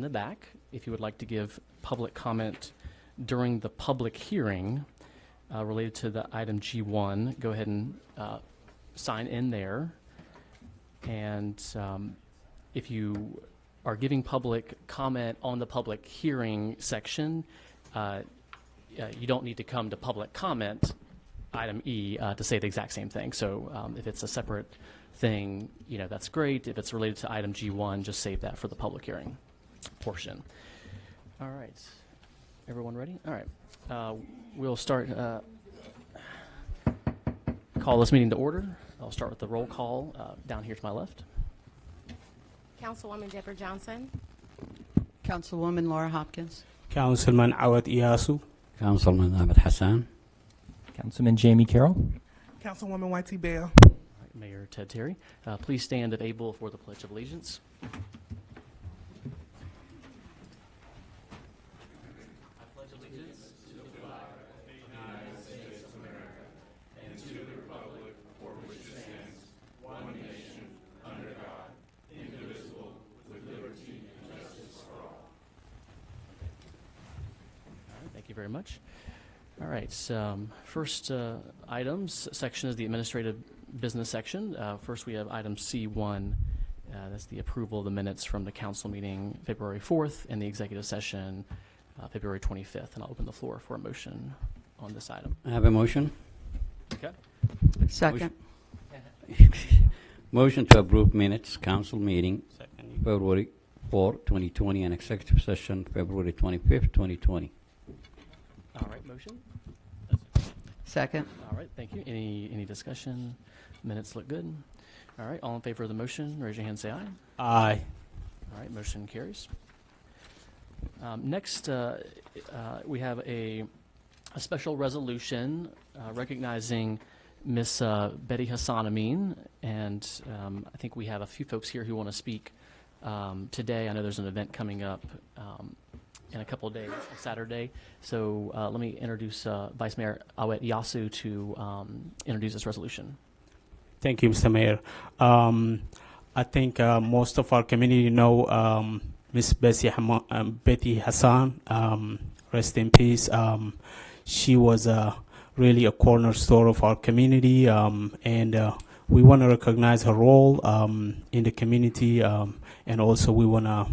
in the back. If you would like to give public comment during the public hearing related to the item G1, go ahead and sign in there. And if you are giving public comment on the public hearing section, you don't need to come to public comment, item E, to say the exact same thing. So if it's a separate thing, that's great. If it's related to item G1, just save that for the public hearing portion. All right. Everyone ready? All right. We'll start, call this meeting to order. I'll start with the roll call down here to my left. Councilwoman Deborah Johnson. Councilwoman Laura Hopkins. Councilman Awad Iyasu. Councilman Ahmed Hassan. Councilman Jamie Carroll. Councilwoman YT Bell. All right, Mayor Ted Terry. Please stand if able for the Pledge of Allegiance. Thank you very much. All right. First items section is the administrative business section. First, we have item C1. That's the approval of the minutes from the council meeting February 4th and the executive session February 25th. And I'll open the floor for a motion on this item. I have a motion. Okay. Second. Motion to approve minutes, council meeting, February 4, 2020, and executive session, February 25th, 2020. All right. Motion. Second. All right. Thank you. Any discussion? Minutes look good. All right. All in favor of the motion, raise your hand, say aye. Aye. All right, motion carries. Next, we have a special resolution recognizing Miss Betty Hassan Amin, and I think we have a few folks here who want to speak today. I know there's an event coming up in a couple of days, Saturday. So let me introduce Vice Mayor Awet Yasu to introduce this resolution. Thank you, Mr. Mayor. I think most of our community know Miss Betty Hassan. Rest in peace. She was really a cornerstone of our community, and we want to recognize her role in the community, and also we want to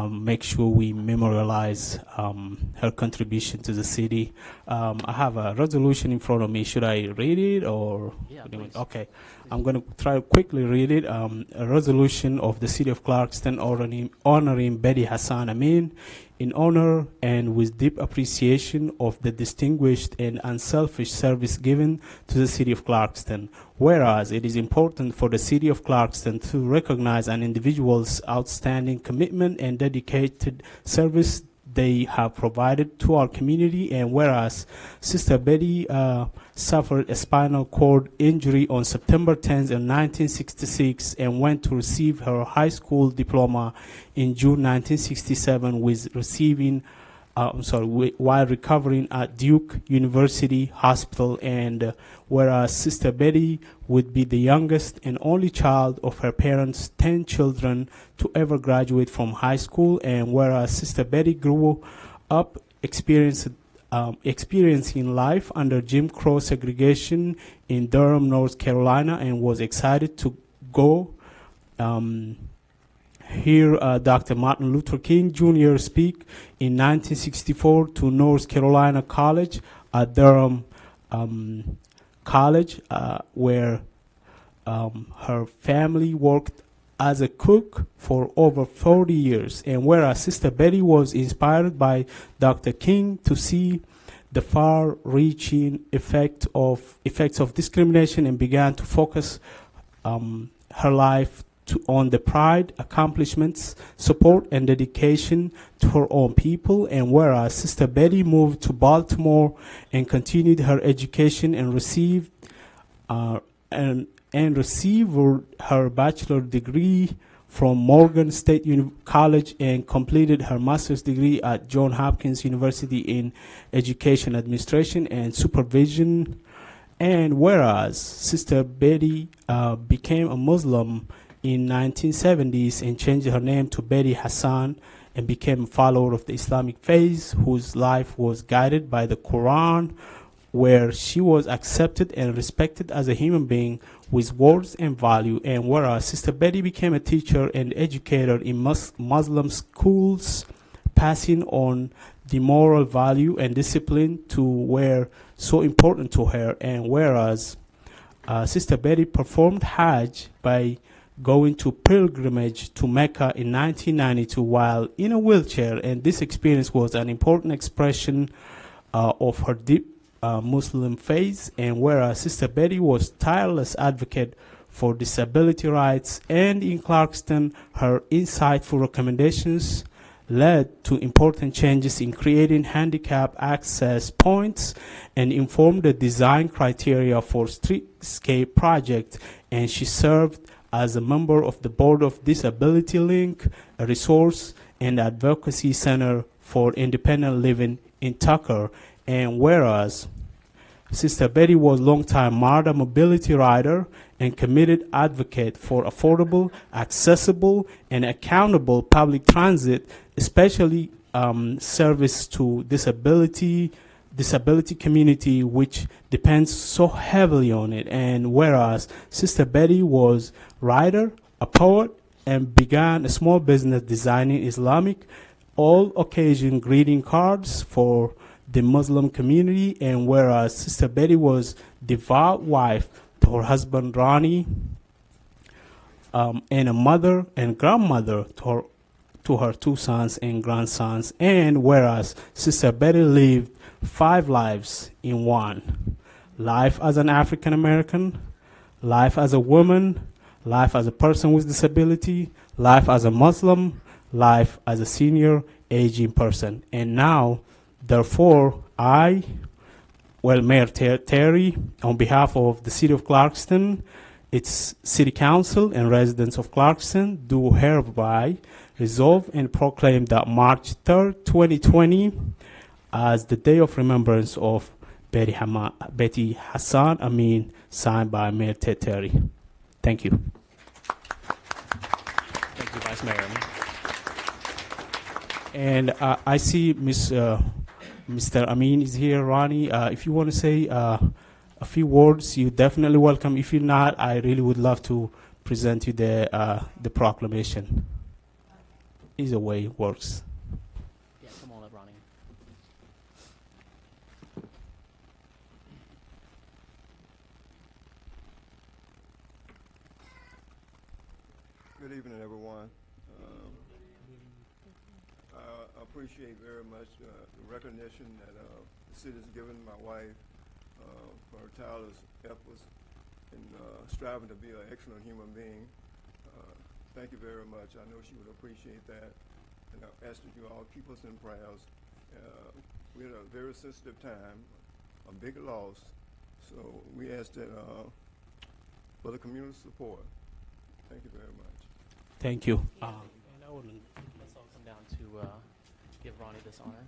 make sure we memorialize her contribution to the city. I have a resolution in front of me. Should I read it or? Yeah, Okay. I'm going to try to quickly read it. A resolution of the City of Clarkston honoring Betty Hassan Amin in honor and with deep appreciation of the distinguished and unselfish service given to the City of Clarkston. Whereas it is important for the City of Clarkston to recognize an individual's outstanding commitment and dedicated service they have provided to our community, and whereas Sister Betty suffered a spinal cord injury on September 10th in 1966 and went to receive her high school diploma in June 1967 while recovering at Duke University Hospital, and whereas Sister Betty would be the youngest and only child of her parents' 10 children to ever graduate from high school, and whereas Sister Betty grew up experiencing life under Jim Crow segregation in Durham, North Carolina, and was excited to go hear Dr. Martin Luther King Jr. speak in 1964 to North Carolina College at Durham College, where her family worked as a cook for over 40 years. And whereas Sister Betty was inspired by Dr. King to see the far-reaching effects of discrimination and began to focus her life on the pride, accomplishments, support, and dedication to her own people. And whereas Sister Betty moved to Baltimore and continued her education and received her bachelor degree from Morgan State College and completed her master's degree at Johns Hopkins University in Education Administration and Supervision. And whereas Sister Betty became a Muslim in 1970s and changed her name to Betty Hassan, and became a follower of the Islamic faith, whose life was guided by the Quran, where she was accepted and respected as a human being with worth and value. And whereas Sister Betty became a teacher and educator in Muslim schools, passing on the moral value and discipline to were so important to her. And whereas Sister Betty performed Hajj by going to pilgrimage to Mecca in 1992 while in a wheelchair, and this experience was an important expression of her deep Muslim faith. And whereas Sister Betty was tireless advocate for disability rights, and in Clarkston her insightful recommendations led to important changes in creating handicap access points and informed the design criteria for streetscape project. And she served as a member of the board of Disability Link, a resource and advocacy center for independent living in Tucker. And whereas Sister Betty was longtime MARTA mobility rider and committed advocate for affordable, accessible, and accountable public transit, especially service to disability community, which depends so heavily on it. And whereas Sister Betty was writer, a poet, and began a small business designing Islamic all-occasion greeting cards for the Muslim community. And whereas Sister Betty was devout wife to her husband Ronnie, and a mother and grandmother to her 2 sons and grandsons. And whereas Sister Betty lived 5 lives in one: life as an African American, life as a woman, life as a person with disability, life as a Muslim, life as a senior aging person. And now, therefore, Mayor Terry, on behalf of the City of Clarkston, its City Council and residents of Clarkston, do hereby resolve and proclaim that March 3rd, 2020, as the Day of Remembrance of Betty Hassan Amin, signed by Mayor Ted Terry. Thank you. Thank you, Vice Mayor. And I see Mr. Amin is here. Ronnie, if you want to say a few words, you're definitely welcome. If you're not, I really would love to present you the proclamation. Either way works. Yeah, come on up, Ronnie. Good evening, everyone. I appreciate very much the recognition that the city has given my wife for her tireless efforts in striving to be an excellent human being. Thank you very much. I know she would appreciate that, and I ask that you all keep us in prayers. We're at a very sensitive time, a big loss, so we ask that for the community support. Thank you very much. Thank you. And I would, let's all come down to give Ronnie this honor.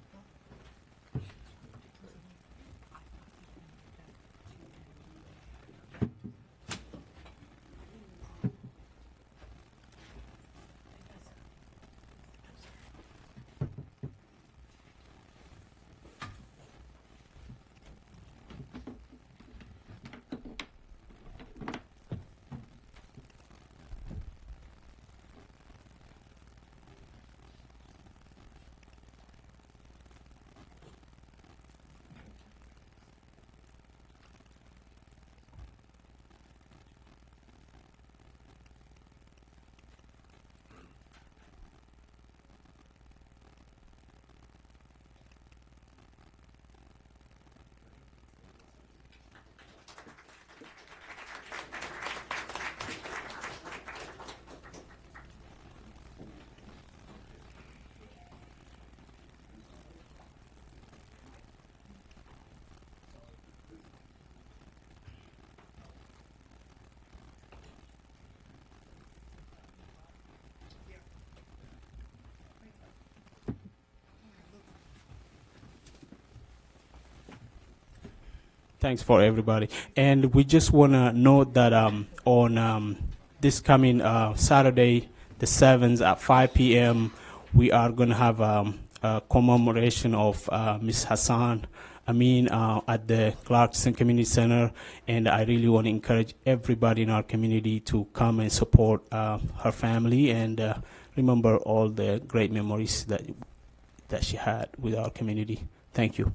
Thanks for everybody. And we just want to note that on this coming Saturday, the 7th at 5 p.m., we are going to have a commemoration of Ms. Hassan Amin at the Clarkston Community Center, and I really want to encourage everybody in our community to come and support her family and remember all the great memories that she had with our community. Thank you.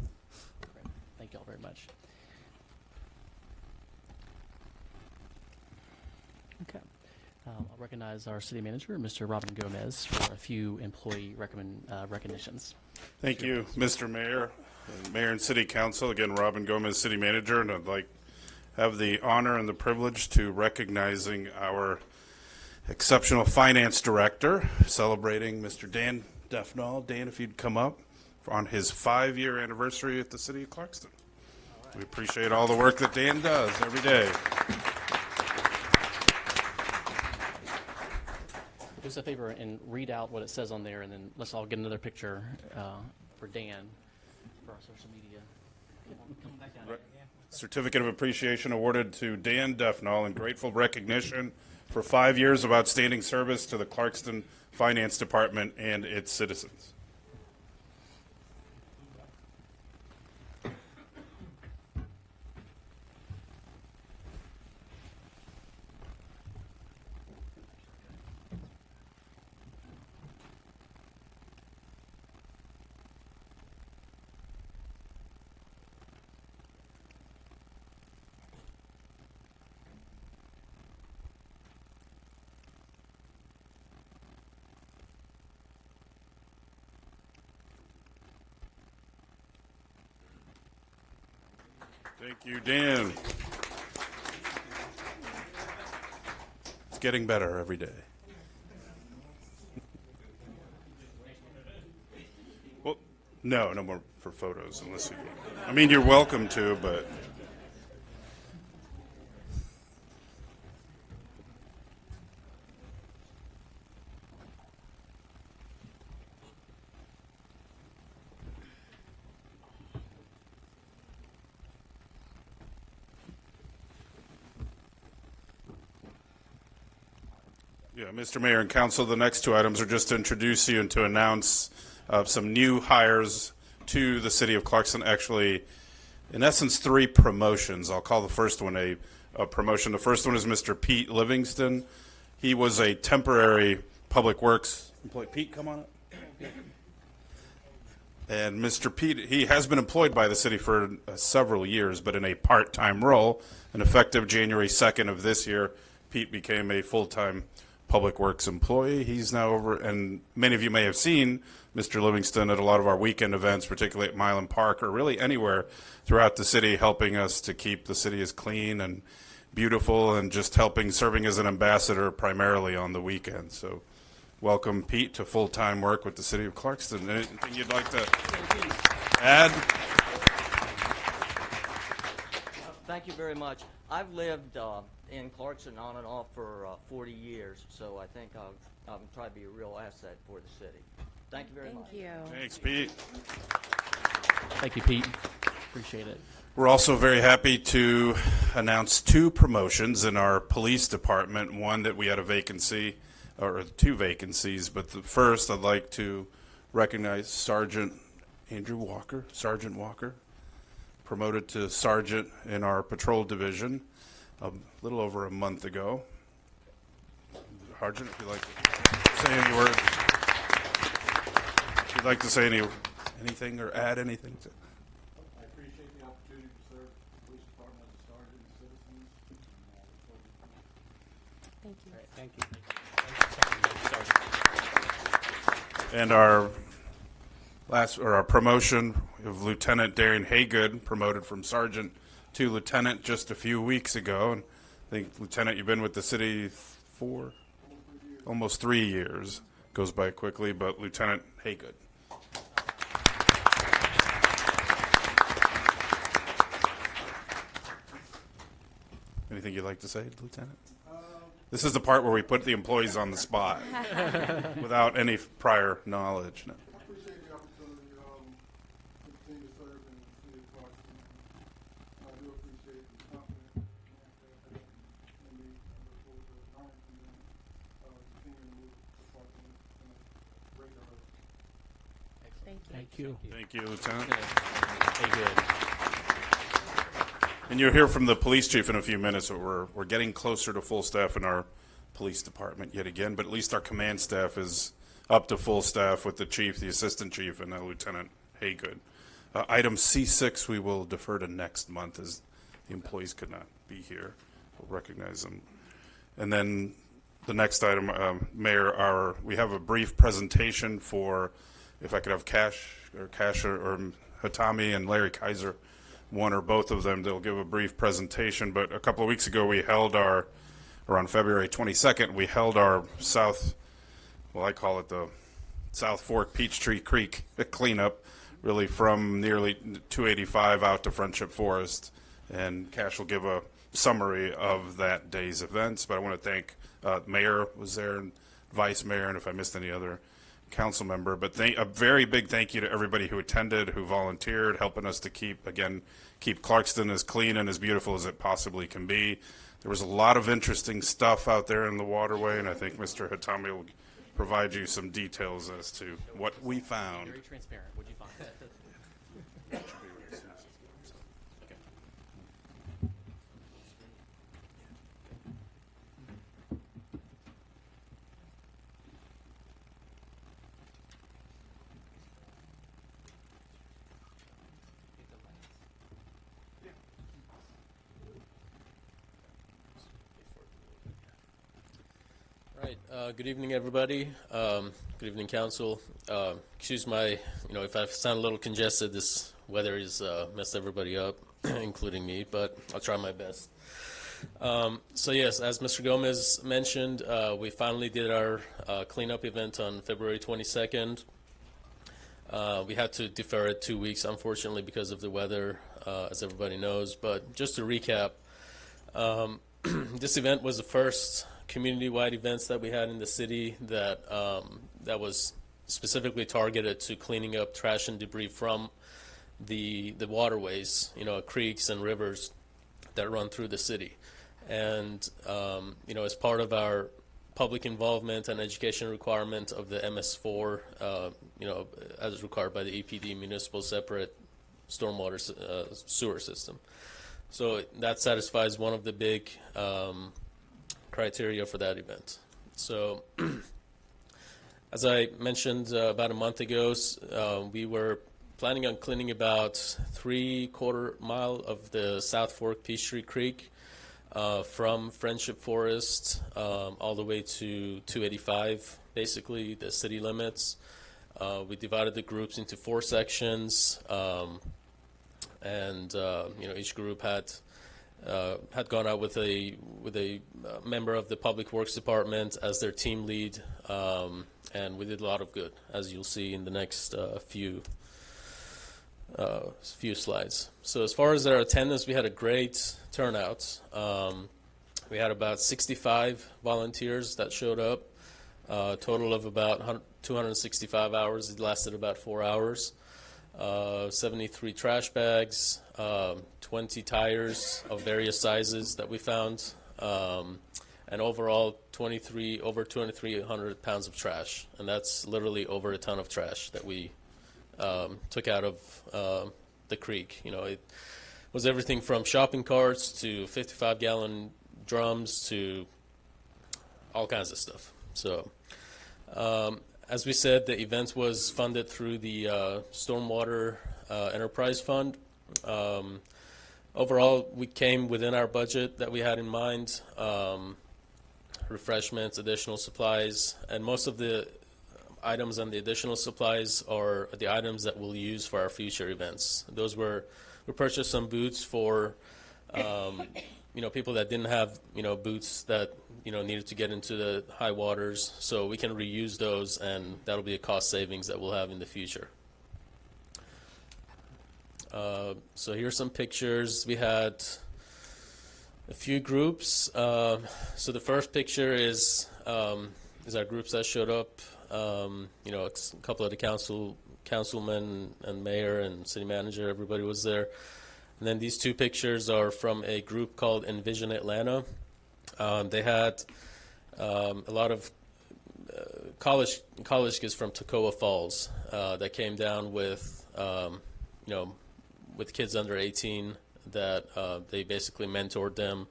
Thank you all very much. Okay. I'll recognize our city manager, Mr. Robin Gomez, for a few employee recognitions. Thank you, Mr. Mayor, Mayor and City Council. Again, Robin Gomez, City Manager, and I'd like to have the honor and the privilege to recognizing our exceptional Finance Director, celebrating Mr. Dan Defnall. Dan, if you'd come up on his 5-year anniversary at the City of Clarkston. Right. We appreciate all the work that Dan does every day. Do us a favor and read out what it says on there, and then let's all get another picture for Dan for our social media. Come back down. Right. Certificate of Appreciation awarded to Dan Defnall in grateful recognition for 5 years of outstanding service to the Clarkston Finance Department and its citizens. Thank you, Dan. It's getting better every day. Well, no more for photos unless you. I mean, you're welcome to, but. Yeah, Mr. Mayor and Council, the next two items are just to introduce you and to announce some new hires to the City of Clarkston. Actually, in essence, 3 promotions. I'll call the first one a promotion. The first one is Mr. Pete Livingston. He was a temporary Public Works employee. Pete, come on up. And Mr. Pete, he has been employed by the city for several years, but in a part-time role. And effective January 2nd of this year, Pete became a full-time Public Works employee. He's now over, and many of you may have seen Mr. Livingston at a lot of our weekend events, particularly at Milan Park or really anywhere throughout the city, helping us to keep the city as clean and beautiful and just serving as an ambassador primarily on the weekend. So welcome, Pete, to full-time work with the City of Clarkston. Anything you'd like to add? Thank you very much. I've lived in Clarkston on and off for 40 years, so I think I'll try to be a real asset for the city. Thank you very much. Thank you. Thanks, Pete. Thank you, Pete. Appreciate it. We're also very happy to announce 2 promotions in our police department. One that we had a vacancy, or 2 vacancies, but the first I'd like to recognize Sergeant Walker, promoted to sergeant in our patrol division a little over a month ago. Sergeant, if you'd like to say any words. If you'd like to say anything or add anything to. I appreciate the opportunity to serve the police department as a sergeant and citizens. Thank you. Thank you. And our promotion of Lieutenant Darian Haygood, promoted from sergeant to lieutenant just a few weeks ago. And I think, Lieutenant, you've been with the city for almost 3 years. Goes by quickly, but Lieutenant Haygood. Anything you'd like to say, Lieutenant? This is the part where we put the employees on the spot without any prior knowledge. No. I appreciate the opportunity to continue to serve in the city of Clarkston. I do appreciate the confidence in me. I look forward to learning from them, continuing to move the department in a great direction. Thank you. Thank you. Thank you, Lieutenant. Haygood. And you'll hear from the police chief in a few minutes, but we're getting closer to full staff in our police department yet again, but at least our command staff is up to full staff with the chief, the assistant chief, and Lieutenant Haygood. Item C6 we will defer to next month as the employees could not be here. We'll recognize them. And then the next item, Mayor, we have a brief presentation for, if I could have Cash or Hatami and Larry Kaiser, one or both of them, they'll give a brief presentation. But a couple of weeks ago, we held on February 22nd, we held our I call it the South Fork Peachtree Creek cleanup, really from nearly 285 out to Friendship Forest. And Cash will give a summary of that day's events. But I want to thank Mayor was there, and Vice Mayor, and if I missed any other council member. But a very big thank you to everybody who attended, who volunteered, helping us to keep Clarkston as clean and as beautiful as it possibly can be. There was a lot of interesting stuff out there in the Waterway, and I think Mr. Hatami will provide you some details as to what we found. Very transparent. What'd you find? Good evening, everybody. Good evening, Council. Excuse my, if I sound a little congested, this weather has messed everybody up, including me, but I'll try my best. So yes, as Mr. Gomez mentioned, we finally did our cleanup event on February 22nd. We had to defer it 2 weeks, unfortunately, because of the weather, as everybody knows. But just to recap, this event was the first community-wide events that we had in the city that was specifically targeted to cleaning up trash and debris from the waterways, creeks and rivers that run through the city. And as part of our public involvement and education requirement of the MS4, as required by the EPD, municipal separate stormwater sewer system. So that satisfies one of the big criteria for that event. So as I mentioned about a month ago, we were planning on cleaning about 3/4 mile of the South Fork Peachtree Creek from Friendship Forest all the way to 285, basically the city limits. We divided the groups into 4 sections, and each group had gone out with a member of the Public Works Department as their team lead, and we did a lot of good, as you'll see in the next few slides. So as far as our attendance, we had a great turnout. We had about 65 volunteers that showed up, a total of about 265 hours. It lasted about 4 hours. 73 trash bags, 20 tires of various sizes that we found, and overall over 2,300 pounds of trash. And that's literally over a ton of trash that we took out of the creek. It was everything from shopping carts to 55-gallon drums to all kinds of stuff. So as we said, the event was funded through the Stormwater Enterprise Fund. Overall, we came within our budget that we had in mind, refreshments, additional supplies, and most of the items and the additional supplies are the items that we'll use for our future events. We purchased some boots for people that didn't have boots that needed to get into the high waters, so we can reuse those, and that'll be a cost savings that we'll have in the future. So here's some pictures. We had a few groups. So the first picture is our groups that showed up. A couple of the councilmen and mayor and city manager, everybody was there. And then these 2 pictures are from a group called Envision Atlanta. They had a lot of college kids from Toccoa Falls that came down with, with kids under 18 that they basically mentored them,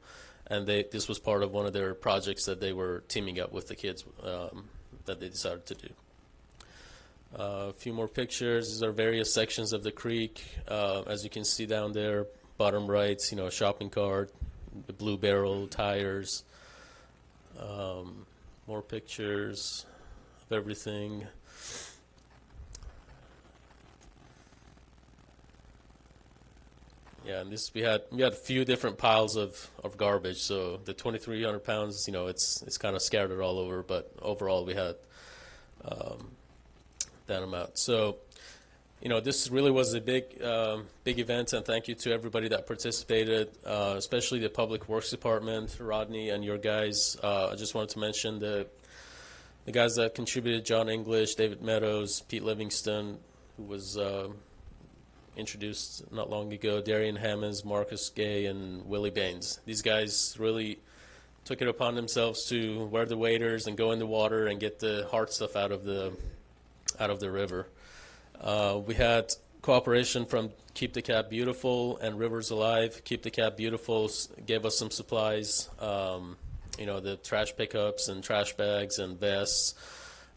and this was part of one of their projects that they were teaming up with the kids that they decided to do. A few more pictures. These are various sections of the creek. As you can see down there, bottom right, a shopping cart, the blue barrel, tires. More pictures of everything. Yeah, and we had a few different piles of garbage. So the 2,300 pounds, it's kind of scattered all over, but overall we had that amount. So, this really was a big event, and thank you to everybody that participated, especially the Public Works Department, Rodney, and your guys. I just wanted to mention the guys that contributed: John English, David Meadows, Pete Livingston, who was introduced not long ago, Darian Hammonds, Marcus Gay, and Willie Baines. These guys really took it upon themselves to wear the waders and go in the water and get the hard stuff out of the river. We had cooperation from Keep the Cap Beautiful and Rivers Alive. Keep the Cap Beautiful gave us some supplies, the trash pickups and trash bags and vests,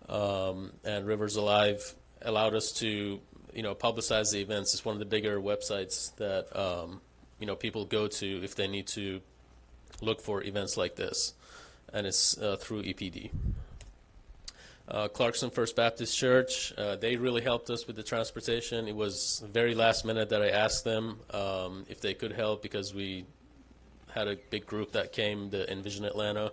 and Rivers Alive allowed us to publicize the events. It's one of the bigger websites that people go to if they need to look for events like this, and it's through EPD. Clarkston First Baptist Church, they really helped us with the transportation. It was very last minute that I asked them if they could help, because we had a big group that came to Envision Atlanta,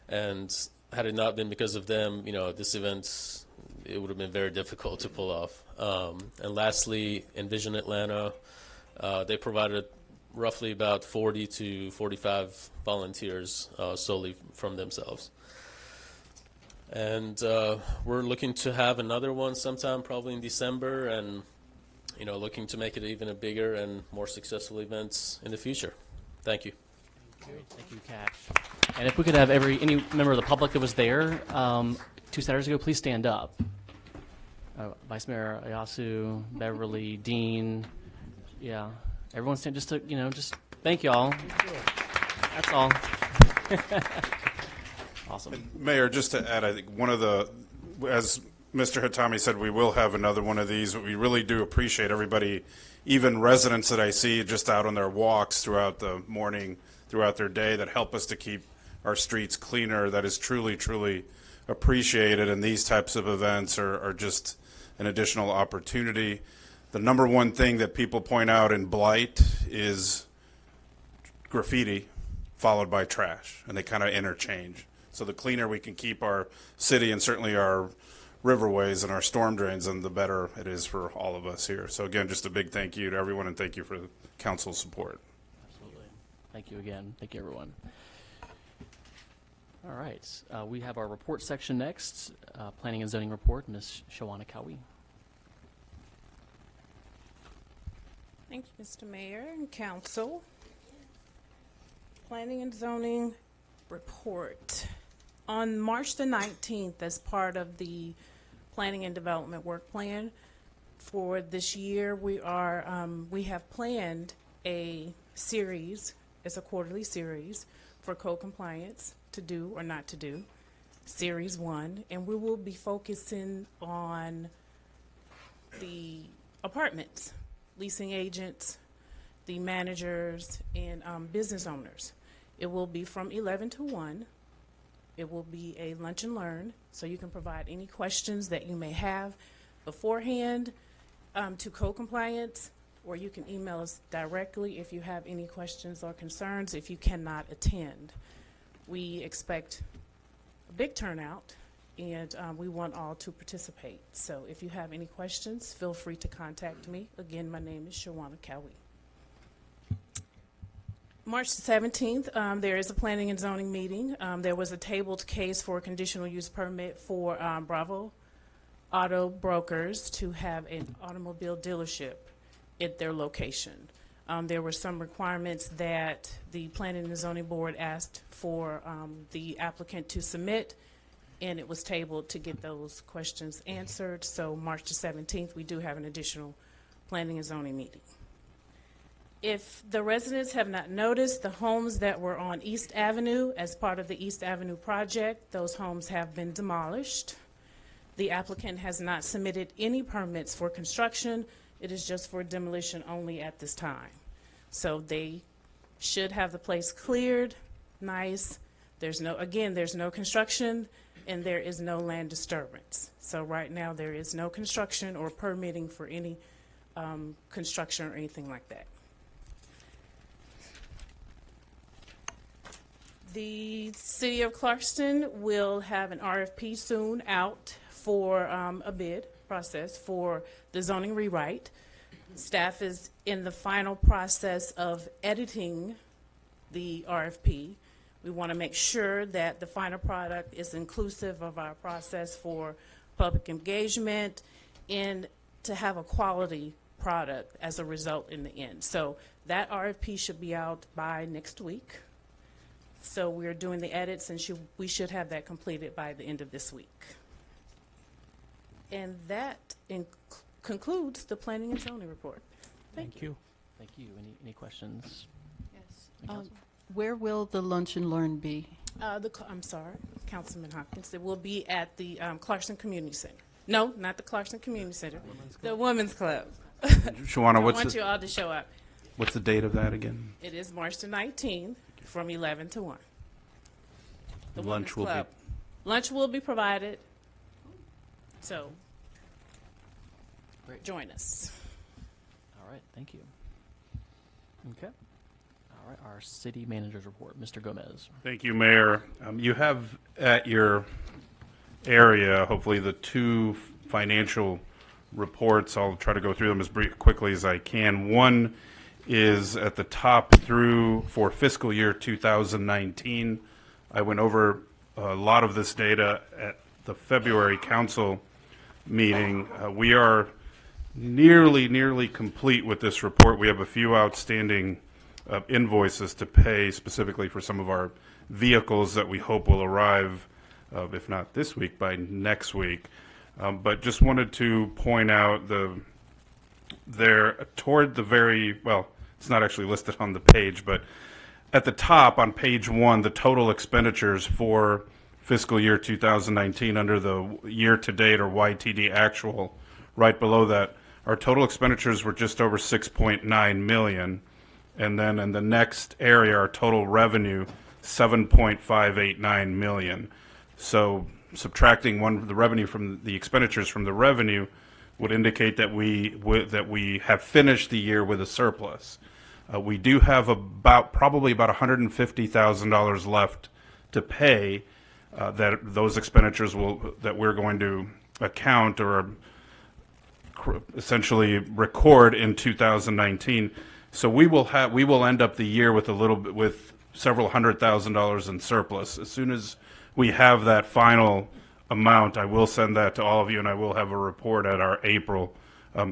and had it not been because of them, this event, it would have been very difficult to pull off. And lastly, Envision Atlanta, they provided roughly about 40 to 45 volunteers solely from themselves. And we're looking to have another one sometime, probably in December, and looking to make it even a bigger and more successful event in the future. Thank you. Thank you, Cash. And if we could have any member of the public that was there 2 Saturdays ago, please stand up. Vice Mayor Ayasu, Beverly, Dean, yeah, everyone stand just thank you all. That's all. Awesome. Mayor, just to add, I think as Mr. Hitami said, we will have another one of these. We really do appreciate everybody, even residents that I see just out on their walks throughout the morning, throughout their day, that help us to keep our streets cleaner. That is truly, truly appreciated, and these types of events are just an additional opportunity. The number one thing that people point out in Blight is graffiti followed by trash, and they kind of interchange. So the cleaner we can keep our city and certainly our riverways and our storm drains, and the better it is for all of us here. So again, just a big thank you to everyone, and thank you for the council's support. Absolutely. Thank you again. Thank you, everyone. All right. We have our report section next. Planning and Zoning Report, Ms. Shawana Cowie. Thank you, Mr. Mayor and Council. Planning and Zoning Report. On March the 19th, as part of the Planning and Development Work Plan for this year, we have planned a series, it's a quarterly series, for code compliance to do or not to do, Series 1, and we will be focusing on the apartments, leasing agents, the managers, and business owners. It will be from 11 to 1. It will be a lunch and learn, so you can provide any questions that you may have beforehand to code compliance, or you can email us directly if you have any questions or concerns if you cannot attend. We expect a big turnout, and we want all to participate. So if you have any questions, feel free to contact me. Again, my name is Shawana Cowie. March 17th, there is a planning and zoning meeting. There was a tabled case for a conditional use permit for Bravo Auto Brokers to have an automobile dealership at their location. There were some requirements that the Planning and Zoning Board asked for the applicant to submit, and it was tabled to get those questions answered. So March the 17th, we do have an additional planning and zoning meeting. If the residents have not noticed, the homes that were on East Avenue as part of the East Avenue project, those homes have been demolished. The applicant has not submitted any permits for construction. It is just for demolition only at this time. So they should have the place cleared, nice. There's no construction, and there is no land disturbance. So right now, there is no construction or permitting for any construction or anything like that. The City of Clarkston will have an RFP soon out for a bid process for the zoning rewrite. Staff is in the final process of editing the RFP. We want to make sure that the final product is inclusive of our process for public engagement and to have a quality product as a result in the end. So that RFP should be out by next week. So we're doing the edits, and we should have that completed by the end of this week. And that concludes the planning and zoning report. Thank you. Thank you. Any questions? Yes. Where will the lunch and learn be? I'm sorry, Councilman Hopkins. It will be at the Clarkston Community Center. No, not the Clarkston Community Center. The Women's Club. Shawana, I want you all to show up. what's the date of that again? It is March the 19th from 11 to 1. The Lunch Women's Club. Lunch will be provided. So Great. join us. All right, thank you. Okay. All right, our city manager's report, Mr. Gomez. Thank you, Mayor. You have at your area, hopefully, the two financial reports. I'll try to go through them as quickly as I can. One is at the top through for fiscal year 2019. I went over a lot of this data at the February council meeting. We are nearly complete with this report. We have a few outstanding invoices to pay specifically for some of our vehicles that we hope will arrive, if not this week, by next week. But just wanted to point out toward the very, well, it's not actually listed on the page, but at the top on page 1, the total expenditures for fiscal year 2019 under the year-to-date or YTD actual, right below that, our total expenditures were just over $6.9 million. And then in the next area, our total revenue, $7.589 million. So subtracting the revenue from the expenditures from the revenue would indicate that we have finished the year with a surplus. We do have probably about $150,000 left to pay that those expenditures that we're going to account or essentially record in 2019. So we will end up the year with several $100,000 in surplus. As soon as we have that final amount, I will send that to all of you, and I will have a report at our April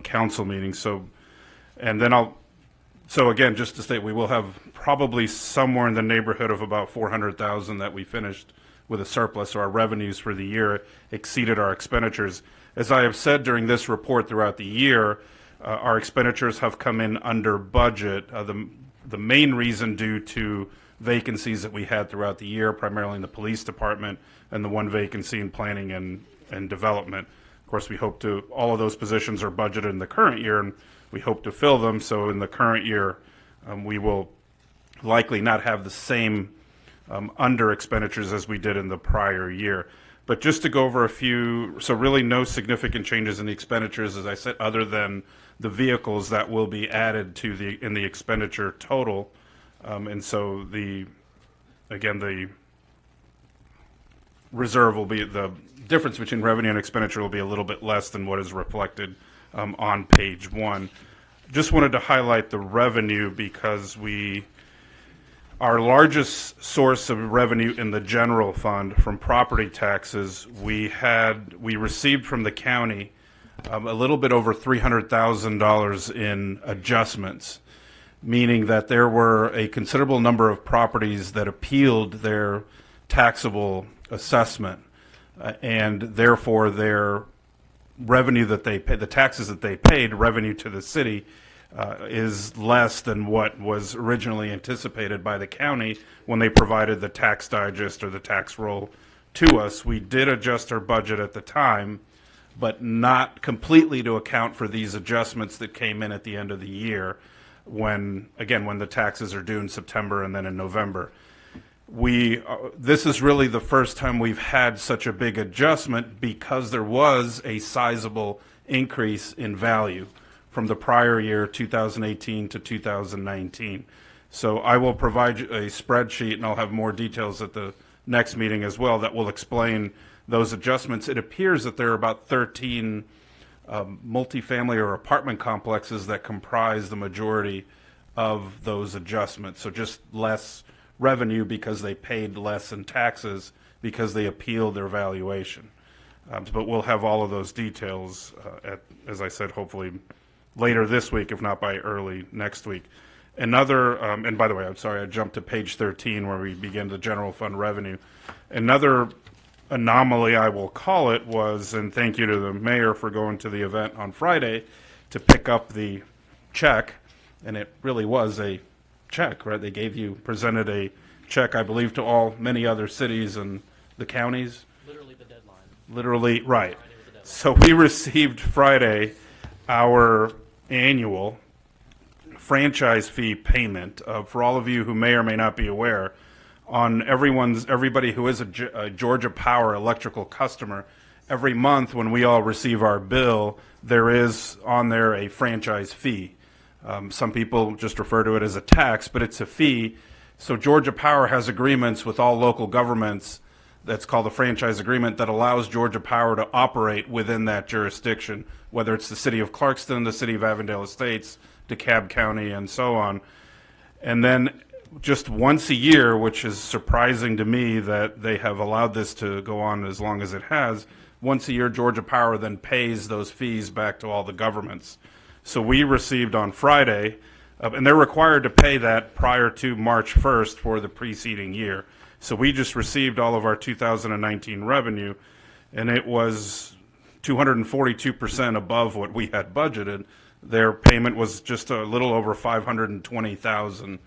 council meeting. So again, just to state, we will have probably somewhere in the neighborhood of about $400,000 that we finished with a surplus. So our revenues for the year exceeded our expenditures. As I have said during this report throughout the year, our expenditures have come in under budget. The main reason due to vacancies that we had throughout the year, primarily in the police department, and the one vacancy in planning and development. Of course, all of those positions are budgeted in the current year, and we hope to fill them. So in the current year, we will likely not have the same under expenditures as we did in the prior year. But just to go over a few, so really no significant changes in the expenditures, as I said, other than the vehicles that will be added in the expenditure total. And so the reserve will be, the difference between revenue and expenditure will be a little bit less than what is reflected on page 1. Just wanted to highlight the revenue because our largest source of revenue in the general fund from property taxes, we received from the county a little bit over $300,000 in adjustments, meaning that there were a considerable number of properties that appealed their taxable assessment. and therefore their revenue that they pay, the taxes that they paid, revenue to the city, is less than what was originally anticipated by the county when they provided the tax digest or the tax roll to us. We did adjust our budget at the time, but not completely to account for these adjustments that came in at the end of the year when, again, when the taxes are due in September and then in November. This is really the first time we've had such a big adjustment because there was a sizable increase in value from the prior year, 2018 to 2019. So I will provide you a spreadsheet, and I'll have more details at the next meeting as well that will explain those adjustments. It appears that there are about 13 multifamily or apartment complexes that comprise the majority of those adjustments. So just less revenue because they paid less in taxes because they appealed their valuation. But we'll have all of those details, as I said, hopefully later this week, if not by early next week. Another, and by the way, I'm sorry, I jumped to page 13 where we begin the general fund revenue. Another anomaly, I will call it, was, and thank you to the mayor for going to the event on Friday to pick up the check, and it really was a check, right? They presented a check, I believe, to many other cities and the counties. Literally the deadline. Literally, right. So we received Friday our annual franchise fee payment. For all of you who may or may not be aware, on everybody who is a Georgia Power electrical customer, every month when we all receive our bill, there is on there a franchise fee. Some people just refer to it as a tax, but it's a fee. So Georgia Power has agreements with all local governments that's called a franchise agreement that allows Georgia Power to operate within that jurisdiction, whether it's the city of Clarkston, the city of Avondale Estates, DeKalb County, and so on. And then just once a year, which is surprising to me that they have allowed this to go on as long as it has, once a year Georgia Power then pays those fees back to all the governments. So we received on Friday, and they're required to pay that prior to March 1st for the preceding year. So we just received all of our 2019 revenue, and it was 242% above what we had budgeted. Their payment was just a little over $520,000.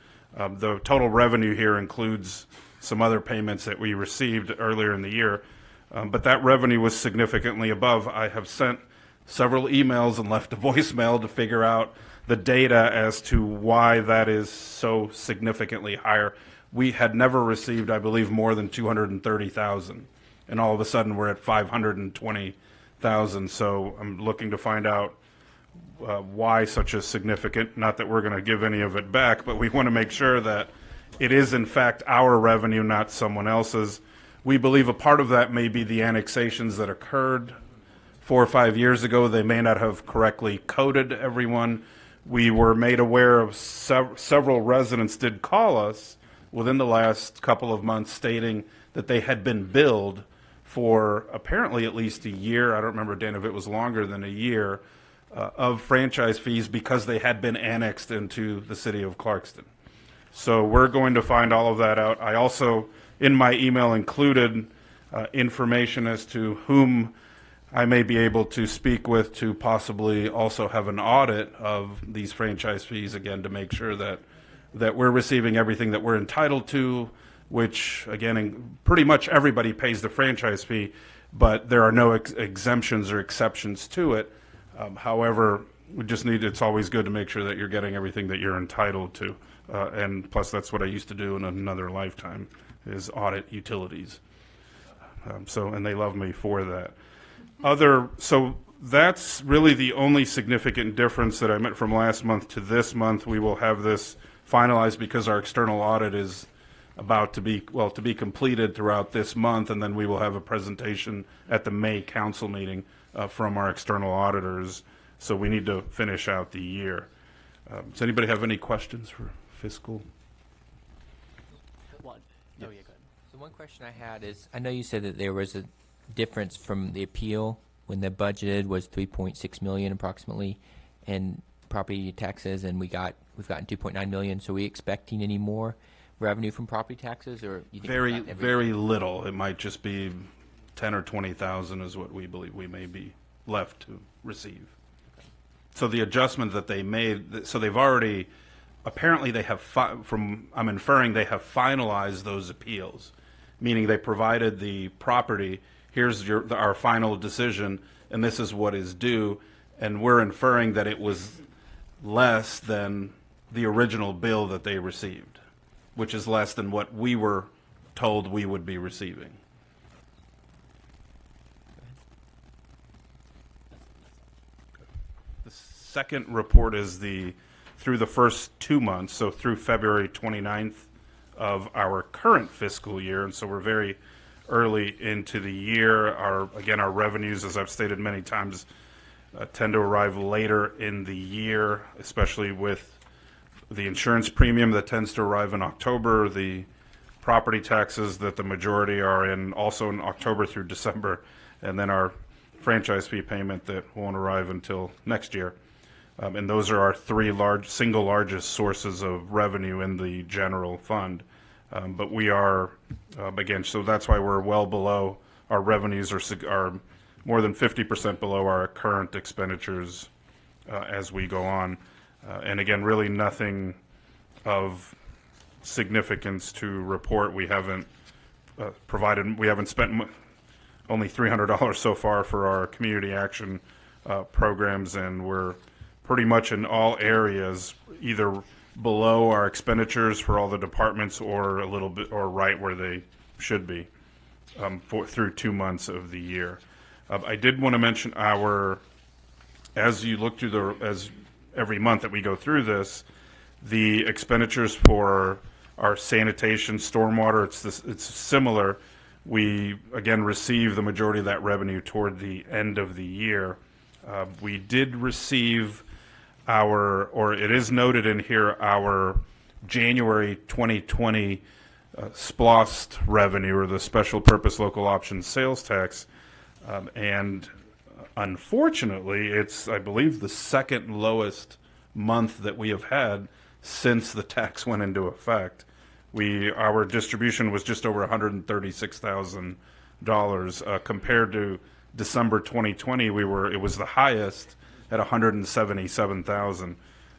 The total revenue here includes some other payments that we received earlier in the year, but that revenue was significantly above. I have sent several emails and left a voicemail to figure out the data as to why that is so significantly higher. We had never received, I believe, more than $230,000, and all of a sudden we're at $520,000. So I'm looking to find out why such a significant, not that we're going to give any of it back, but we want to make sure that it is in fact our revenue, not someone else's. We believe a part of that may be the annexations that occurred 4 or 5 years ago. They may not have correctly coded everyone. We were made aware of several residents did call us within the last couple of months stating that they had been billed for apparently at least a year. I don't remember, Dan, if it was longer than a year, of franchise fees because they had been annexed into the city of Clarkston. So we're going to find all of that out. I also, in my email, included information as to whom I may be able to speak with to possibly also have an audit of these franchise fees, again, to make sure that we're receiving everything that we're entitled to, which, again, pretty much everybody pays the franchise fee, but there are no exemptions or exceptions to it. However, we just it's always good to make sure that you're getting everything that you're entitled to. And plus, that's what I used to do in another lifetime, is audit utilities. And they love me for that. So that's really the only significant difference that I meant from last month to this month. We will have this finalized because our external audit is about to be completed throughout this month, and then we will have a presentation at the May council meeting from our external auditors. So we need to finish out the year. Does anybody have any questions for fiscal? One. Oh, yeah, go ahead. So one question I had is, I know you said that there was a difference from the appeal when the budgeted was 3.6 million approximately in property taxes, and we've gotten 2.9 million. So are we expecting any more revenue from property taxes, or you think Very little. It might just be 10 or 20,000 is what we believe we may be left to receive. So the adjustment that they made, so they've already, apparently they have, I'm inferring they have finalized those appeals, meaning they provided the property, here's our final decision, and this is what is due, and we're inferring that it was less than the original bill that they received, which is less than what we were told we would be receiving. The second report is through the first 2 months, so through February 29th of our current fiscal year, and so we're very early into the year. Again, our revenues, as I've stated many times, tend to arrive later in the year, especially with the insurance premium that tends to arrive in October, the property taxes that the majority are in also in October through December, and then our franchise fee payment that won't arrive until next year. And those are our three single largest sources of revenue in the general fund. But we are, again, so that's why we're well below. Our revenues are more than 50% below our current expenditures as we go on. And again, really nothing of significance to report. We haven't we haven't spent only $300 so far for our community action programs, and we're pretty much in all areas either below our expenditures for all the departments or a little bit or right where they should be through 2 months of the year. I did want to mention as you look through as every month that we go through this, the expenditures for our sanitation, stormwater, it's similar. We, again, receive the majority of that revenue toward the end of the year. We did receive or it is noted in here, our January 2020 SPLOST revenue, or the Special Purpose Local Option Sales Tax. And unfortunately, it's, I believe, the second lowest month that we have had since the tax went into effect. Our distribution was just over $136,000 compared to December 2020. It was the highest at $177,000.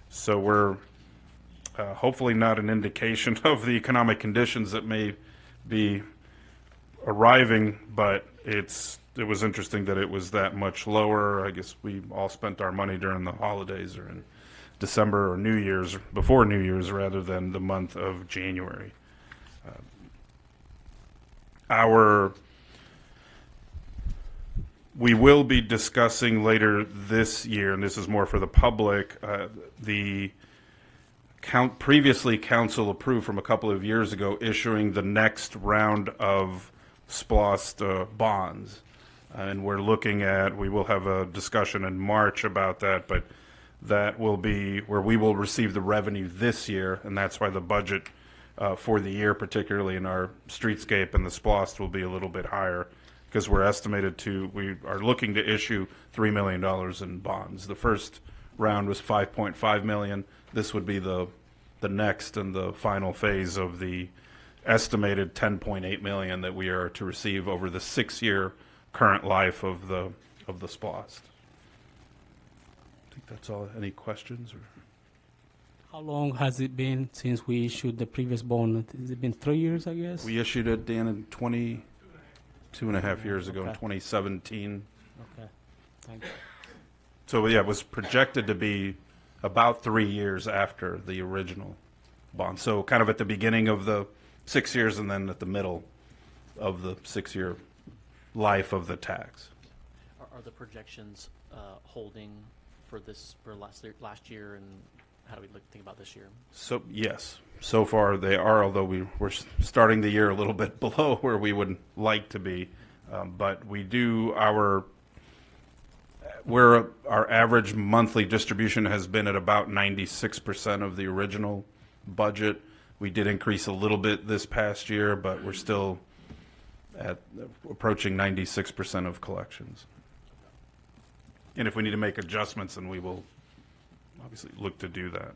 So we're hopefully not an indication of the economic conditions that may be arriving, but it was interesting that it was that much lower. I guess we all spent our money during the holidays or in December or New Year's, before New Year's, rather than the month of January. We will be discussing later this year, and this is more for the public, the previously council approved from a couple of years ago issuing the next round of SPLOST bonds. And we will have a discussion in March about that, but that will be where we will receive the revenue this year, and that's why the budget for the year, particularly in our streetscape and the SPLOST, will be a little bit higher, because we are looking to issue $3 million in bonds. The first round was $5.5 million. This would be the next and the final phase of the estimated $10.8 million that we are to receive over the 6-year current life of the SPLOST. I think that's all. Any questions? How long has it been since we issued the previous bond? Has it been 3 years, I guess? We issued it, Dan, in 2.5 years ago, in Okay. 2017. Okay, thank you. So yeah, it was projected to be about 3 years after the original bond. So kind of at the beginning of the 6 years and then at the middle of the 6-year life of the tax. Are the projections holding for last year, and how do we think about this year? So yes, so far they are, although we're starting the year a little bit below where we would like to be. But we do our average monthly distribution has been at about 96% of the original budget. We did increase a little bit this past year, but we're still at approaching 96% of collections. And if we need to make adjustments, then we will obviously look to do that.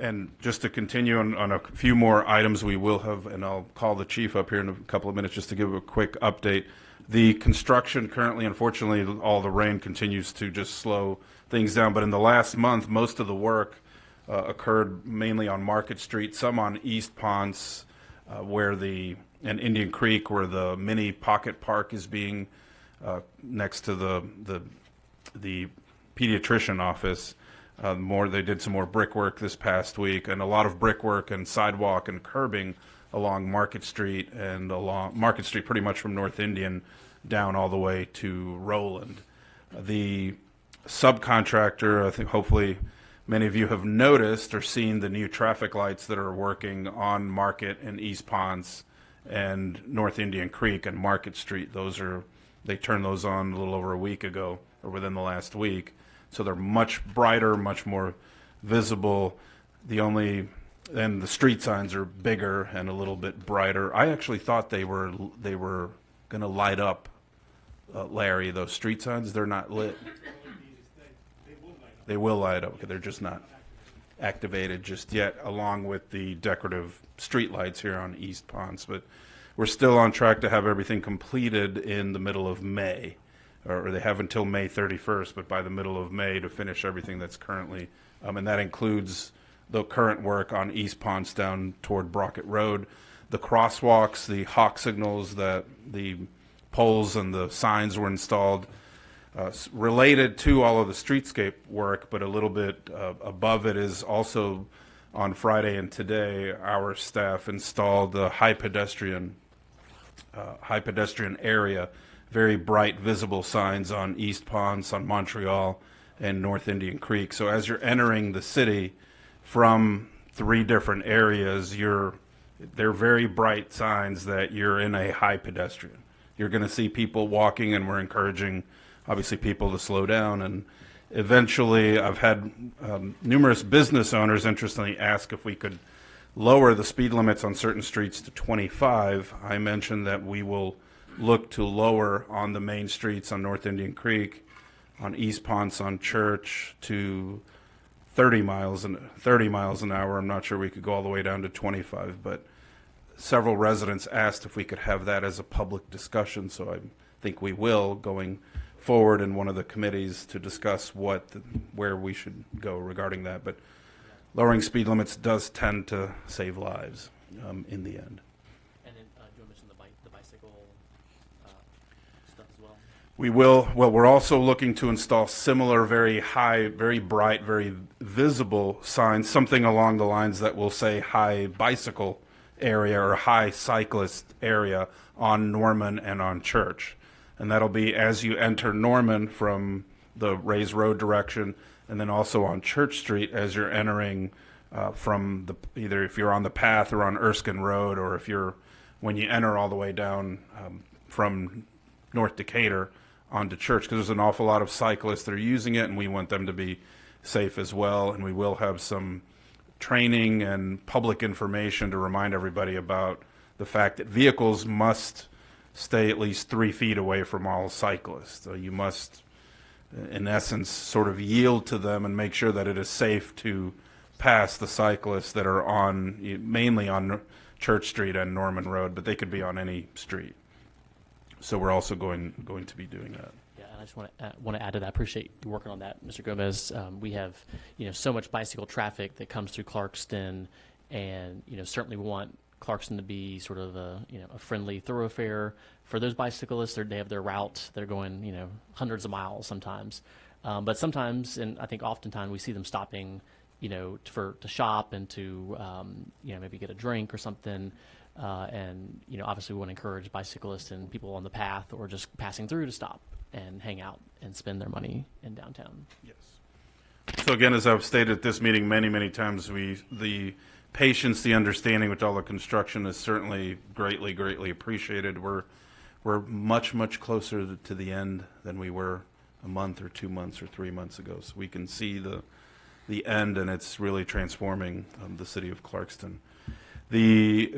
And just to continue on a few more items, we will have, and I'll call the chief up here in a couple of minutes just to give a quick update. The construction currently, unfortunately, all the rain continues to just slow things down. But in the last month, most of the work occurred mainly on Market Street, some on East Ponce, and Indian Creek, where the mini pocket park is being next to the pediatrician office. They did some more brickwork this past week, and a lot of brickwork and sidewalk and curbing along Market Street and along Market Street, pretty much from North Indian down all the way to Roland. The subcontractor, I think hopefully many of you have noticed or seen the new traffic lights that are working on Market and East Ponce and North Indian Creek and Market Street. They turned those on a little over a week ago, or within the last week. So they're much brighter, much more visible. And the street signs are bigger and a little bit brighter. I actually thought they were going to light up, Larry, those street signs. They're not lit. They will light up. Okay, they're just not activated just yet, along with the decorative street lights here on East Ponce. But we're still on track to have everything completed in the middle of May. Or they have until May 31st, but by the middle of May to finish everything that's currently, and that includes the current work on East Ponce down toward Brockett Road, the crosswalks, the hawk signals, that the poles and the signs were installed related to all of the streetscape work, but a little bit above it is also on Friday and today, our staff installed the high pedestrian area, very bright visible signs on East Ponce, on Montreal, and North Indian Creek. So as you're entering the city from 3 different areas, they're very bright signs that you're in a high pedestrian. You're going to see people walking, and we're encouraging, obviously, people to slow down. And eventually, I've had numerous business owners, interestingly, ask if we could lower the speed limits on certain streets to 25. I mentioned that we will look to lower on the main streets on North Indian Creek, on East Ponce, on Church to 30 miles an hour. I'm not sure we could go all the way down to 25, but several residents asked if we could have that as a public discussion, so I think we will going forward in one of the committees to discuss where we should go regarding that. But lowering speed limits does tend to save lives in the end. And then you mentioned the bicycle stuff as well. We will. Well, we're also looking to install similar, very high, very bright, very visible signs, something along the lines that will say high bicycle area or high cyclist area on Norman and on Church. And that'll be as you enter Norman from the Rays Road direction, and then also on Church Street as you're entering from either if you're on the path or on Erskine Road, or when you enter all the way down from North Decatur onto Church, because there's an awful lot of cyclists that are using it, and we want them to be safe as well. And we will have some training and public information to remind everybody about the fact that vehicles must stay at least 3 feet away from all cyclists. So you must, in essence, sort of yield to them and make sure that it is safe to pass the cyclists that are mainly on Church Street and Norman Road, but they could be on any street. So we're also going to be doing that. Yeah, and I just want to add to that. I appreciate you working on that, Mr. Gomez. We have so much bicycle traffic that comes through Clarkston, and certainly we want Clarkston to be sort of a friendly thoroughfare for those bicyclists. They have their route. They're going hundreds of miles sometimes, but sometimes, and I think oftentimes, we see them stopping to shop and to maybe get a drink or something. And obviously we want to encourage bicyclists and people on the path or just passing through to stop and hang out and spend their money in downtown. Yes. So again, as I've stated at this meeting many times, the patience, the understanding with all the construction is certainly greatly appreciated. We're much closer to the end than we were a month or 2 months or 3 months ago. So we can see the end, and it's really transforming the city of Clarkston.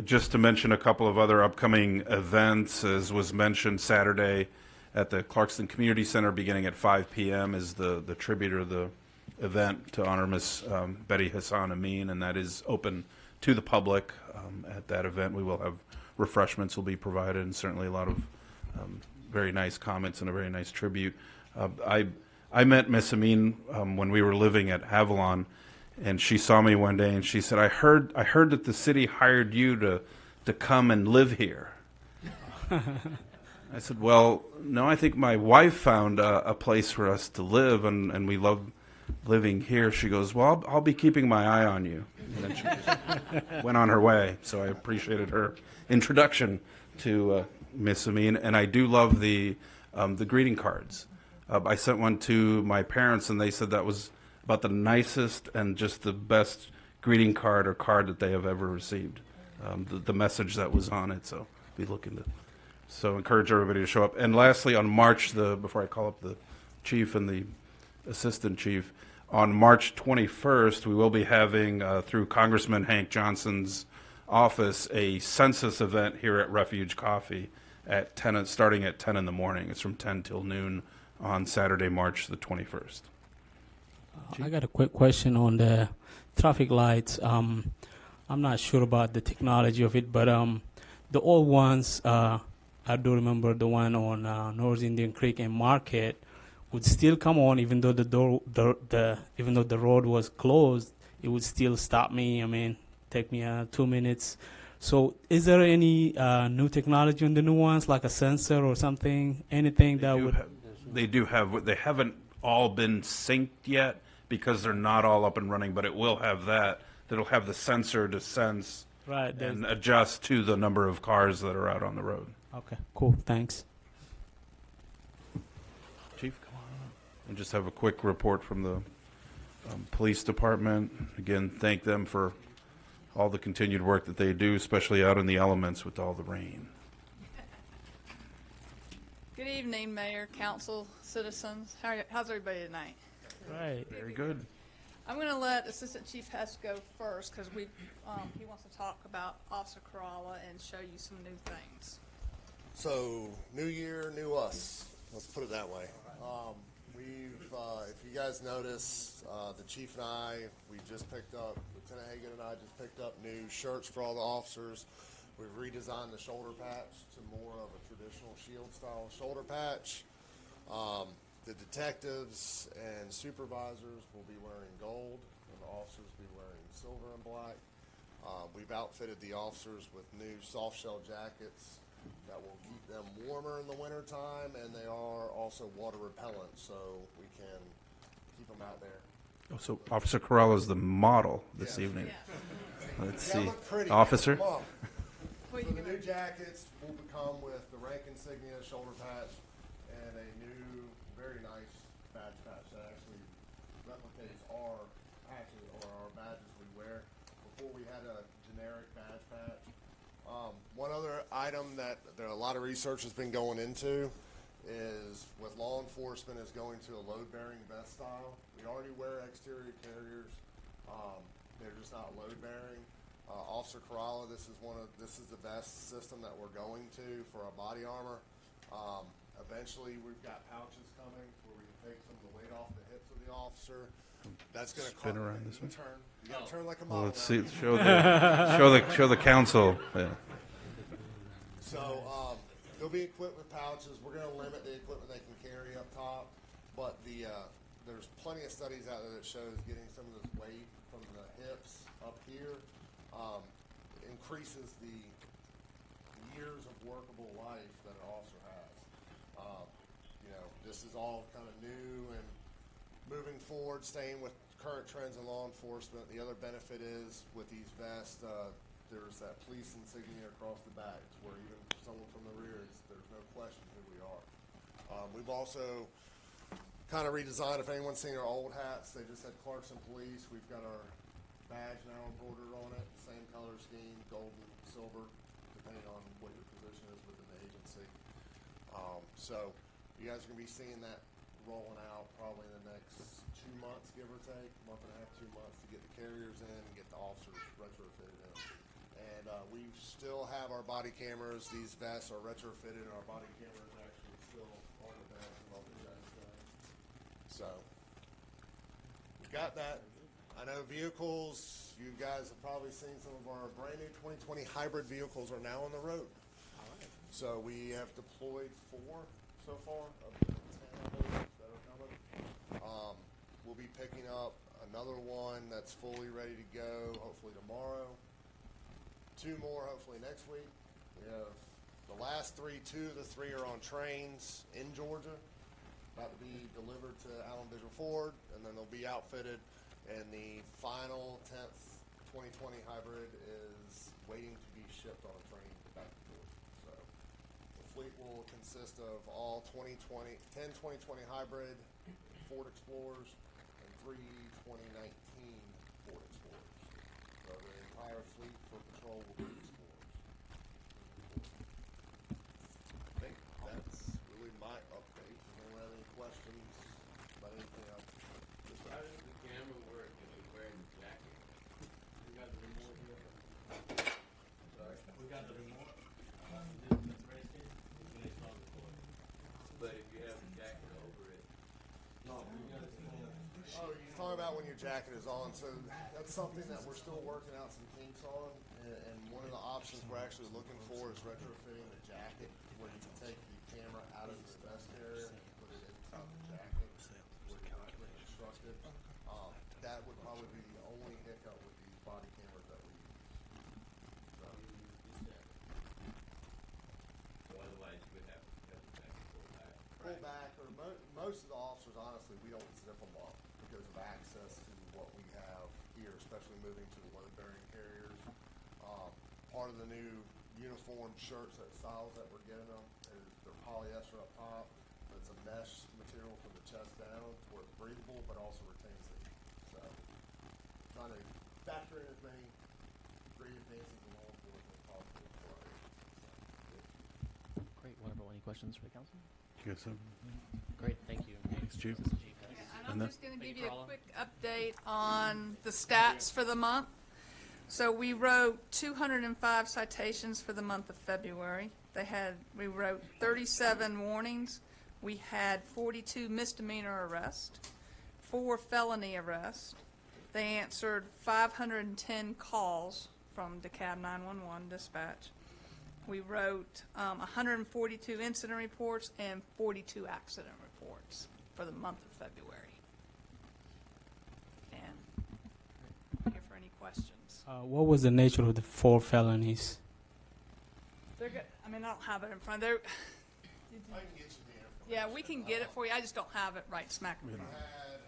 Just to mention a couple of other upcoming events, as was mentioned, Saturday at the Clarkston Community Center beginning at 5 p.m. is the tribute or the event to honor Miss Betty Hassan Amin, and that is open to the public. At that event, we will have refreshments will be provided, and certainly a lot of very nice comments and a very nice tribute. I met Miss Amin when we were living at Avalon, and she saw me one day and she said, I heard that the city hired you to come and live here. I said, well, no, I think my wife found a place for us to live, and we love living here. She goes, well, I'll be keeping my eye on you. And then she just went on her way. So I appreciated her introduction to Miss Amin, and I do love the greeting cards. I sent one to my parents, and they said that was about the nicest and just the best greeting card or card that they have ever received. The message that was on it, so be looking to. So encourage everybody to show up. And lastly, on March, before I call up the chief and the assistant chief, on March 21st, we will be having, through Congressman Hank Johnson's office, a census event here at Refuge Coffee at 10, starting at 10 in the morning. It's from 10 till noon on Saturday, March the 21st. I got a quick question on the traffic lights. I'm not sure about the technology of it, but the old ones, I do remember the one on North Indian Creek and Market would still come on, even though even though the road was closed, it would still stop me. I mean, take me 2 minutes. So, is there any new technology on the new ones, like a sensor or something? Anything that would? They do have. They haven't all been synced yet because they're not all up and running, but it will have that. That'll have the sensor to sense and adjust to the number of cars that are out on the road. Okay, cool. Thanks. Chief, come on up. And just have a quick report from the police department. Again, thank them for all the continued work that they do, especially out in the elements with all the rain. Good evening, Mayor, Council, citizens. How's everybody tonight? Right. Very good. I'm going to let Assistant Chief Hess go first because he wants to talk about Officer Kerala and show you some new things. So, new year, new us. Let's put it that way. If you guys notice, the chief and I, we just picked up, Lieutenant Haygood and I just picked up new shirts for all the officers. We've redesigned the shoulder patch to more of a traditional shield-style shoulder patch. The detectives and supervisors will be wearing gold, and the officers will be wearing silver and black. We've outfitted the officers with new soft-shell jackets that will keep them warmer in the wintertime, and they are also water repellent, so we can keep them out there. Oh, so Officer Corral is the model this evening. Yeah. Let's see. Look pretty. Officer? So the new jackets will become with the rank insignia, shoulder patch, and a new, very nice badge patch that actually replicates our patches or our badges we wear. Before we had a generic badge patch. One other item that a lot of research has been going into is with law enforcement is going to a load-bearing vest style. We already wear exterior carriers. They're just not load-bearing. Officer Kerala, this is the vest system that we're going to for our body armor. Eventually, we've got pouches coming where we can take some of the weight off the hips of the officer. That's going to spin around this way. Turn. You got to turn like a model. Well, let's see. Show the council. Yeah. So they'll be equipped with pouches. We're going to limit the equipment they can carry up top, but there's plenty of studies out there that shows getting some of this weight from the hips up here increases the years of workable life that an officer has. This is all kind of new and moving forward, staying with current trends in law enforcement. The other benefit is with these vests, there's that police insignia across the back, where even someone from the rear, there's no question who we are. We've also kind of redesigned, if anyone's seen our old hats, they just had Clarkston Police. We've got our badge now embroidered on it, same color scheme, gold and silver, depending on what your position is within the agency. So you guys are going to be seeing that rolling out probably in the next 2 months, give or take, month and a half, 2 months, to get the carriers in and get the officers retrofitted in. And we still have our body cameras. These vests are retrofitted, and our body cameras actually still on the vest and all the vests. So got that. I know vehicles, you guys have probably seen some of our brand new 2020 hybrid vehicles are now on the road. So we have deployed 4 so far of the 10 I believe that are coming. We'll be picking up another one that's fully ready to go hopefully tomorrow. 2 more hopefully next week. We have the last 3, 2 of the 3 are on trains in Georgia, about to be delivered to Allen Visual Ford, and then they'll be outfitted. And the final 10th 2020 hybrid is waiting to be shipped on a train back to Georgia. So the fleet will consist of all 10 2020 hybrid Ford Explorers and 3 2019 Ford Explorers. So the entire fleet for patrol will be Explorers. I think that's really my update. I don't have any questions about anything else. How does the camera work if you're wearing a jacket? We got the remote here. Sorry? We got the remote. But if you have a jacket over it. No, you gotta see it. Oh, you're talking about when your jacket is on. So that's something that we're still working out some kinks on. And one of the options we're actually looking for is retrofitting the jacket, where you can take the camera out of the vest area and put it inside the jacket, where you're not getting instructed. That would probably be the only hiccup with these body cameras that we use. So, So otherwise you would have the jacket pull back, or most of the officers, honestly, we don't zip them up because of access to what we have here, especially moving to the load-bearing carriers. Part of the new uniform shirts that styles that we're getting them is they're polyester up top. It's a mesh material from the chest down to where it's breathable, but also retains the heat. So, trying to factor in as many great advances in law enforcement as possible for our agency. Great. Wonderful. Any questions for the council? Yes, sir. Great. Thank you. Thanks, Chief. And I'm just going to give you a quick update on the stats for the month. So we wrote 205 citations for the month of February. We wrote 37 warnings. We had 42 misdemeanor arrests, 4 felony arrests. They answered 510 calls from DeKalb 911 dispatch. We wrote 142 incident reports and 42 accident reports for the month of February. And I'm here for any questions. What was the nature of the 4 felonies? They're good. I mean, I don't have it in front. They're, I can get you the information. yeah, we can get it for you. I just don't have it right smack in We front. had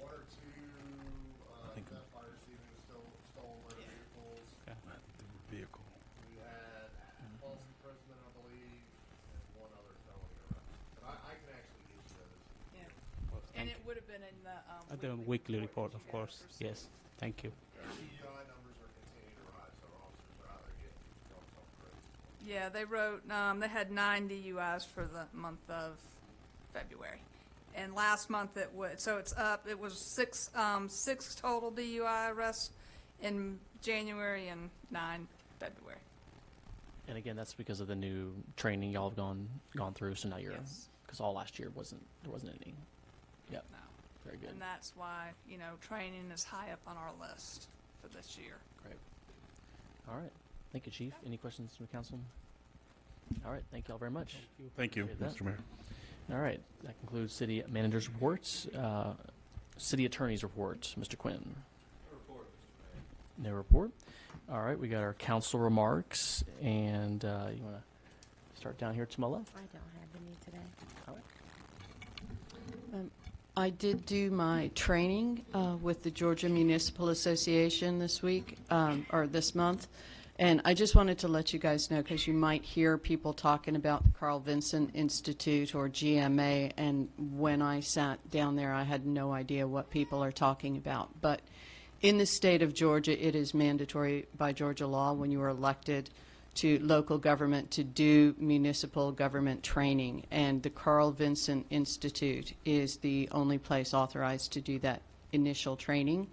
1 or 2 theft by receiving stolen motor vehicles. Vehicle. We had false imprisonment, I believe, and 1 other felony arrest. But I can actually get you those. Yeah. And it would have been in the The weekly report, of course. Yes. Thank you. DUI numbers are continuing to rise, so our officers are out there getting drunk off crazy. Yeah, they wrote, they had 9 DUIs for the month of February. And last month it was, so it's up, it was 6 total DUI arrests in January and 9 February. And again, that's because of the new training y'all have gone through. So now you're, Yes. because all last year there wasn't any. Yep. No. Very good. And that's why, training is high up on our list for this year. Great. All right. Thank you, Chief. Any questions from the council? All right. Thank you all very much. Thank you, Appreciate that. Mr. Mayor. All right. That concludes city manager's reports. City attorney's report. Mr. Quinn. No report. All right. We got our council remarks. And you want to start down here to my left? I don't have any today. All right. I did do my training with the Georgia Municipal Association this week, or this month. And I just wanted to let you guys know, because you might hear people talking about the Carl Vinson Institute or GMA, and when I sat down there, I had no idea what people are talking about. But in the state of Georgia, it is mandatory by Georgia law when you are elected to local government to do municipal government training, and the Carl Vinson Institute is the only place authorized to do that initial training,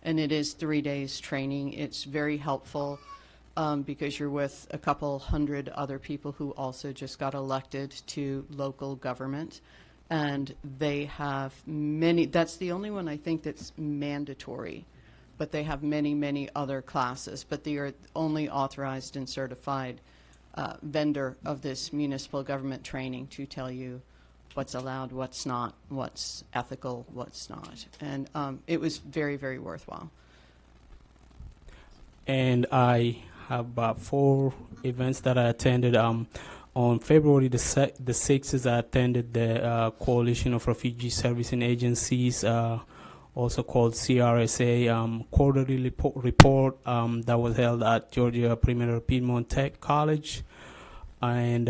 and it is 3 days training. It's very helpful because you're with a couple hundred other people who also just got elected to local government. And they have many, that's the only one I think that's mandatory, but they have many, many other classes. But they are only authorized and certified vendor of this municipal government training to tell you what's allowed, what's not, what's ethical, what's not. And it was very, very worthwhile. And I have about 4 events that I attended. On February the 6th, I attended the Coalition of Refugee Servicing Agencies, also called CRSA, quarterly report that was held at Georgia Premier Piedmont Tech College. And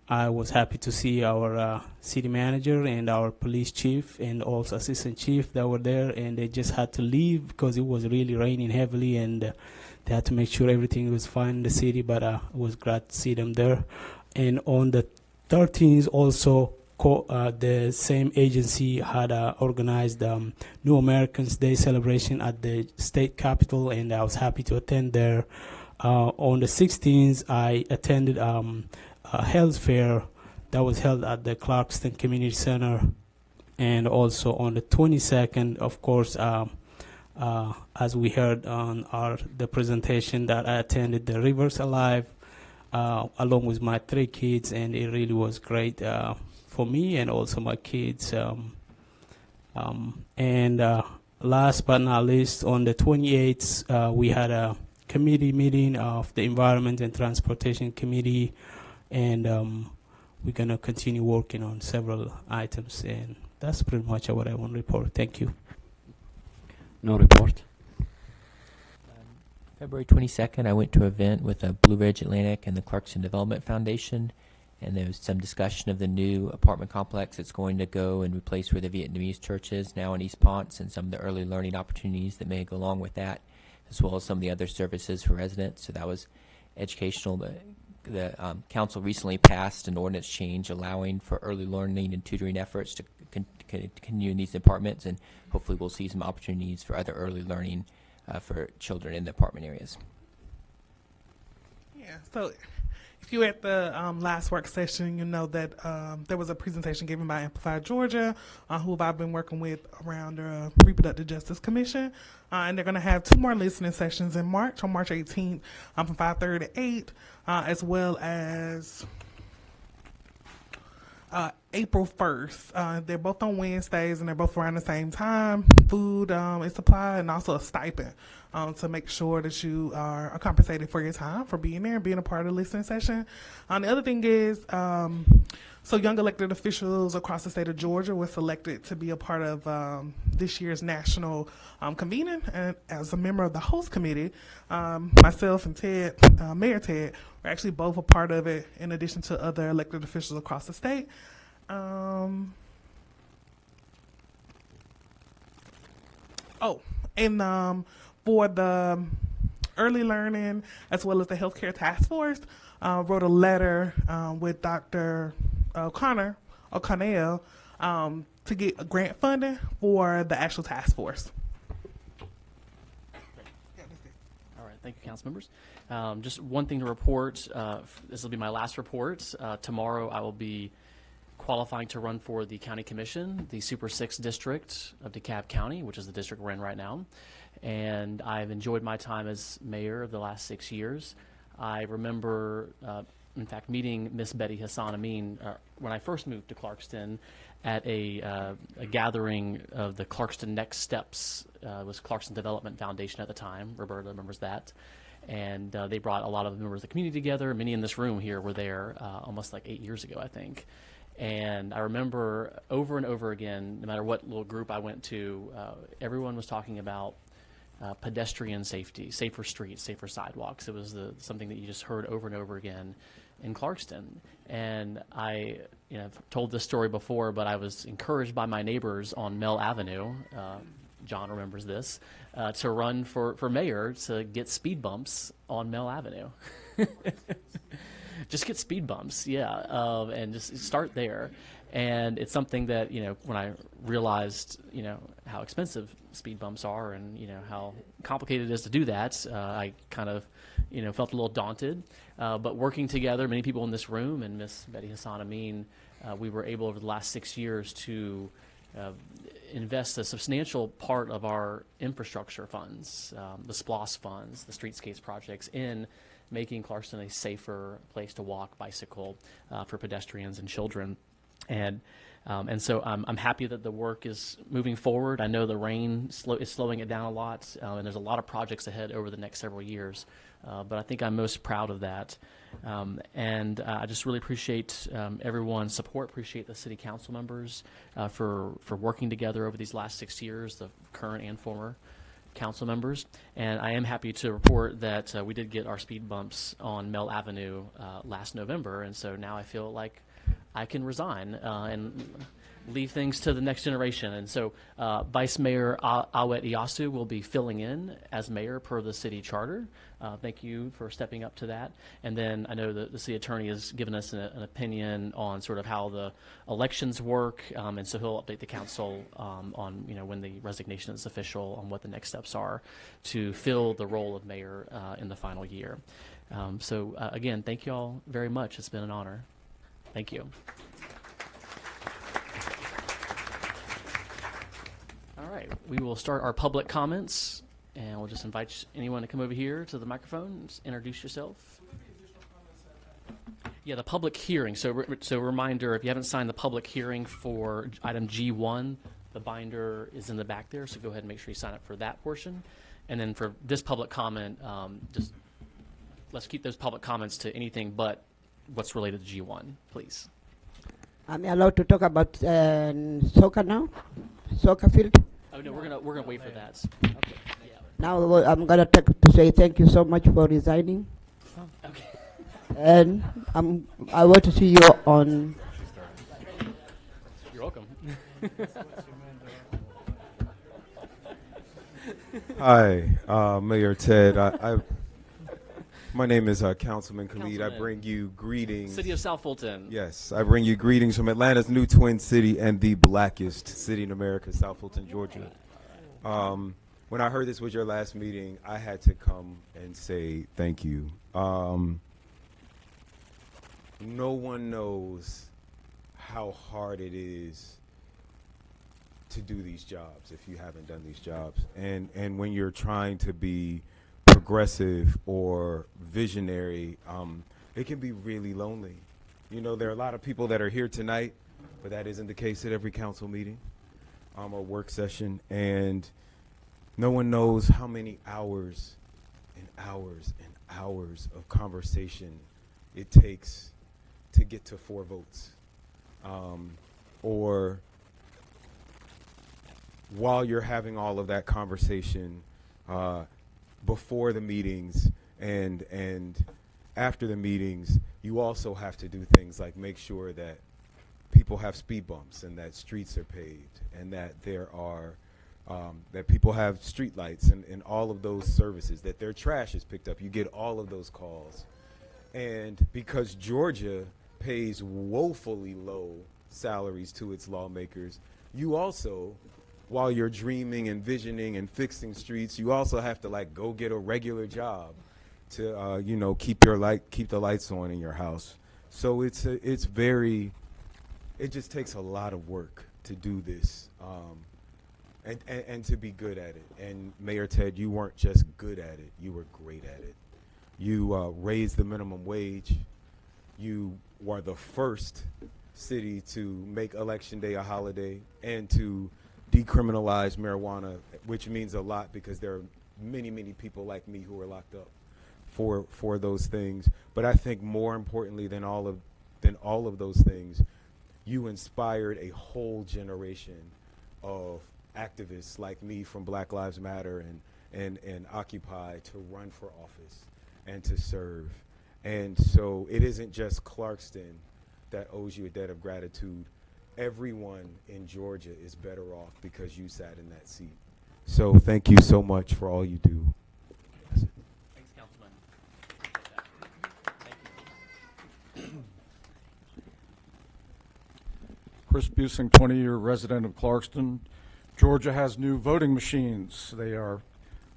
I was happy to see our city manager and our police chief and also assistant chief that were there, and they just had to leave because it was really raining heavily, and they had to make sure everything was fine in the city, but I was glad to see them there. And on the 13th also, the same agency had organized New Americans Day celebration at the state capitol, and I was happy to attend there. On the 16th, I attended a health fair that was held at the Clarkston Community Center. And also on the 22nd, of course, as we heard on the presentation, that I attended the Rivers Alive along with my 3 kids, and it really was great for me and also my kids. Last but not least, on the 28th, we had a committee meeting of the Environment and Transportation Committee, and we're going to continue working on several items, and that's pretty much what I want to report. Thank you. No report. February 22nd, I went to an event with Blue Ridge Atlantic and the Clarkston Development Foundation, and there was some discussion of the new apartment complex that's going to go and replace where the Vietnamese church is now in East Ponce, and some of the early learning opportunities that may go along with that, as well as some of the other services for residents. So that was educational. The council recently passed an ordinance change allowing for early learning and tutoring efforts to continue in these apartments, and hopefully we'll see some opportunities for other early learning for children in the apartment areas. Yeah, so if you were at the last work session, you know that there was a presentation given by Amplify Georgia, who I've been working with around the Reproductive Justice Commission. And they're going to have 2 more listening sessions in March, on March 18th from 5:30 to 8, as well as April 1st. They're both on Wednesdays, and they're both around the same time. Food is supplied, and also a stipend to make sure that you are compensated for your time for being there and being a part of the listening session. The other thing is, so young elected officials across the state of Georgia were selected to be a part of this year's national convening. And as a member of the host committee, myself and Ted, Mayor Ted, were actually both a part of it, in addition to other elected officials across the state. For the early learning, as well as the healthcare task force, wrote a letter with Dr. O'Connell to get grant funding for the actual task force. All right, thank you, council members. Just one thing to report. This will be my last report. Tomorrow I will be qualifying to run for the county commission, the Super 6 district of DeKalb County, which is the district we're in right now. And I've enjoyed my time as mayor of the last 6 years. I remember, in fact, meeting Miss Betty Hassan Amin when I first moved to Clarkston at a gathering of the Clarkston Next Steps. It was Clarkston Development Foundation at the time. Roberta remembers that. And they brought a lot of members of the community together. Many in this room here were there almost like 8 years ago, I think. And I remember over and over again, no matter what little group I went to, everyone was talking about pedestrian safety, safer streets, safer sidewalks. It was something that you just heard over and over again in Clarkston. And I I've told this story before, but I was encouraged by my neighbors on Mel Avenue, John remembers this, to run for mayor to get speed bumps on Mel Avenue. Just get speed bumps, yeah, and just start there. And it's something that, when I realized, how expensive speed bumps are and, how complicated it is to do that, I kind of, felt a little daunted. But working together, many people in this room and Miss Betty Hassan Amin we were able over the last 6 years to invest a substantial part of our infrastructure funds, the SPLOS funds, the streetscapes projects, in making Clarkston a safer place to walk, bicycle for pedestrians and children. And so I'm happy that the work is moving forward. I know the rain is slowing it down a lot, and there's a lot of projects ahead over the next several years. But I think I'm most proud of that. And I just really appreciate everyone's support, appreciate the city council members for working together over these last 6 years, the current and former council members. And I am happy to report that we did get our speed bumps on Mel Avenue last November, and so now I feel like I can resign and leave things to the next generation. And so Vice Mayor Awet Iyasu will be filling in as mayor per the city charter. Thank you for stepping up to that. And then I know that the city attorney has given us an opinion on sort of how the elections work, and so he'll update the council on when the resignation is official, on what the next steps are to fill the role of mayor in the final year. So again, thank you all very much. It's been an honor. Thank you. All right, we will start our public comments, and we'll just invite anyone to come over here to the microphone, just introduce yourself. Yeah, the public hearing. So reminder, if you haven't signed the public hearing for item G1, the binder is in the back there, so go ahead and make sure you sign up for that portion. And then for this public comment, just let's keep those public comments to anything but what's related to G1, please. Am I allowed to talk about soccer now? Soccer field? Oh no, we're gonna wait for that. Okay. Yeah. Now I'm gonna to say thank you so much for resigning. Oh, okay. And I want to see you on. You're welcome. Hi, Mayor Ted. My name is Councilman Khalid. I bring you greetings. City of South Fulton. Yes, I bring you greetings from Atlanta's new twin city and the blackest city in America, South Fulton, Georgia. When I heard this was your last meeting, I had to come and say thank you. No one knows how hard it is to do these jobs if you haven't done these jobs. And when you're trying to be progressive or visionary, it can be really lonely. You know, there are a lot of people that are here tonight, but that isn't the case at every council meeting or work session, and no one knows how many hours and hours and hours of conversation it takes to get to 4 votes. Or while you're having all of that conversation, before the meetings and after the meetings, you also have to do things like make sure that people have speed bumps and that streets are paved and that there are that people have street lights and all of those services, that their trash is picked up. You get all of those calls. And because Georgia pays woefully low salaries to its lawmakers, you also, while you're dreaming and visioning and fixing streets, you also have to like go get a regular job to keep the lights on in your house. So it just takes a lot of work to do this, and to be good at it. And Mayor Ted, you weren't just good at it, you were great at it. You raised the minimum wage. You were the first city to make Election Day a holiday and to decriminalize marijuana, which means a lot because there are many, many people like me who are locked up for those things. But I think more importantly than all of those things, you inspired a whole generation of activists like me from Black Lives Matter and Occupy to run for office and to serve. And so it isn't just Clarkston that owes you a debt of gratitude. Everyone in Georgia is better off because you sat in that seat. So thank you so much for all you do. Thanks, Councilman. Thank you. Chris Busing, 20-year resident of Clarkston. Georgia has new voting machines. They are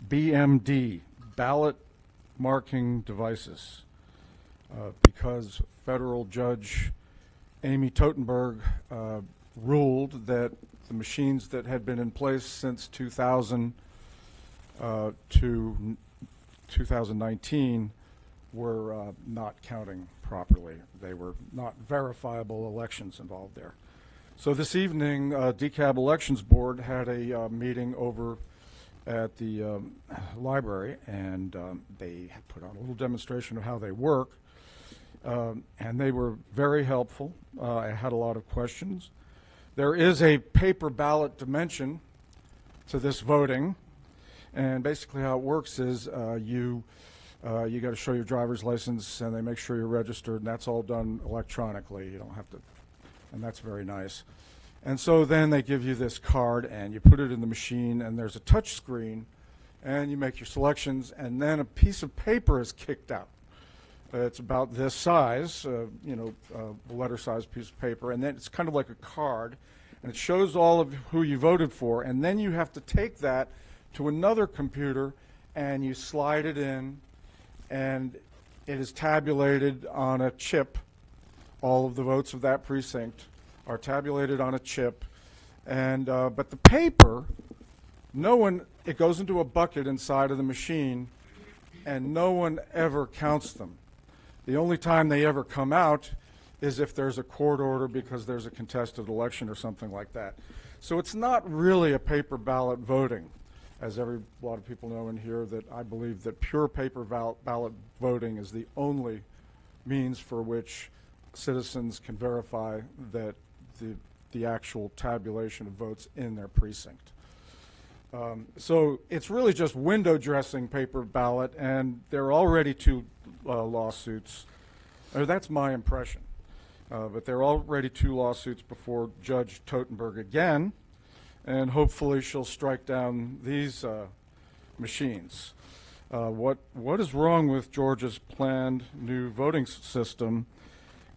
BMD, ballot marking devices, because federal judge Amy Totenberg ruled that the machines that had been in place since 2000 to 2019 were not counting properly. They were not verifiable elections involved there. So this evening, DeKalb Elections Board had a meeting over at the library, and they put on a little demonstration of how they work. And they were very helpful. I had a lot of questions. There is a paper ballot dimension to this voting, and basically how it works is you got to show your driver's license, and they make sure you're registered, and that's all done electronically. You don't have to, and that's very nice. And so then they give you this card, and you put it in the machine, and there's a touch screen, and you make your selections, and then a piece of paper is kicked out. It's about this size, letter-sized piece of paper, and then it's kind of like a card, and it shows all of who you voted for, and then you have to take that to another computer, and you slide it in, and it is tabulated on a chip. All of the votes of that precinct are tabulated on a chip, and but the paper, it goes into a bucket inside of the machine, and no one ever counts them. The only time they ever come out is if there's a court order because there's a contested election or something like that. So it's not really a paper ballot voting, as a lot of people know in here, that I believe that pure paper ballot voting is the only means for which citizens can verify that the actual tabulation of votes in their precinct. So it's really just window dressing paper ballot, and there are already 2 lawsuits. That's my impression. But there are already 2 lawsuits before Judge Totenberg again, and hopefully she'll strike down these machines. What is wrong with Georgia's planned new voting system?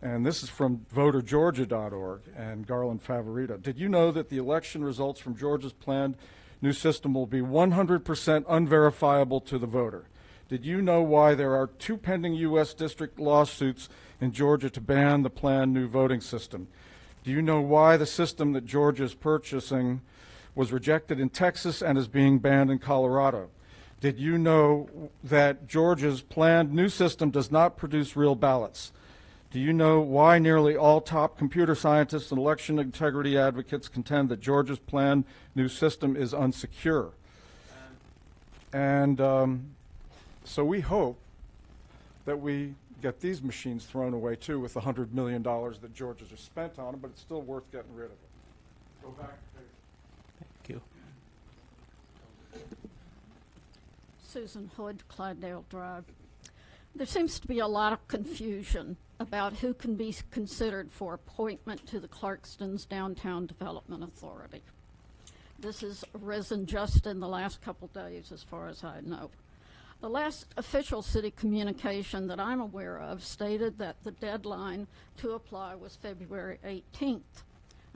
And this is from votergeorgia.org and Garland Favorita. Did you know that the election results from Georgia's planned new system will be 100% unverifiable to the voter? Did you know why there are 2 pending U.S. district lawsuits in Georgia to ban the planned new voting system? Do you know why the system that Georgia is purchasing was rejected in Texas and is being banned in Colorado? Did you know that Georgia's planned new system does not produce real ballots? Do you know why nearly all top computer scientists and election integrity advocates contend that Georgia's planned new system is unsecure? And so we hope that we get these machines thrown away too with the $100 million that Georgia just spent on them, but it's still worth getting rid of it. Go back to Thank you. Susan Hood, Clydesdale Drive. There seems to be a lot of confusion about who can be considered for appointment to the Clarkston's Downtown Development Authority. This has arisen just in the last couple days, as far as I know. The last official city communication that I'm aware of stated that the deadline to apply was February 18th.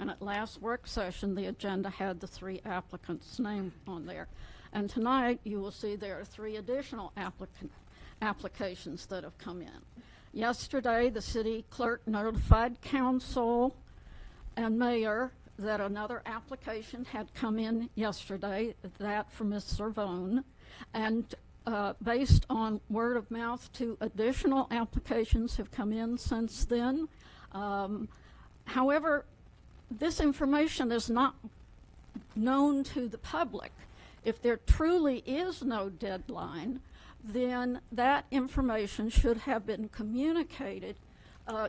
And at last work session, the agenda had the 3 applicants' names on there. And tonight, you will see there are 3 additional applications that have come in. Yesterday, the city clerk notified council and mayor that another application had come in yesterday, that from Ms. Servone, and based on word of mouth, 2 additional applications have come in since then. However, this information is not known to the public. If there truly is no deadline, then that information should have been communicated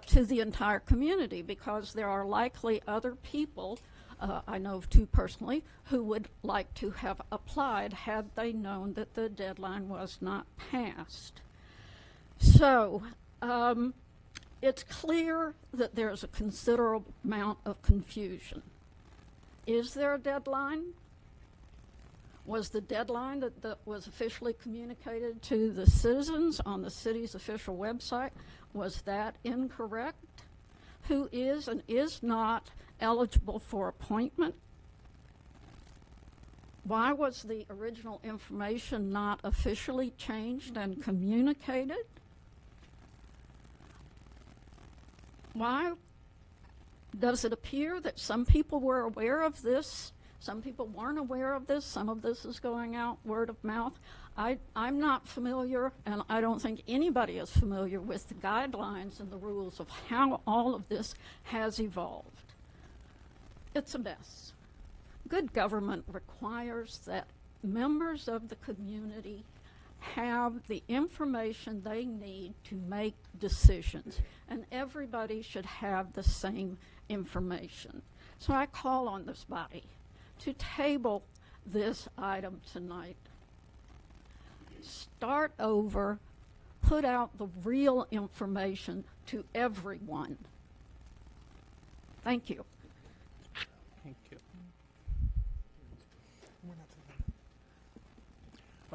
to the entire community, because there are likely other people, I know of 2 personally, who would like to have applied had they known that the deadline was not passed. So it's clear that there's a considerable amount of confusion. Is there a deadline? Was the deadline that was officially communicated to the citizens on the city's official website, was that incorrect? Who is and is not eligible for appointment? Why was the original information not officially changed and communicated? Why Does it appear that some people were aware of this? Some people weren't aware of this. Some of this is going out word of mouth. I'm not familiar, and I don't think anybody is familiar with the guidelines and the rules of how all of this has evolved. It's a mess. Good government requires that members of the community have the information they need to make decisions, and everybody should have the same information. So I call on this body to table this item tonight. Start over, put out the real information to everyone. Thank you. Thank you.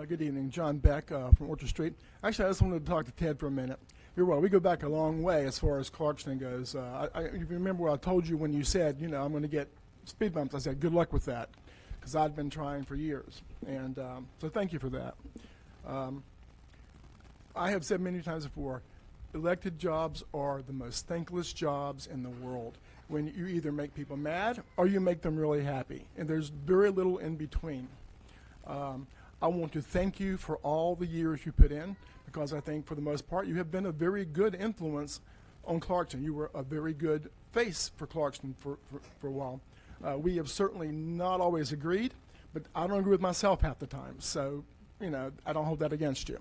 Good evening, John Beck from Orchard Street. Actually, I just wanted to talk to Ted for a minute. You're right, we go back a long way as far as Clarkston goes. You remember what I told you when you said, you know, I'm going to get speed bumps. I said, good luck with that, because I've been trying for years. And so thank you for that. I have said many times before, elected jobs are the most thankless jobs in the world, when you either make people mad or you make them really happy. And there's very little in between. I want to thank you for all the years you put in, because I think for the most part you have been a very good influence on Clarkston. You were a very good face for Clarkston for a while. We have certainly not always agreed, but I don't agree with myself half the time. So, you know, I don't hold that against you.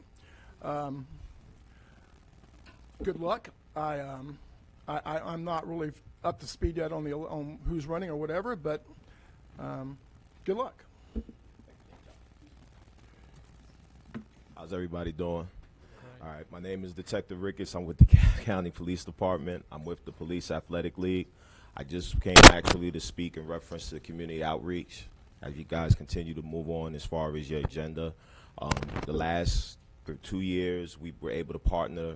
Good luck. I'm not really up to speed yet on who's running or whatever, but good luck. How's everybody doing? All right, my name is Detective Ricketts. I'm with the County Police Department. I'm with the Police Athletic League. I just came actually to speak in reference to community outreach as you guys continue to move on as far as your agenda. The last 2 years, we were able to partner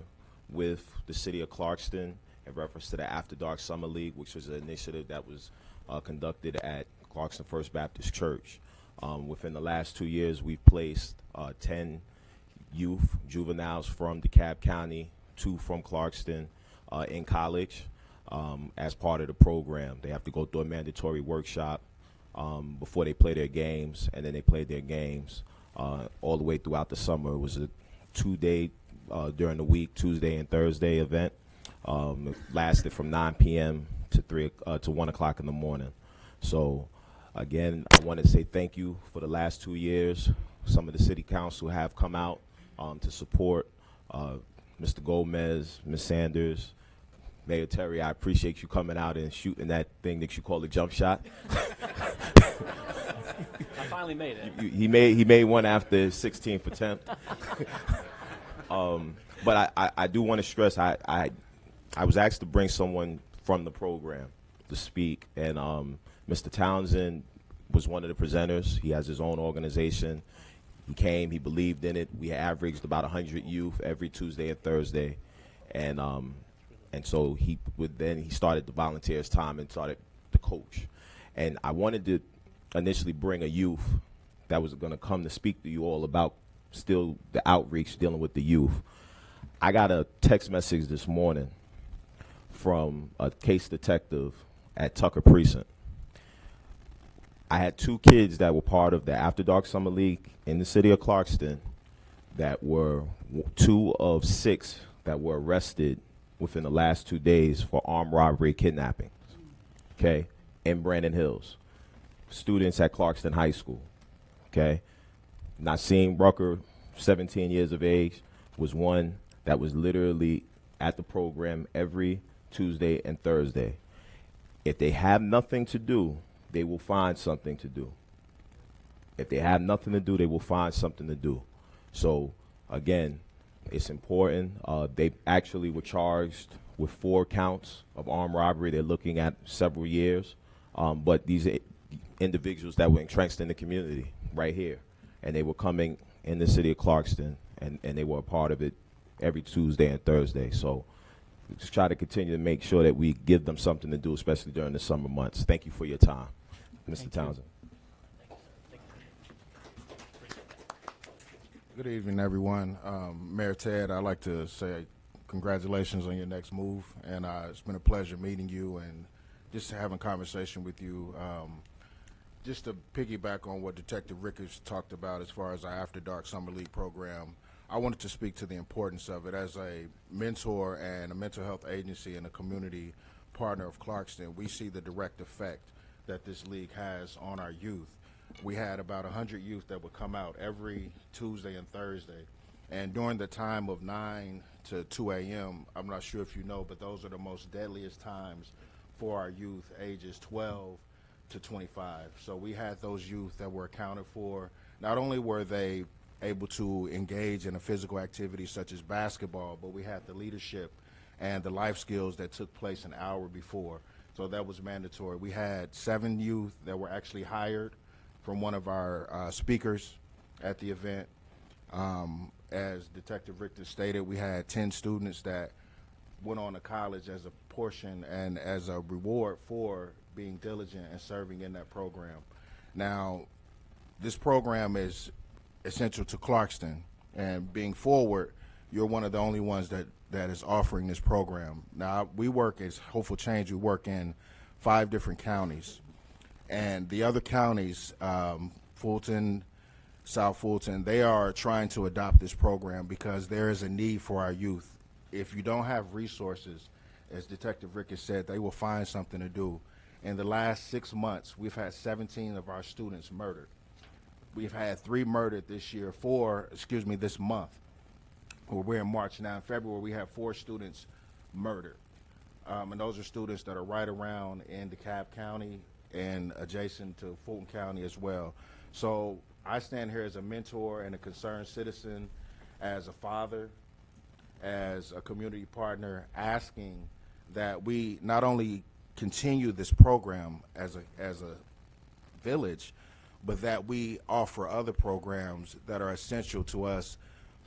with the city of Clarkston in reference to the After Dark Summer League, which was an initiative that was conducted at Clarkston First Baptist Church. Within the last 2 years, we've placed 10 juveniles from DeKalb County, 2 from Clarkston, in college as part of the program. They have to go through a mandatory workshop before they play their games, and then they play their games all the way throughout the summer. It was a 2-day during the week, Tuesday and Thursday event. It lasted from 9 p.m. to 1 o'clock in the morning. So again, I want to say thank you for the last 2 years. Some of the city council have come out to support Mr. Gomez, Ms. Sanders, Mayor Terry. I appreciate you coming out and shooting that thing that you call a jump shot. I finally made it. He made one after his 16th attempt. But I do want to stress I was asked to bring someone from the program to speak, and Mr. Townsend was one of the presenters. He has his own organization. He came, he believed in it. We averaged about 100 youth every Tuesday and Thursday, and so he started to volunteer his time and started to coach. And I wanted to initially bring a youth that was going to come to speak to you all about still the outreach dealing with the youth. I got a text message this morning from a case detective at Tucker Precinct. I had 2 kids that were part of the After Dark Summer League in the city of Clarkston that were 2 of 6 that were arrested within the last 2 days for armed robbery, kidnapping, okay, in Brandon Hills. Students at Clarkston High School, okay. Naseem Rucker, 17 years of age, was one that was literally at the program every Tuesday and Thursday. If they have nothing to do, they will find something to do. If they have nothing to do, they will find something to do. So, again, it's important. They actually were charged with 4 counts of armed robbery. They're looking at several years. But these individuals that were entrenched in the community right here, and they were coming in the city of Clarkston, and they were a part of it every Tuesday and Thursday. So just try to continue to make sure that we give them something to do, especially during the summer months. Thank you for your time. Mr. Townsend. Good evening, everyone. Mayor Ted, I'd like to say congratulations on your next move, and it's been a pleasure meeting you and just having conversation with you. Just to piggyback on what Detective Ricketts talked about as far as our After Dark Summer League program, I wanted to speak to the importance of it. As a mentor and a mental health agency and a community partner of Clarkston, we see the direct effect that this league has on our youth. We had about 100 youth that would come out every Tuesday and Thursday, and during the time of 9 to 2 a.m., I'm not sure if you know, but those are the most deadliest times for our youth ages 12 to 25. So we had those youth that were accounted for. Not only were they able to engage in a physical activity such as basketball, but we had the leadership and the life skills that took place an hour before. So that was mandatory. We had 7 youth that were actually hired from one of our speakers at the event. As Detective Richter stated, we had 10 students that went on to college as a portion and as a reward for being diligent and serving in that program. Now, this program is essential to Clarkston, and being forward, you're one of the only ones that is offering this program. Now, we work as Hopeful Change, we work in 5 different counties, and the other counties, Fulton, South Fulton, they are trying to adopt this program because there is a need for our youth. If you don't have resources, as Detective Ricketts said, they will find something to do. In the last 6 months, we've had 17 of our students murdered. We've had 3 murdered this year, this month. Well, we're in March now. In February, we have 4 students murdered. And those are students that are right around in DeKalb County and adjacent to Fulton County as well. So I stand here as a mentor and a concerned citizen, as a father, as a community partner, asking that we not only continue this program as a village, but that we offer other programs that are essential to us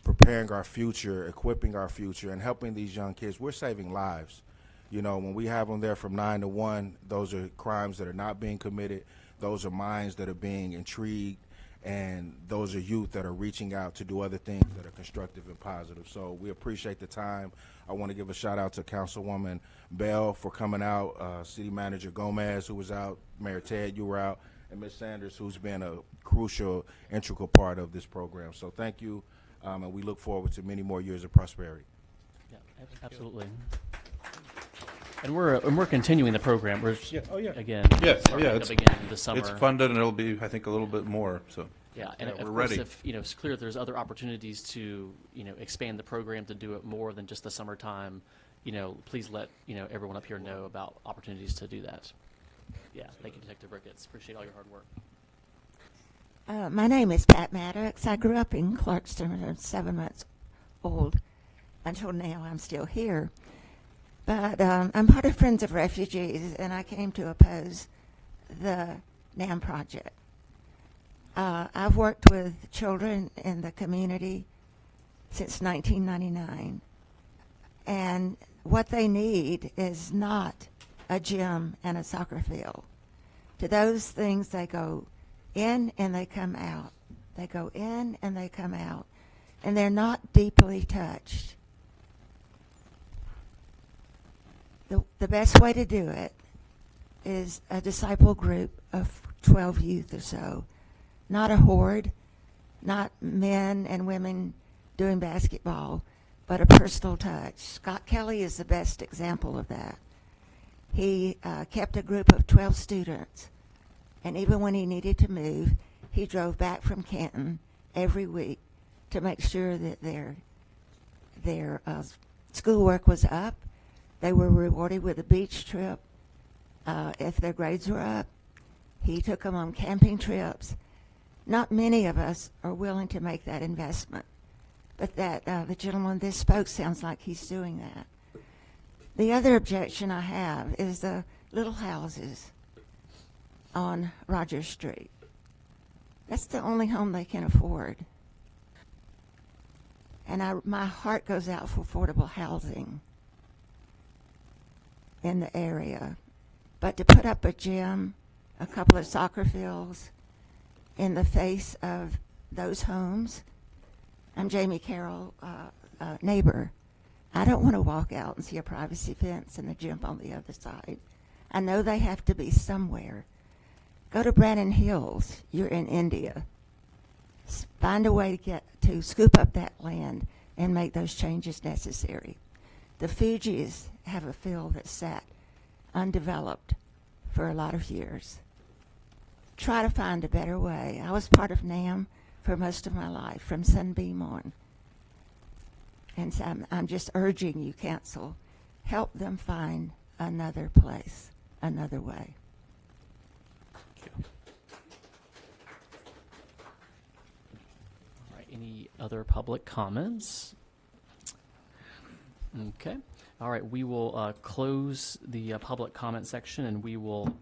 preparing our future, equipping our future, and helping these young kids. We're saving lives. You know, when we have them there from 9 to 1, those are crimes that are not being committed. Those are minds that are being intrigued, and those are youth that are reaching out to do other things that are constructive and positive. So we appreciate the time. I want to give a shout out to Councilwoman Bell for coming out, City Manager Gomez, who was out, Mayor Ted, you were out, and Ms. Sanders, who's been a crucial, integral part of this program. So thank you, and we look forward to many more years of prosperity. Yeah, absolutely. And we're continuing the program. We're again. Yes. It's again this summer. It's funded, and it'll be, I think, a little bit more. So yeah, and of we're course, ready. if it's clear that there's other opportunities to expand the program to do it more than just the summertime, please let everyone up here know about opportunities to do that. Yeah, thank you, Detective Ricketts. Appreciate all your hard work. My name is Pat Maddox. I grew up in Clarkston when I was 7 months old. Until now, I'm still here. But I'm part of Friends of Refugees, and I came to oppose the NAM project. I've worked with children in the community since 1999, and what they need is not a gym and a soccer field. To those things, they go in and they come out. They go in and they come out, and they're not deeply touched. The best way to do it is a disciple group of 12 youth or so, not a horde, not men and women doing basketball, but a personal touch. Scott Kelly is the best example of that. He kept a group of 12 students, and even when he needed to move, he drove back from Canton every week to make sure that their schoolwork was up. They were rewarded with a beach trip. If their grades were up, he took them on camping trips. Not many of us are willing to make that investment, but the gentleman that spoke sounds like he's doing that. The other objection I have is the little houses on Rogers Street. That's the only home they can afford. And my heart goes out for affordable housing in the area. But to put up a gym, a couple of soccer fields in the face of those homes, I'm Jamie Carroll, neighbor. I don't want to walk out and see a privacy fence and a gym on the other side. I know they have to be somewhere. Go to Brannon Hills. You're in India. Find a way to scoop up that land and make those changes necessary. The Fujis have a field that sat undeveloped for a lot of years. Try to find a better way. I was part of NAM for most of my life, from Sunbeam on. And so I'm just urging you, council, help them find another place, another way. All right, any other public comments? Okay. All right, we will close the public comment section, and we will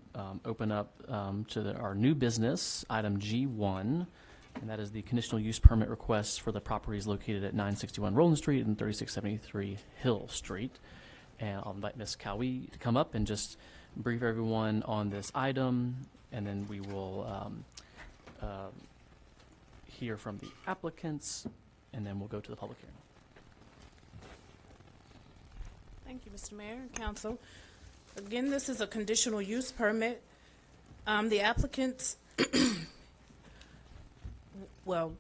open up to our new business, item G1, and that is the conditional use permit request for the properties located at 961 Roland Street and 3673 Hill Street. And I'll invite Ms. Cowie to come up and just brief everyone on this item, and then we will hear from the applicants, and then we'll go to the public hearing. Thank you, Mr. Mayor and Council. Again, this is a conditional use permit. The applicants, well,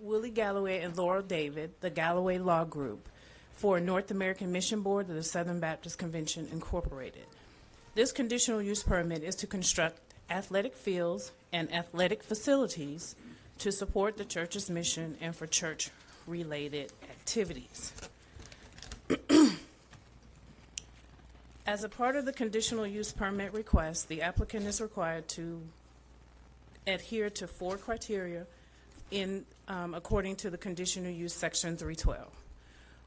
Willie Galloway and Laurel David, the Galloway Law Group, for North American Mission Board of the Southern Baptist Convention, Incorporated. This conditional use permit is to construct athletic fields and athletic facilities to support the church's mission and for church-related activities. As a part of the conditional use permit request, the applicant is required to adhere to 4 criteria according to the conditional use section 312.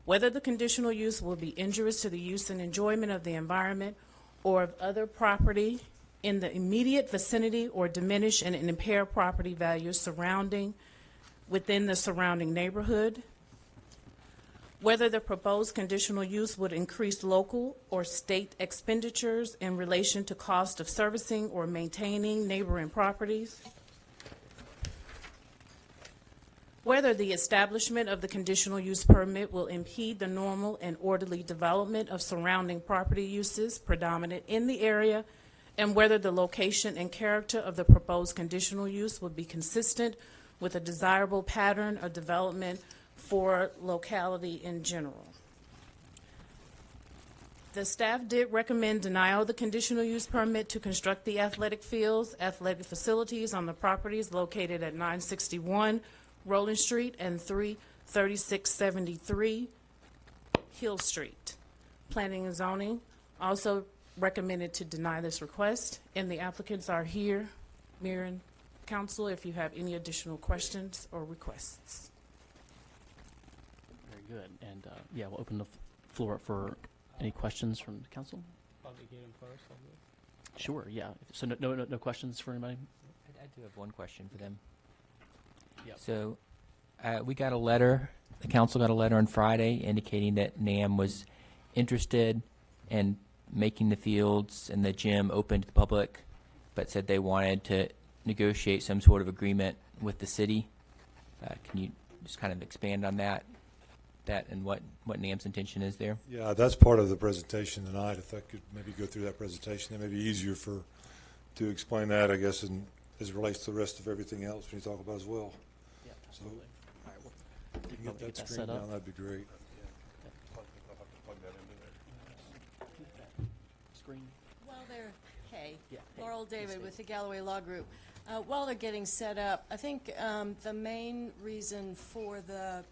Whether the conditional use will be injurious to the use and enjoyment of the environment or of other property in the immediate vicinity, or diminish and impair property values within the surrounding neighborhood. Whether the proposed conditional use would increase local or state expenditures in relation to cost of servicing or maintaining neighboring properties. Whether the establishment of the conditional use permit will impede the normal and orderly development of surrounding property uses predominant in the area, and whether the location and character of the proposed conditional use would be consistent with a desirable pattern of development for locality in general. The staff did recommend denial of the conditional use permit to construct the athletic fields, athletic facilities on the properties located at 961 Roland Street and 3673 Hill Street. Planning and zoning also recommended to deny this request, and the applicants are here. Mayor and Council, if you have any additional questions or requests. Very good. And yeah, we'll open the floor up for any questions from the council. Public hearing first. Sure, yeah. So no questions for anybody? I do have one question for them. Yep. So we got a letter, the council got a letter on Friday indicating that NAM was interested in making the fields and the gym open to the public, but said they wanted to negotiate some sort of agreement with the city. Can you just kind of expand on that and what NAM's intention is there? Yeah, that's part of the presentation tonight. If I could maybe go through that presentation, that may be easier to explain that, I guess, and as it relates to the rest of everything else when you talk about as well. Yeah, so absolutely. All right, well, if you can get that screen down, that'd be great. Screen. While they're, hey, Yeah, hey, Laurel David Ms. with the Galloway Law Group. While they're getting set up, I think the main reason for the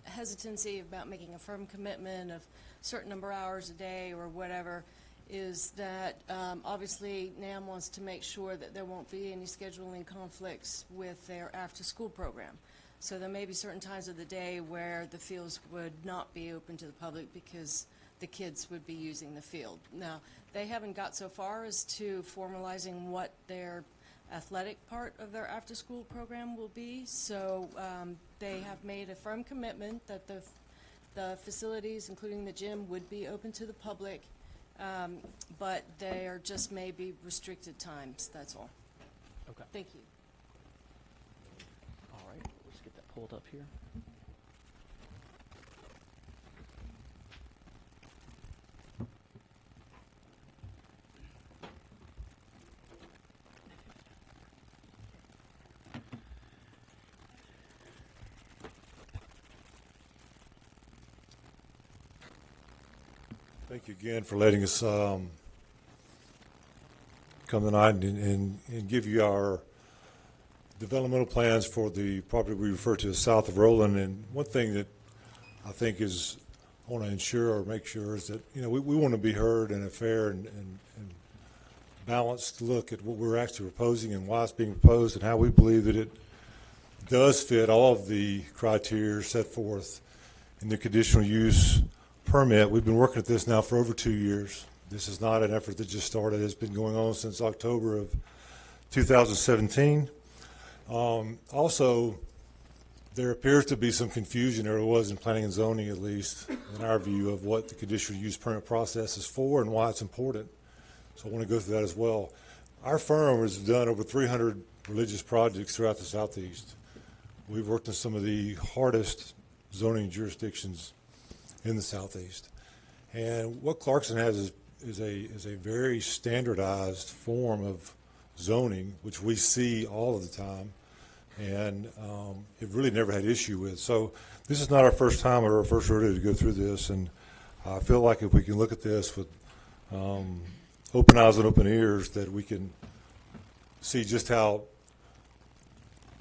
hesitancy about making a firm commitment of a certain number of hours a day or whatever is that obviously NAM wants to make sure that there won't be any scheduling conflicts with their after-school program. So there may be certain times of the day where the fields would not be open to the public because the kids would be using the field. Now, they haven't got so far as to formalizing what their athletic part of their after-school program will be, so they have made a firm commitment that the facilities, including the gym, would be open to the public, but they are just maybe restricted times, that's all. Okay. Thank you. All right, let's get that pulled up here. Thank you again for letting us come tonight and give you our developmental plans for the property we refer to as south of Roland. And one thing that I think is I want to ensure or make sure is that we want to be heard in a fair and balanced look at what we're actually proposing and why it's being proposed and how we believe that it does fit all of the criteria set forth in the conditional use permit. We've been working at this now for over 2 years. This is not an effort that just started. It's been going on since October of 2017. Also, there appears to be some confusion, or it was in planning and zoning at least, in our view, of what the conditional use permit process is for and why it's important. So I want to go through that as well. Our firm has done over 300 religious projects throughout the Southeast. We've worked in some of the hardest zoning jurisdictions in the Southeast. And what Clarkston has is a very standardized form of zoning, which we see all of the time, and it really never had issue with. So this is not our first time or our first rodeo to go through this, and I feel like if we can look at this with open eyes and open ears, that we can see just how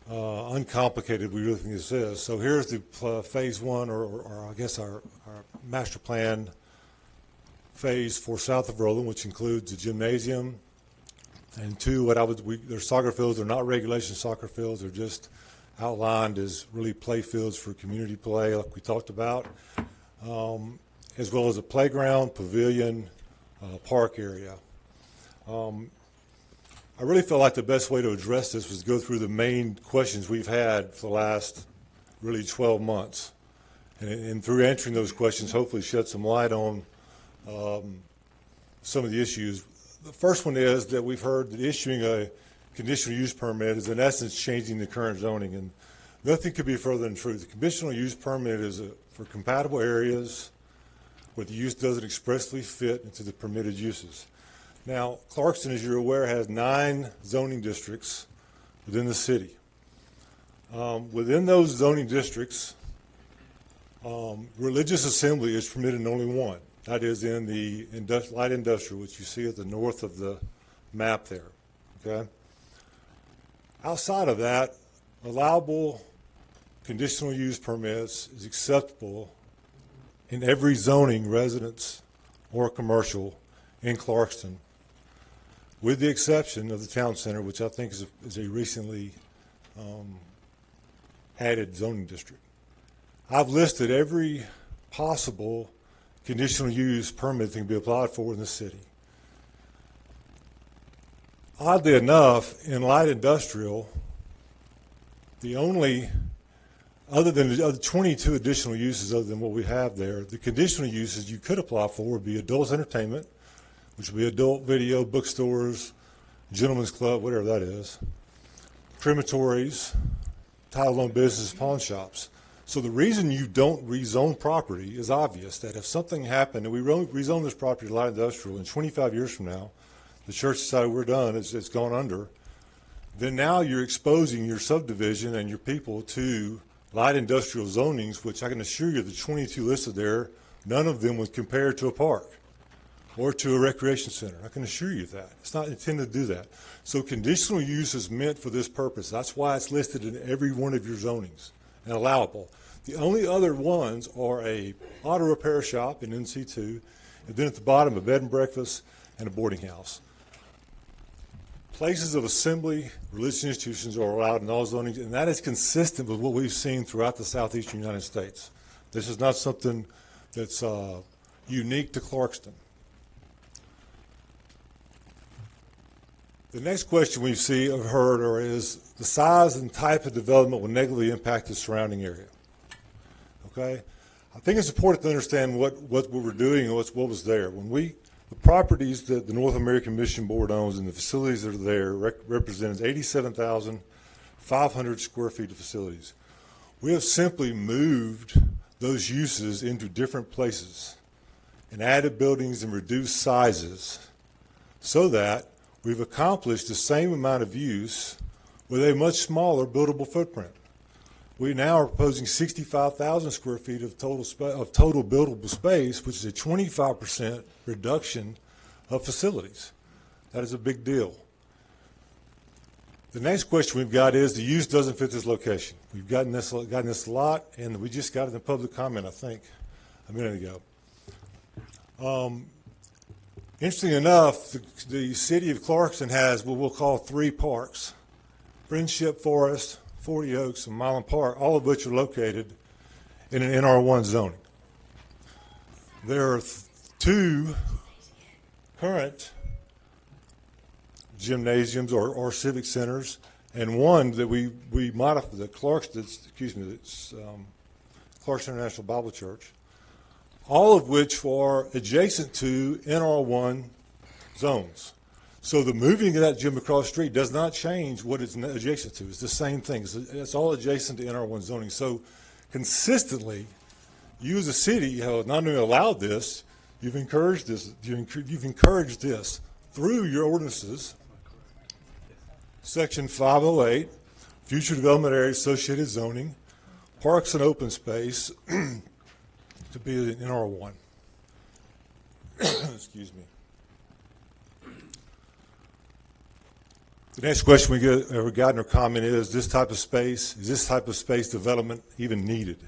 uncomplicated we really think this is. So here's the phase one, or I guess our master plan phase for south of Roland, which includes a gymnasium, and two, they're soccer fields. They're not regulation soccer fields. They're just outlined as really play fields for community play, like we talked about, as well as a playground, pavilion, park area. I really felt like the best way to address this was to go through the main questions we've had for the last really 12 months. And through answering those questions, hopefully shed some light on some of the issues. The first one is that we've heard that issuing a conditional use permit is in essence changing the current zoning, and nothing could be further than true. The conditional use permit is for compatible areas where the use doesn't expressly fit into the permitted uses. Now, Clarkston, as you're aware, has 9 zoning districts within the city. Within those zoning districts, religious assembly is permitted in only one. That is in the light industrial, which you see at the north of the map there. Okay. Outside of that, allowable conditional use permits is acceptable in every zoning, residence or commercial, in Clarkston, with the exception of the town center, which I think is a recently added zoning district. I've listed every possible conditional use permit that can be applied for in the city. Oddly enough, in light industrial, the only, other than the other 22 additional uses other than what we have there, the conditional uses you could apply for would be adult entertainment, which would be adult video, bookstores, gentleman's club, whatever that is, crematories, title-owned business, pawn shops. So the reason you don't rezone property is obvious, that if something happened and we rezone this property to light industrial, and 25 years from now, the church decided we're done, it's gone under, then now you're exposing your subdivision and your people to light industrial zonings, which I can assure you the 22 listed there, none of them would compare to a park or to a recreation center. I can assure you that. It's not intended to do that. So conditional use is meant for this purpose. That's why it's listed in every one of your zonings and allowable. The only other ones are a auto repair shop in NC2, and then at the bottom a bed and breakfast and a boarding house. Places of assembly, religious institutions are allowed in all zonings, and that is consistent with what we've seen throughout the southeastern United States. This is not something that's unique to Clarkston. The next question we see or heard is the size and type of development will negatively impact the surrounding area. Okay, I think it's important to understand what we're doing and what was there. The properties that the North American Mission Board owns and the facilities that are there represents 87,500 square feet of facilities. We have simply moved those uses into different places and added buildings and reduced sizes so that we've accomplished the same amount of use with a much smaller buildable footprint. We now are proposing 65,000 square feet of total buildable space, which is a 25% reduction of facilities. That is a big deal. The next question we've got is the use doesn't fit this location. We've gotten this a lot, and we just got it in the public comment, I think, a minute ago. Interestingly enough, the city of Clarkston has what we'll call 3 parks: Friendship Forest, 40 Oaks, and Milan Park, all of which are located in an NR1 zoning. There are 2 current gymnasiums or civic centers, and one that we modified, the Clarkston International Bible Church, all of which are adjacent to NR1 zones. So the moving of that gym across the street does not change what it's adjacent to. It's the same thing. It's all adjacent to NR1 zoning. So consistently, you as a city have not only allowed this, you've encouraged this. You've encouraged this through your ordinances. Section 508, future development area associated zoning, parks and open space to be in NR1. Excuse me. The next question we ever gotten or comment is this type of space development even needed?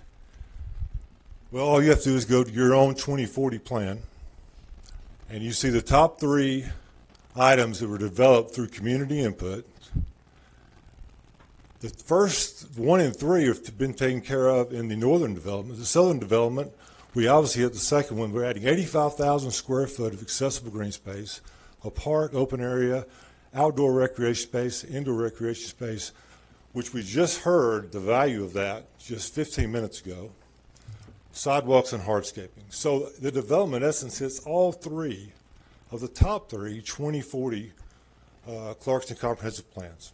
Well, all you have to do is go to your own 2040 plan, and you see the top 3 items that were developed through community input. The first 1 and 3 have been taken care of in the northern development. The southern development, we obviously hit the second one. We're adding 85,000 square foot of accessible green space, a park, open area, outdoor recreation space, indoor recreation space, which we just heard the value of that just 15 minutes ago, sidewalks and hardscaping. So the development, in essence, hits all 3 of the top 3 2040 Clarkston comprehensive plans.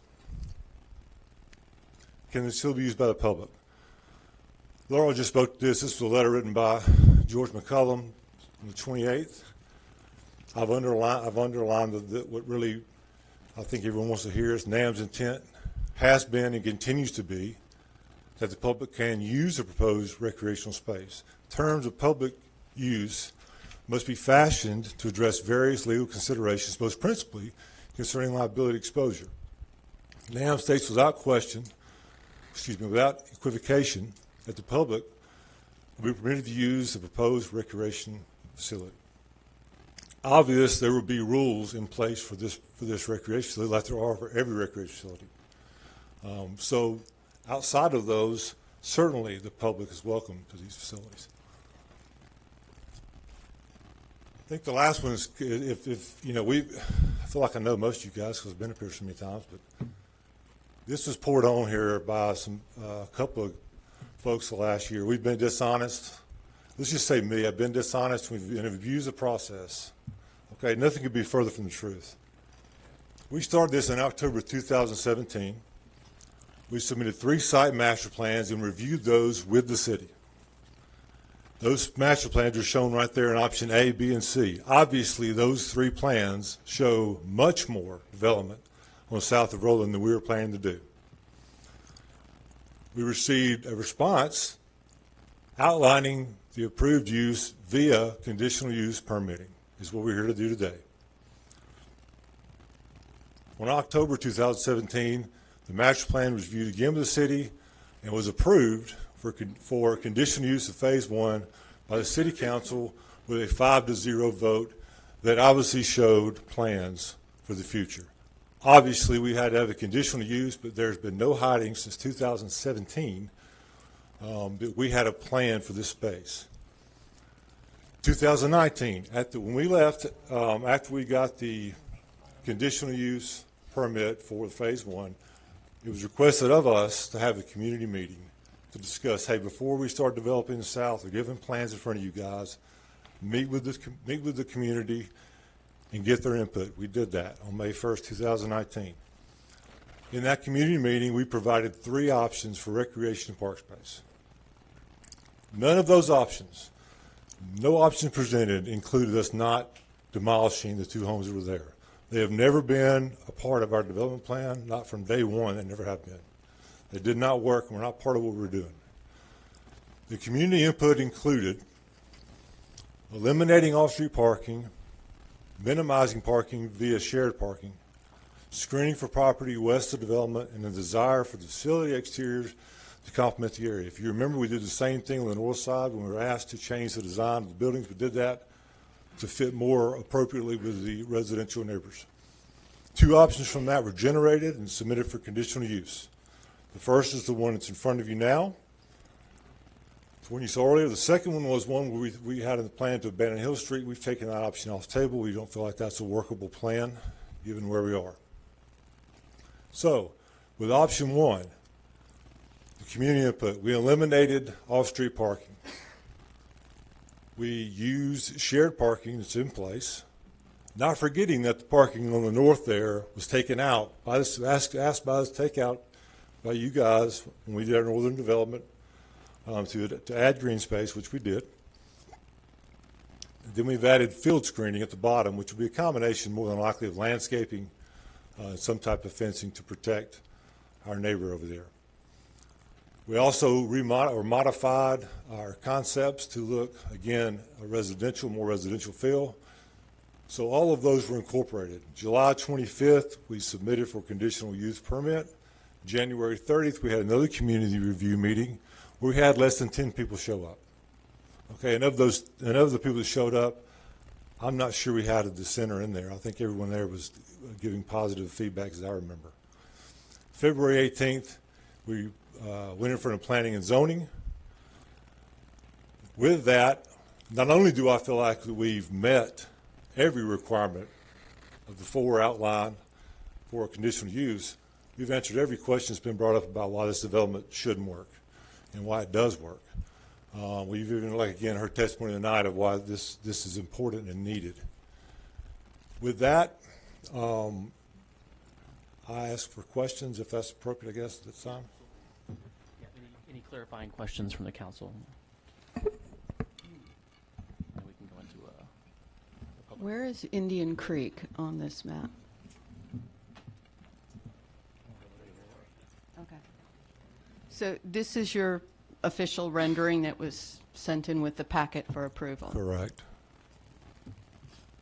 Can it still be used by the public? Laurel just spoke to this. This was a letter written by George McCullum on the 28th. I've underlined what really I think everyone wants to hear is NAM's intent has been and continues to be that the public can use the proposed recreational space. Terms of public use must be fashioned to address various legal considerations, most principally concerning liability exposure. NAM states without equivocation, that the public will be permitted to use the proposed recreation facility. Obvious, there will be rules in place for this recreation facility, like there are for every recreation facility. So outside of those, certainly the public is welcome to these facilities. I think the last one is, I feel like I know most of you guys because I've been up here so many times, but this was poured on here by a couple of folks the last year. We've been dishonest. Let's just say me. I've been dishonest and we've abused the process. Okay, nothing could be further from the truth. We started this in October 2017. We submitted 3 site master plans and reviewed those with the city. Those master plans are shown right there in option A, B, and C. Obviously, those 3 plans show much more development on south of Roland than we were planning to do. We received a response outlining the approved use via conditional use permitting, is what we're here to do today. On October 2017, the master plan was reviewed again with the city and was approved for conditional use of phase 1 by the city council with a 5-0 vote that obviously showed plans for the future. Obviously, we had to have a conditional use, but there's been no hiding since 2017 that we had a plan for this space. 2019, when we left, after we got the conditional use permit for phase 1, it was requested of us to have a community meeting to discuss, hey, before we start developing the south or giving plans in front of you guys, meet with the community and get their input. We did that on May 1st, 2019. In that community meeting, we provided 3 options for recreation and park space. None of those options, no option presented, included us not demolishing the 2 homes that were there. They have never been a part of our development plan, not from day one, they never have been. It did not work, and we're not part of what we're doing. The community input included eliminating off-street parking, minimizing parking via shared parking, screening for property west of development, and a desire for the facility exteriors to complement the area. If you remember, we did the same thing on the north side when we were asked to change the design of the buildings. We did that to fit more appropriately with the residential neighbors. 2 options from that were generated and submitted for conditional use. The first is the one that's in front of you now. It's one you saw earlier. The second one was one where we had in the plan to abandon Hill Street. We've taken that option off the table. We don't feel like that's a workable plan given where we are. So, with option 1, the community input, we eliminated off-street parking. We used shared parking that's in place, not forgetting that the parking on the north there was taken out by this, asked by us to take out by you guys when we did our northern development to add green space, which we did. And then we've added field screening at the bottom, which will be a combination more than likely of landscaping, some type of fencing to protect our neighbor over there. We also modified our concepts to look, again, more residential feel. So all of those were incorporated. July 25th, we submitted for conditional use permit. January 30th, we had another community review meeting where we had less than 10 people show up. Okay, and of the people that showed up, I'm not sure we had a dissenter in there. I think everyone there was giving positive feedback, as I remember. February 18th, we went in front of planning and zoning. With that, not only do I feel like we've met every requirement of the 4 outlined for conditional use, we've answered every question that's been brought up about why this development shouldn't work and why it does work. We've even, like again, heard testimony tonight of why this is important and needed. With that, I ask for questions, if that's appropriate, I guess, at this time. Yeah, any clarifying questions from the council? And we can go into the public. Where is Indian Creek on this map? Okay. So this is your official rendering that was sent in with the packet for approval? Correct.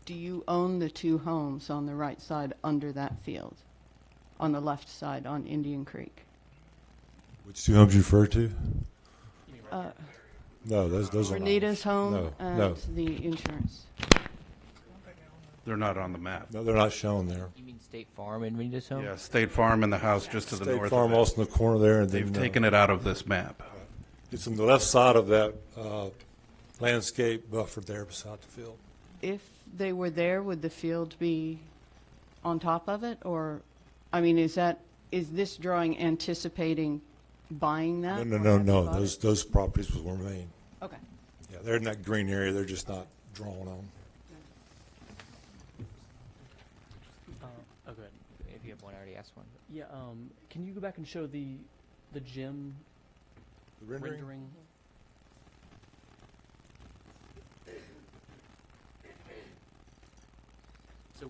Do you own the 2 homes on the right side under that field? On the left side on Indian Creek? Which 2 homes you refer to? No, those are not. Renita's home and no. the insurance. They're not on the map. No, they're not shown there. You mean State Farm in Renita's home? Yeah, State Farm and the house just to the State north Farm of it. also in the corner there. And They've then, taken it out of this map. It's on the left side of that landscape buffer there beside the field. If they were there, would the field be on top of it? Or, I mean, is this drawing anticipating buying that? No. Those properties will remain. Okay. Yeah, they're in that green area. They're just not drawn on. Oh, good. If you have one, I already asked one. Yeah, can you go back and show the gym rendering? So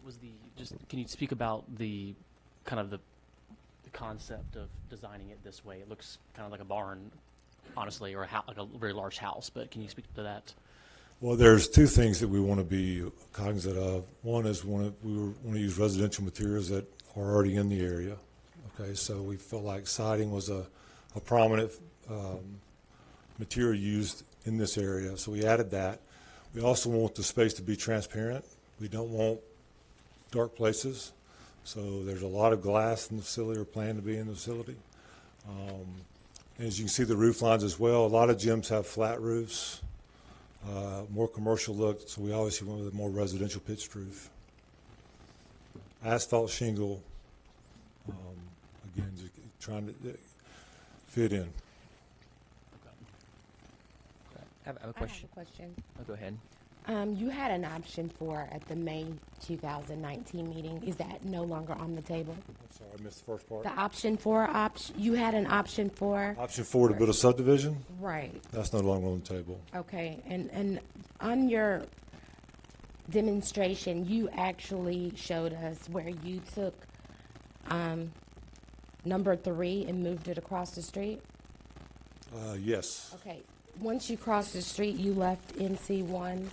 can you speak about the kind of the concept of designing it this way? It looks kind of like a barn, honestly, or like a very large house, but can you speak to that? Well, there's 2 things that we want to be cognizant of. One is we want to use residential materials that are already in the area. Okay, so we felt like siding was a prominent material used in this area, so we added that. We also want the space to be transparent. We don't want dark places, so there's a lot of glass in the facility or planned to be in the facility. As you can see, the roof lines as well. A lot of gyms have flat roofs, more commercial look, so we obviously went with a more residential pitched roof. Asphalt shingle, again, just trying to fit in. I have a question. Oh, go ahead. You had an option 4 at the May 2019 meeting. Is that no longer on the table? I'm sorry, I missed the first part. The option 4 you had an option 4. Option 4 to build a subdivision? Right. That's no longer on the table. Okay, and on your demonstration, you actually showed us where you took number 3 and moved it across the street? Yes. Okay. Once you crossed the street, you left NC1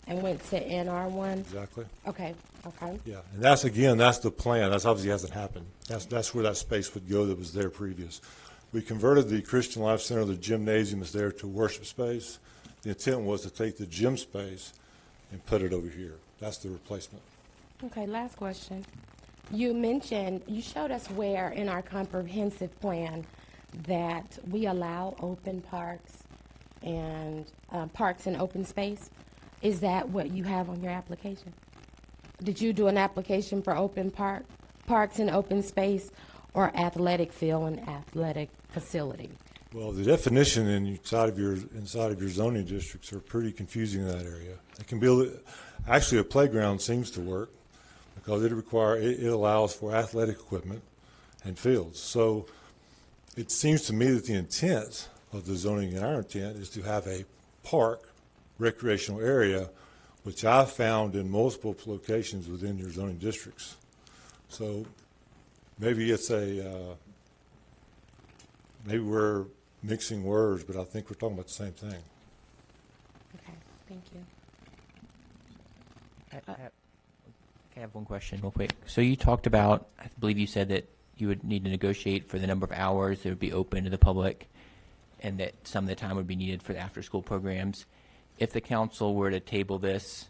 and went to NR1? Exactly. Okay. Okay. Yeah, and that's, again, that's the plan. That's obviously hasn't happened. That's where that space would go that was there previous. We converted the Christian Life Center, the gymnasium is there, to worship space. The intent was to take the gym space and put it over here. That's the replacement. Okay, last question. You showed us where in our comprehensive plan that we allow open parks and open space. Is that what you have on your application? Did you do an application for open parks and open space, or athletic field and athletic facility? Well, the definition inside of your zoning districts are pretty confusing in that area. It can be actually a playground seems to work because it allows for athletic equipment and fields. So it seems to me that the intent of the zoning and our intent is to have a park, recreational area, which I've found in multiple locations within your zoning districts. So maybe it's maybe we're mixing words, but I think we're talking about the same thing. Okay, thank you. I have one question real quick. So you talked about, I believe you said that you would need to negotiate for the number of hours that would be open to the public and that some of the time would be needed for the after-school programs. If the council were to table this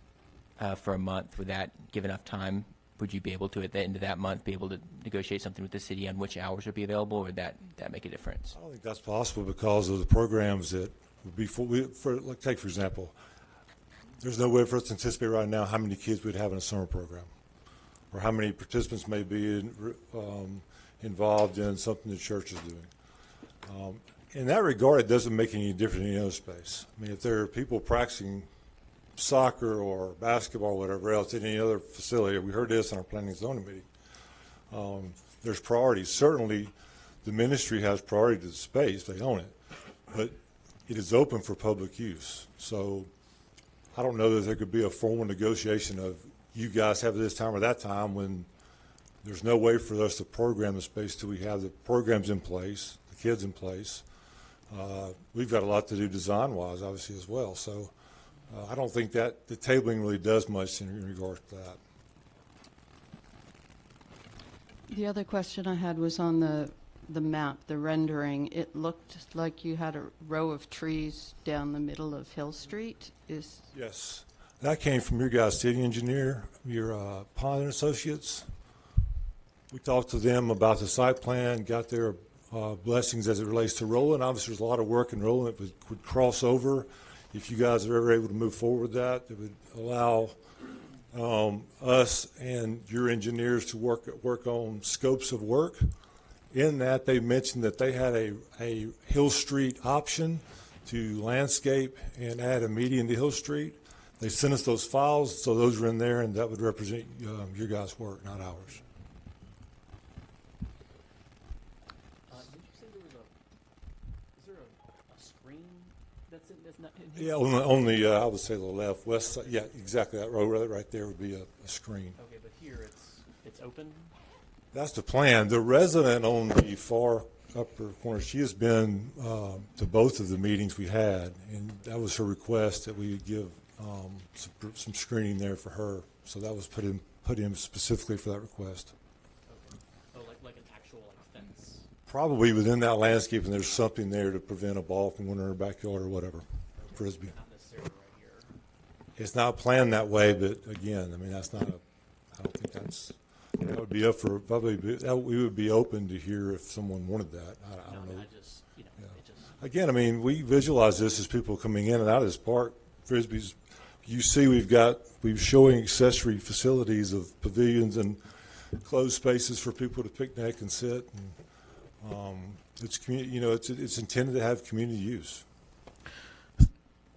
for a month, would that give enough time? Would you be able to, at the end of that month, be able to negotiate something with the city on which hours would be available, or would that make a difference? I don't think that's possible because of the programs that would be take, for example, there's no way for us to anticipate right now how many kids we'd have in a summer program or how many participants may be involved in something the church is doing. In that regard, it doesn't make any difference in any other space. I mean, if there are people practicing soccer or basketball or whatever else in any other facility, we heard this in our planning and zoning meeting, there's priorities. Certainly, the ministry has priority to the space. They own it. But it is open for public use. So I don't know that there could be a formal negotiation of you guys have this time or that time when there's no way for us to program the space till we have the programs in place, the kids in place. We've got a lot to do design-wise, obviously, as well. So I don't think that the tabling really does much in regards to that. The other question I had was on the map, the rendering. It looked like you had a row of trees down the middle of Hill Street. Yes. That came from your guys' city engineer, your Pond and Associates. We talked to them about the site plan, got their blessings as it relates to Roland. Obviously, there's a lot of work in Roland that would cross over. If you guys are ever able to move forward with that, it would allow us and your engineers to work on scopes of work. In that, they mentioned that they had a Hill Street option to landscape and add a median to Hill Street. They sent us those files, so those are in there, and that would represent your guys' work, not ours. Did you say is there a screen that's not? Yeah, on the I would say the left, west side. Yeah, exactly. That road right there would be a screen. Okay, but here it's open? That's the plan. The resident on the far upper corner, she has been to both of the meetings we had, and that was her request that we would give some screening there for her. So that was put in specifically for that request. Okay. Oh, like an actual fence? Probably within that landscape, and there's something there to prevent a ball from going in her backyard or whatever. Frisbee. Not necessarily right here. It's not planned that way, but again, I mean, that's not I don't think that would be up for probably. We would be open to hear if someone wanted that. I don't know. Again, I mean, we visualize this as people coming in and out of this park. Frisbees, you see, we've showing accessory facilities of pavilions and closed spaces for people to picnic and sit. And, it's it's intended to have community use.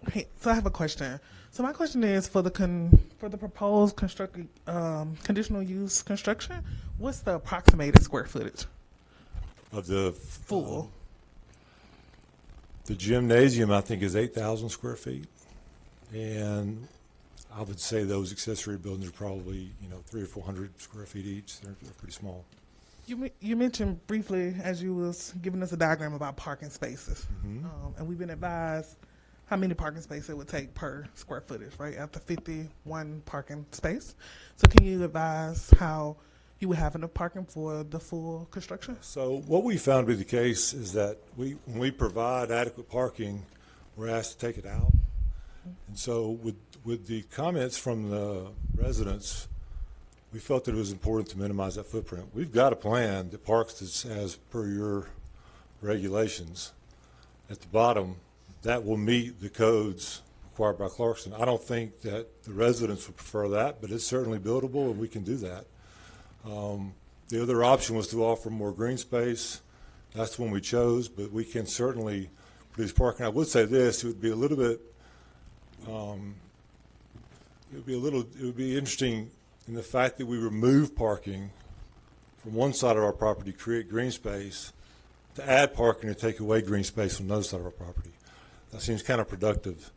Okay, so I have a question. So my question is for the proposed conditional use construction, what's the approximated square footage Of the full? The gymnasium, I think, is 8,000 square feet, and I would say those accessory buildings are probably 300 or 400 square feet each. They're pretty small. You mentioned briefly as you was giving us a diagram about parking spaces, and we've been advised how many parking spaces it would take per square footage, right? After 51 parking space. So can you advise how you would have enough parking for the full construction? So what we found to be the case is that when we provide adequate parking, we're asked to take it out. And so with the comments from the residents, we felt that it was important to minimize that footprint. We've got a plan that parks this as per your regulations at the bottom that will meet the codes required by Clarkston. I don't think that the residents would prefer that, but it's certainly buildable and we can do that. The other option was to offer more green space. That's the one we chose, but we can certainly produce parking. I would say this, it would be a little bit, it would be interesting in the fact that we remove parking from one side of our property, create green space, to add parking or take away green space from another side of our property. That seems kind of productive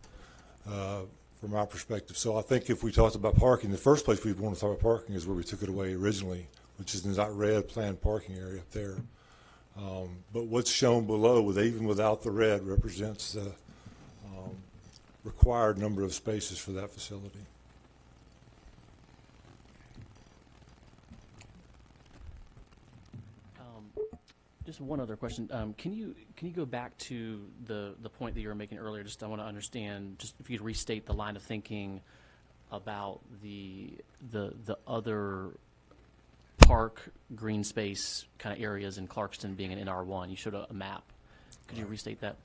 from our perspective. So I think if we talked about parking, the first place we'd want to talk about parking is where we took it away originally, which is in that red planned parking area up there. But what's shown below, even without the red, represents the required number of spaces for that facility. Just one other question. Can you go back to the point that you were making earlier? Just I want to understand. Just if you could restate the line of thinking about the other park green space kind of areas in Clarkston being an NR1. You showed a map. Could you restate that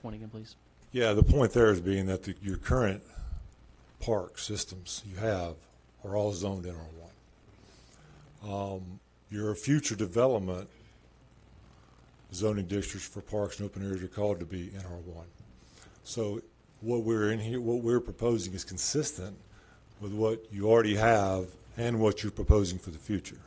point again, please? Yeah, the point there is being that your current park systems you have are all zoned NR1. Your future development zoning districts for parks and open areas are called to be NR1. So what we're proposing is consistent with what you already have and what you're proposing for the future.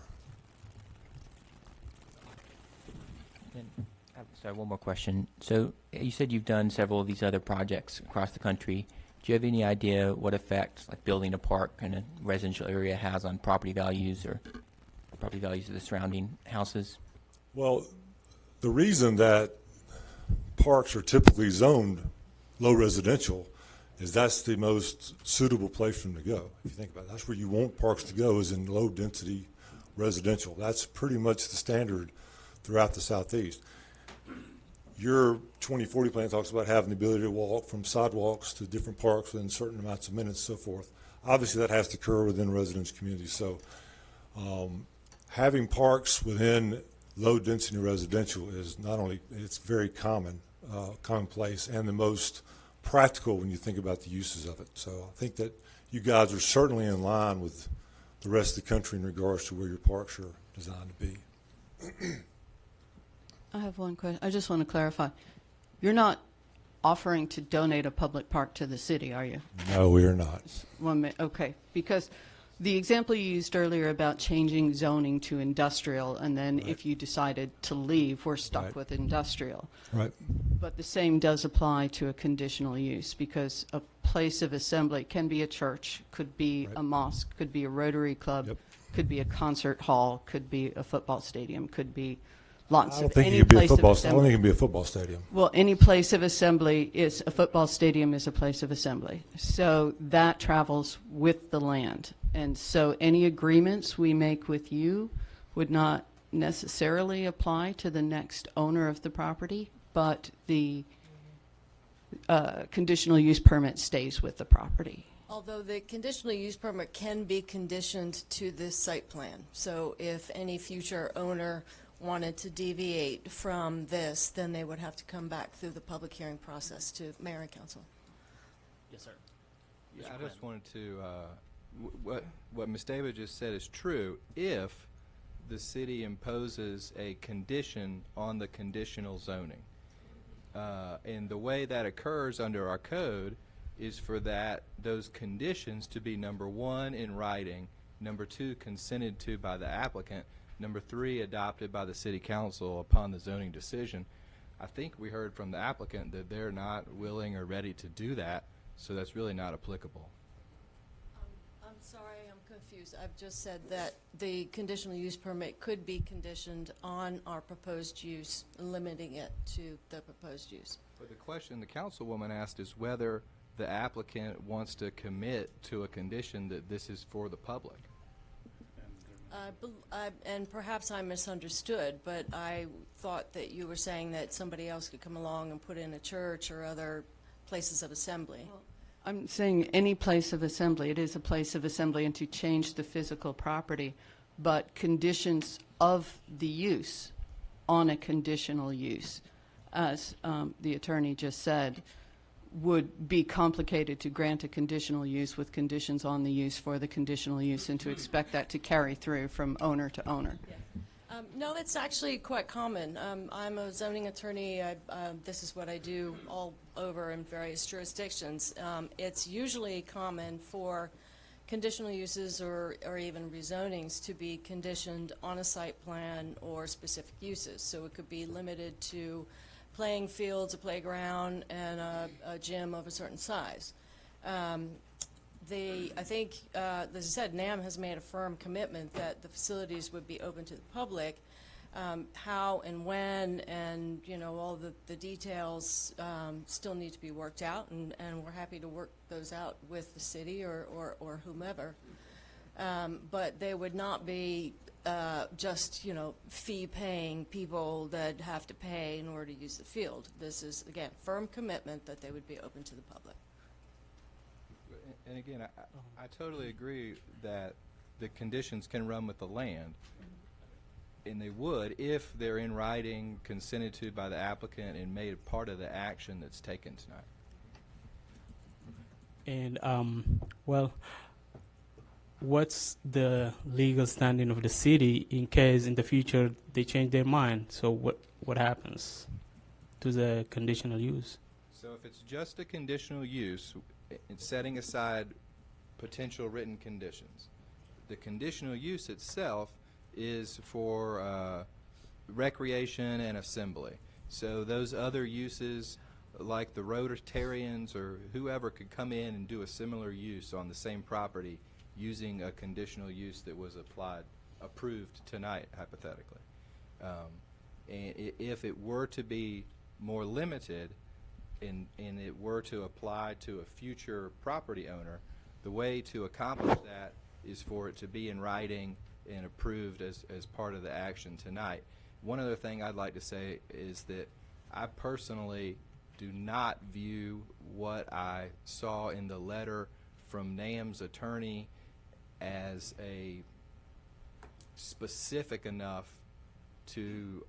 Sorry, one more question. So you said you've done several of these other projects across the country. Do you have any idea what effect, like building a park in a residential area, has on property values or property values of the surrounding houses? Well, the reason that parks are typically zoned low residential is that's the most suitable place for them to go. If you think about it, that's where you want parks to go, is in low density residential. That's pretty much the standard throughout the Southeast. Your 2040 plan talks about having the ability to walk from sidewalks to different parks within certain amounts of minutes, so forth. Obviously, that has to occur within residential communities. So having parks within low density residential is not only, it's very commonplace and the most practical when you think about the uses of it. So I think that you guys are certainly in line with the rest of the country in regards to where your parks are designed to be. I have one question. I just want to clarify. You're not offering to donate a public park to the city, are you? No, we are not. Okay, because the example you used earlier about changing zoning to industrial, and then if you decided to leave, we're stuck with industrial. Right. But the same does apply to a conditional use, because a place of assembly can be a church, could be a mosque, could be a Rotary Club, could be a concert hall, could be a football stadium, could be lots of any place of assembly. I don't think it can be a football stadium. Well, any place of assembly is a football stadium is a place of assembly. So that travels with the land. And so any agreements we make with you would not necessarily apply to the next owner of the property, but the conditional use permit stays with the property. Although the conditional use permit can be conditioned to this site plan. So if any future owner wanted to deviate from this, then they would have to come back through the public hearing process to mayor and council. Yes, sir. Yeah, I just wanted to, what Ms. David just said is true if the city imposes a condition on the conditional zoning. And the way that occurs under our code is for those conditions to be, number one, in writing, number two, consented to by the applicant, number three, adopted by the city council upon the zoning decision. I think we heard from the applicant that they're not willing or ready to do that, so that's really not applicable. I'm sorry, I'm confused. I've just said that the conditional use permit could be conditioned on our proposed use, limiting it to the proposed use. But the question the councilwoman asked is whether the applicant wants to commit to a condition that this is for the public. And perhaps I misunderstood, but I thought that you were saying that somebody else could come along and put in a church or other places of assembly. I'm saying any place of assembly. It is a place of assembly, and to change the physical property, but conditions of the use on a conditional use, as the attorney just said, would be complicated to grant a conditional use with conditions on the use for the conditional use, and to expect that to carry through from owner to owner. No, it's actually quite common. I'm a zoning attorney. This is what I do all over in various jurisdictions. It's usually common for conditional uses or even rezonings to be conditioned on a site plan or specific uses. So it could be limited to playing fields, a playground, and a gym of a certain size. I think, as I said, NAM has made a firm commitment that the facilities would be open to the public. How and when and, all the details still need to be worked out, and we're happy to work those out with the city or whomever. But they would not be just, fee-paying people that have to pay in order to use the field. This is, again, firm commitment that they would be open to the public. And again, I totally agree that the conditions can run with the land, and they would if they're in writing, consented to by the applicant, and made a part of the action that's taken tonight. And, well, what's the legal standing of the city in case in the future they change their mind? So what happens to the conditional use? So if it's just a conditional use, it's setting aside potential written conditions. The conditional use itself is for recreation and assembly. So those other uses, like the Rotarians or whoever, could come in and do a similar use on the same property using a conditional use that was approved tonight, hypothetically. And if it were to be more limited, and it were to apply to a future property owner, the way to accomplish that is for it to be in writing and approved as part of the action tonight. One other thing I'd like to say is that I personally do not view what I saw in the letter from NAM's attorney as a specific enough to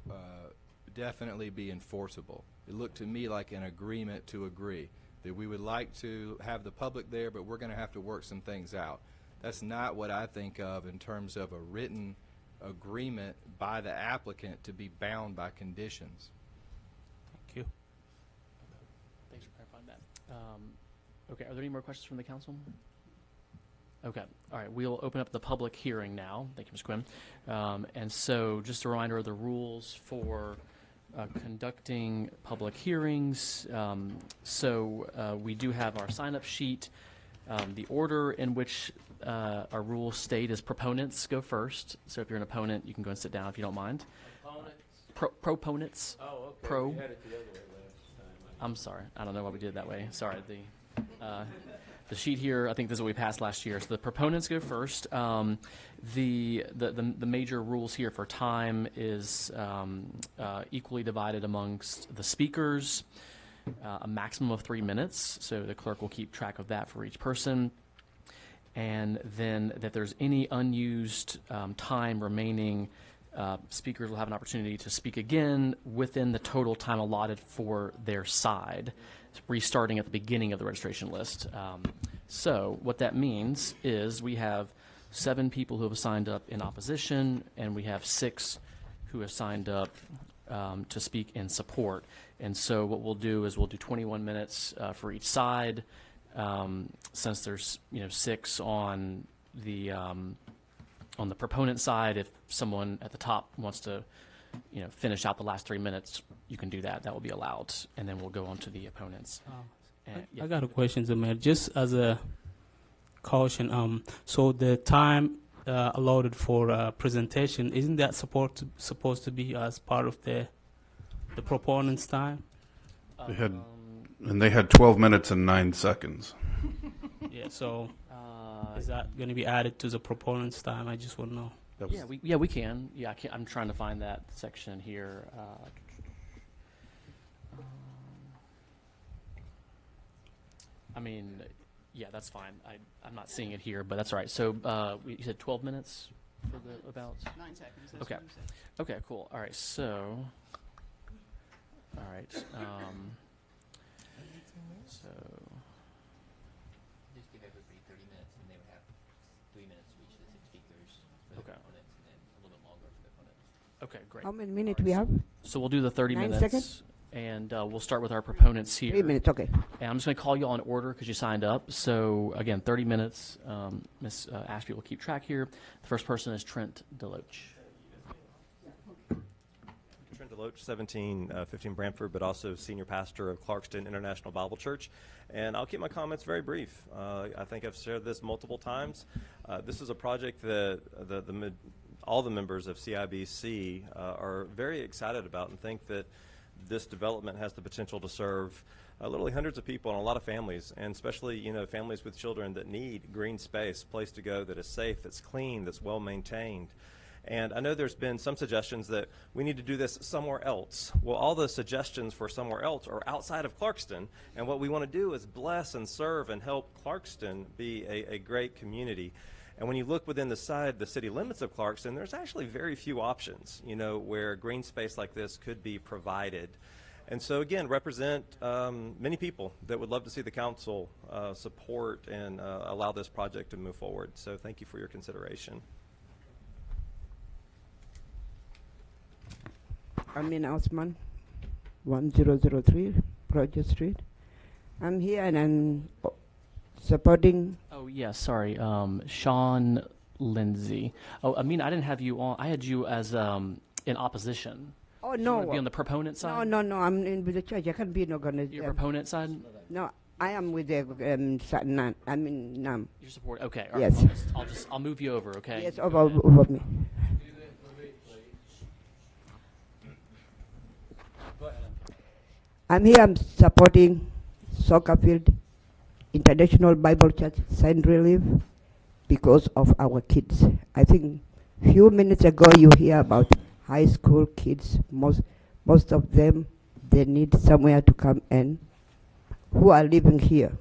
definitely be enforceable. It looked to me like an agreement to agree that we would like to have the public there, but we're going to have to work some things out. That's not what I think of in terms of a written agreement by the applicant to be bound by conditions. Thank you. Thanks for clarifying that. Okay, are there any more questions from the council? Okay, all right, we'll open up the public hearing now. Thank you, Ms. Quinn. And so just a reminder of the rules for conducting public hearings. We do have our sign-up sheet. The order in which our rules state is proponents go first. So if you're an opponent, you can go and sit down if you don't mind. Proponents. Oh, okay. Pro. We had it the other way last time. I'm sorry. I don't know why we did it that way. Sorry. The sheet here, I think this is what we passed last year. So the proponents go first. The major rules here for time is equally divided amongst the speakers, a maximum of 3 minutes. So the clerk will keep track of that for each person. And then that there's any unused time remaining, speakers will have an opportunity to speak again within the total time allotted for their side, restarting at the beginning of the registration list. So what that means is we have 7 people who have signed up in opposition, and we have 6 who have signed up to speak in support. And so what we'll do is we'll do 21 minutes for each side. Since there's 6 on the proponent side, if someone at the top wants to finish out the last 3 minutes, you can do that. That will be allowed, and then we'll go on to the opponents. I got a question, Mayor. Just as a caution. So the time allotted for presentation, isn't that supposed to be as part of the proponent's time? They had 12 minutes and 9 seconds. Yeah. So is that going to be added to the proponent's time? I just want to know. Yeah, we can. Yeah, I'm trying to find that section here. I mean, yeah, that's fine. I'm not seeing it here, but that's all right. So you said 12 minutes for the about 9 seconds. That's okay. what you said. Okay, cool. All right, so all right. So Just give everybody 30 minutes, and they would have 3 minutes for each of the 6 speakers for the Okay. opponents, and then a little bit longer for the opponents. okay, great. How many minutes we have? So we'll do the 30 9 minutes. seconds? And we'll start with our proponents here. 3 minutes, okay. And I'm just going to call you all in order because you signed up. So, again, 30 minutes. Ms. Ashby will keep track here. The first person is Trent Deloach. Trent Deloach, 1715 Brantford, but also senior pastor of Clarkston International Bible Church. And I'll keep my comments very brief. I think I've shared this multiple times. This is a project that all the members of CIBC are very excited about and think that this development has the potential to serve literally hundreds of people and a lot of families, and especially families with children that need green space, place to go that is safe, that's clean, that's well maintained. And I know there's been some suggestions that we need to do this somewhere else. Well, all the suggestions for somewhere else are outside of Clarkston, and what we want to do is bless and serve and help Clarkston be a great community. And when you look within the city limits of Clarkston, there's actually very few options, where green space like this could be provided. And so, again, represent many people that would love to see the council support and allow this project to move forward. So thank you for your consideration. Amin Osman, 1003 Project Street. I'm here and I'm supporting. Oh, yeah, sorry. Sean Lindsay. Oh, Amin, I didn't have you on. I had you as in opposition. Oh, Do you no. want to be on the proponent side? No, I'm in with the church. I can't be no gonna. Your proponent side? No, I am with the Nam. Your support. Okay. All Yes. right, I'll move you over. Okay. Yes, over me. I'm here. I'm supporting soccer field, International Bible Church, Saint Relief, because of our kids. I think few minutes ago you hear about high school kids. Most of them, they need somewhere to come in. Who are living here,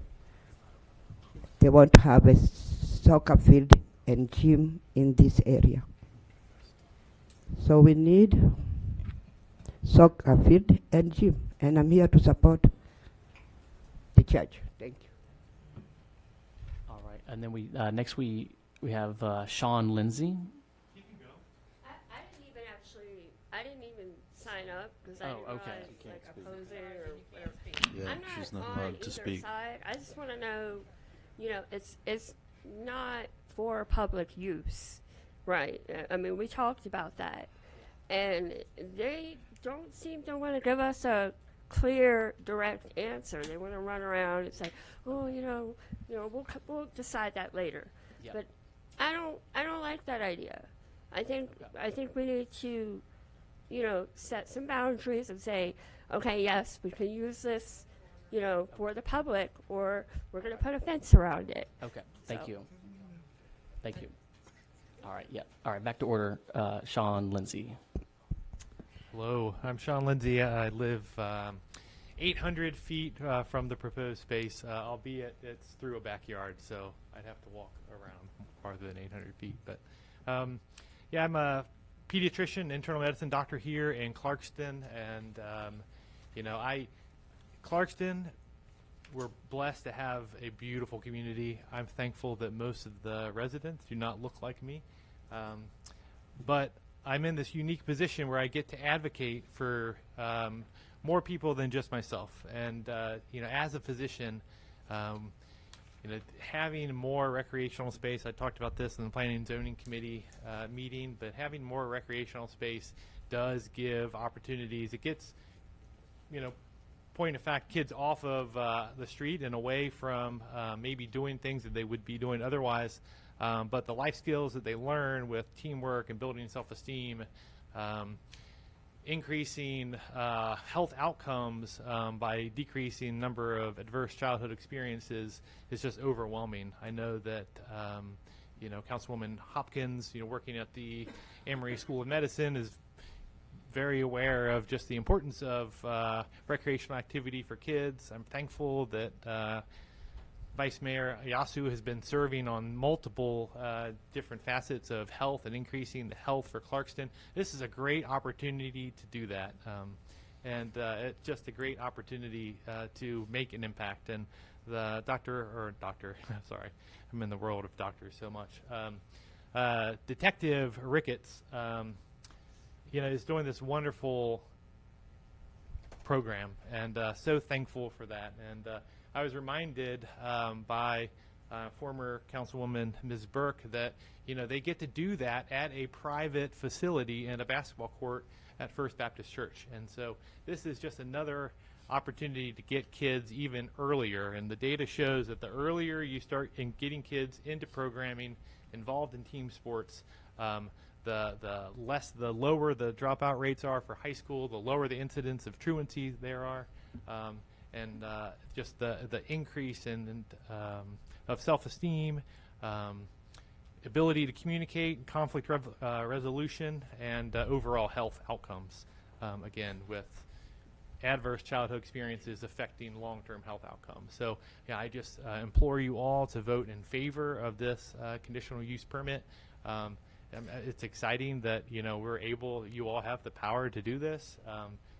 they want to have a soccer field and gym in this area. So we need soccer field and gym, and I'm here to support the church. Thank you. All right. And then next we have Sean Lindsay. I didn't even sign up because I didn't realize like opposing or whatever. Yeah, I'm she's not not on allowed to either speak. side. I just want to know, it's not for public use, right? I mean, we talked about that, and they don't seem to want to give us a clear, direct answer. They want to run around and say, "Oh, we'll decide that later." Yep. But I don't like that idea. I think we need to, set some boundaries and say, okay, yes, we can use this, for the public, or we're going to put a fence around it. Okay. Thank you. Thank you. All right. Yeah. All right. Back to order. Sean Lindsay. Hello, I'm Sean Lindsay. I live 800 feet from the proposed space, albeit it's through a backyard, so I'd have to walk around farther than 800 feet. But yeah, I'm a pediatrician, internal medicine doctor here in Clarkston, and Clarkston, we're blessed to have a beautiful community. I'm thankful that most of the residents do not look like me, but I'm in this unique position where I get to advocate for more people than just myself. And as a physician, having more recreational space, I talked about this in the Planning and Zoning Committee meeting, but having more recreational space does give opportunities. It gets, point of fact kids off of the street and away from maybe doing things that they would be doing otherwise. But the life skills that they learn with teamwork and building self-esteem, increasing health outcomes by decreasing number of adverse childhood experiences is just overwhelming. I know that Councilwoman Hopkins, working at the Emory School of Medicine, is very aware of just the importance of recreational activity for kids. I'm thankful that Vice Mayor Yasu has been serving on multiple different facets of health and increasing the health for Clarkston. This is a great opportunity to do that, and it's just a great opportunity to make an impact. And the sorry, I'm in the world of doctors so much. Detective Ricketts, is doing this wonderful program, and so thankful for that. And I was reminded by former Councilwoman Ms. Burke that they get to do that at a private facility and a basketball court at First Baptist Church. And so this is just another opportunity to get kids even earlier. And the data shows that the earlier you start in getting kids into programming, involved in team sports, the lower the dropout rates are for high school, the lower the incidence of truancy there are. And just the increase of self-esteem, ability to communicate, conflict resolution, and overall health outcomes, again, with adverse childhood experiences affecting long-term health outcomes. So, I just implore you all to vote in favor of this conditional use permit. It's exciting that, you all have the power to do this.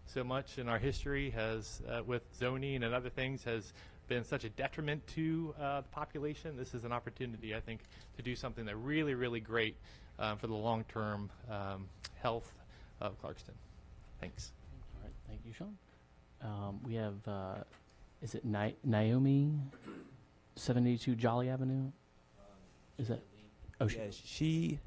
So much in our history has, with zoning and other things, has been such a detriment to the population. This is an opportunity, I think, to do something that really, really great for the long-term health of Clarkston. Thanks. All right, thank you, Sean. We have, is it Naomi, 782 Jolly Avenue? Is that? Oh, she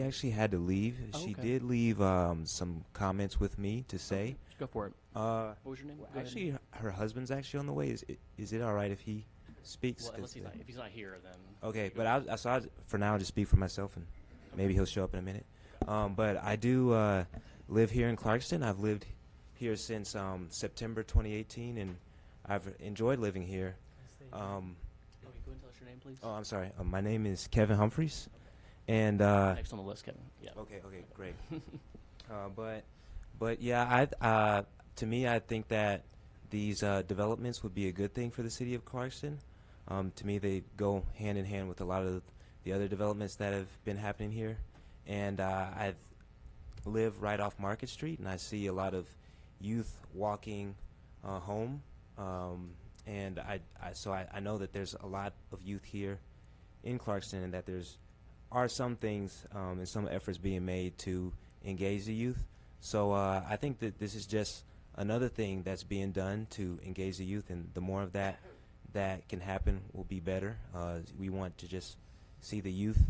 actually had to leave. She did leave some comments with me to say. Go for it. What was your name? Actually, her husband's actually on the way. Is it all right if he speaks? Well, if he's not here, then. Okay, but for now, I'll just speak for myself, and maybe he'll show up in a minute. But I do live here in Clarkston. I've lived here since September 2018, and I've enjoyed living here. Go ahead and tell us your name, please. Oh, I'm sorry. My name is Kevin Humphreys. And next on the list, Kevin. Yeah. Okay, great. But yeah, to me, I think that these developments would be a good thing for the city of Clarkston. To me, they go hand in hand with a lot of the other developments that have been happening here. And I live right off Market Street, and I see a lot of youth walking home. And I know that there's a lot of youth here in Clarkston, and that are some things and some efforts being made to engage the youth. So I think that this is just another thing that's being done to engage the youth, and the more of that can happen will be better. We want to just see the youth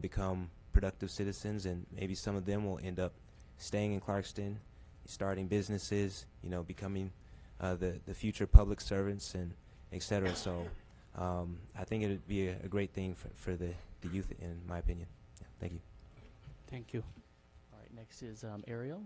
become productive citizens, and maybe some of them will end up staying in Clarkston, starting businesses, becoming the future public servants, and et cetera. So I think it would be a great thing for the youth, in my opinion. Yeah, thank you. Thank you. All right, next is Ariel.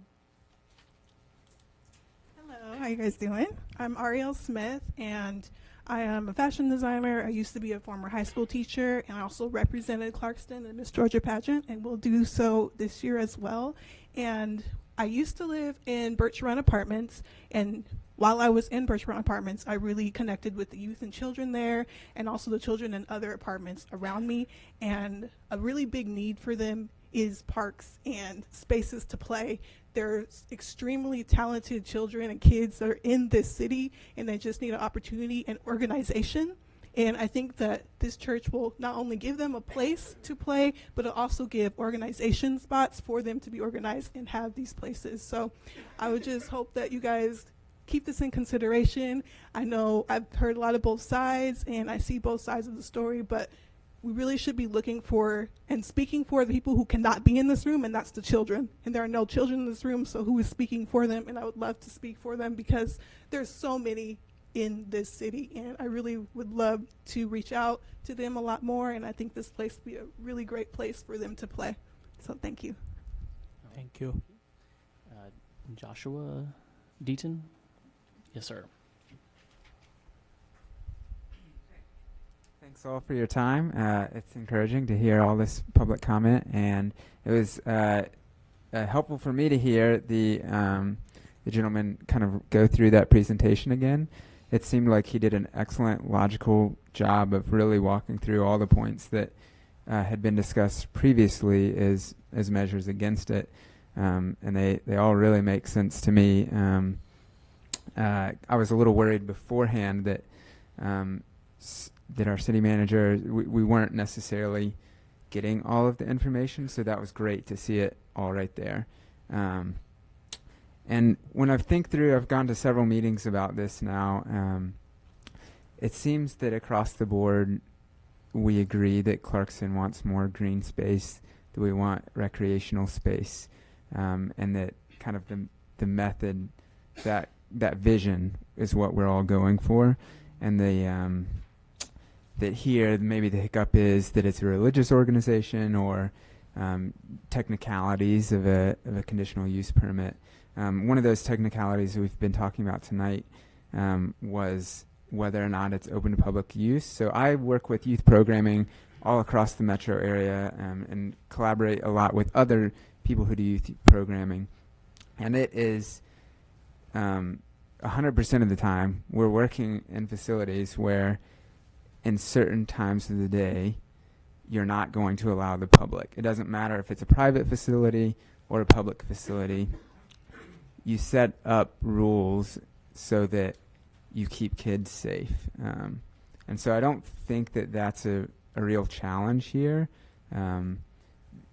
Hello, how you guys doing? I'm Ariel Smith, and I am a fashion designer. I used to be a former high school teacher, and I also represented Clarkston in the Miss Georgia pageant, and will do so this year as well. And I used to live in Birch Run Apartments, and while I was in Birch Run Apartments, I really connected with the youth and children there, and also the children in other apartments around me. And a really big need for them is parks and spaces to play. There's extremely talented children and kids that are in this city, and they just need an opportunity and organization. And I think that this church will not only give them a place to play, but it'll also give organization spots for them to be organized and have these places. So I would just hope that you guys keep this in consideration. I know I've heard a lot of both sides, and I see both sides of the story, but we really should be looking for and speaking for the people who cannot be in this room, and that's the children. And there are no children in this room, so who is speaking for them? And I would love to speak for them because there's so many in this city, and I really would love to reach out to them a lot more, and I think this place would be a really great place for them to play. So thank you. Thank you. Joshua Deaton? Yes, sir. Thanks all for your time. It's encouraging to hear all this public comment, and it was helpful for me to hear the gentleman kind of go through that presentation again. It seemed like he did an excellent logical job of really walking through all the points that had been discussed previously as measures against it, and they all really make sense to me. I was a little worried beforehand that our city manager, we weren't necessarily getting all of the information, so that was great to see it all right there. And when I think through, I've gone to several meetings about this now, it seems that across the board we agree that Clarkston wants more green space, that we want recreational space, and that kind of the method, that vision is what we're all going for. And that here maybe the hiccup is that it's a religious organization or technicalities of a conditional use permit. One of those technicalities we've been talking about tonight was whether or not it's open to public use. So I work with youth programming all across the metro area and collaborate a lot with other people who do youth programming. And it is 100% of the time we're working in facilities where in certain times of the day you're not going to allow the public. It doesn't matter if it's a private facility or a public facility. You set up rules so that you keep kids safe. And so I don't think that that's a real challenge here.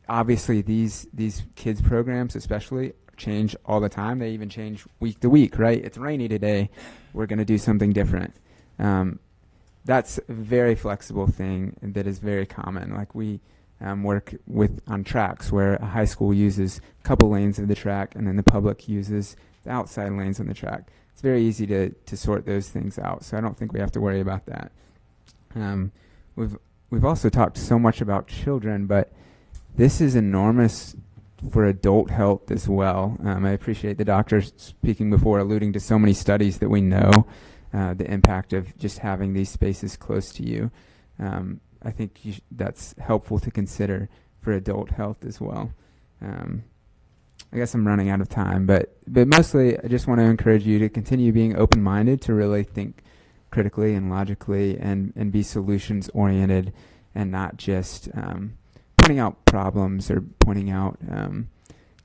Obviously, these kids programs especially change all the time. They even change week to week, right? It's rainy today. We're going to do something different. That's a very flexible thing that is very common. Like we work on tracks where a high school uses a couple lanes of the track and then the public uses the outside lanes on the track. It's very easy to sort those things out, so I don't think we have to worry about that. We've also talked so much about children, but this is enormous for adult health as well. I appreciate the doctor speaking before, alluding to so many studies that we know the impact of just having these spaces close to you. I think that's helpful to consider for adult health as well. I guess I'm running out of time, but mostly I just want to encourage you to continue being open-minded, to really think critically and logically and be solutions-oriented and not just pointing out problems or pointing out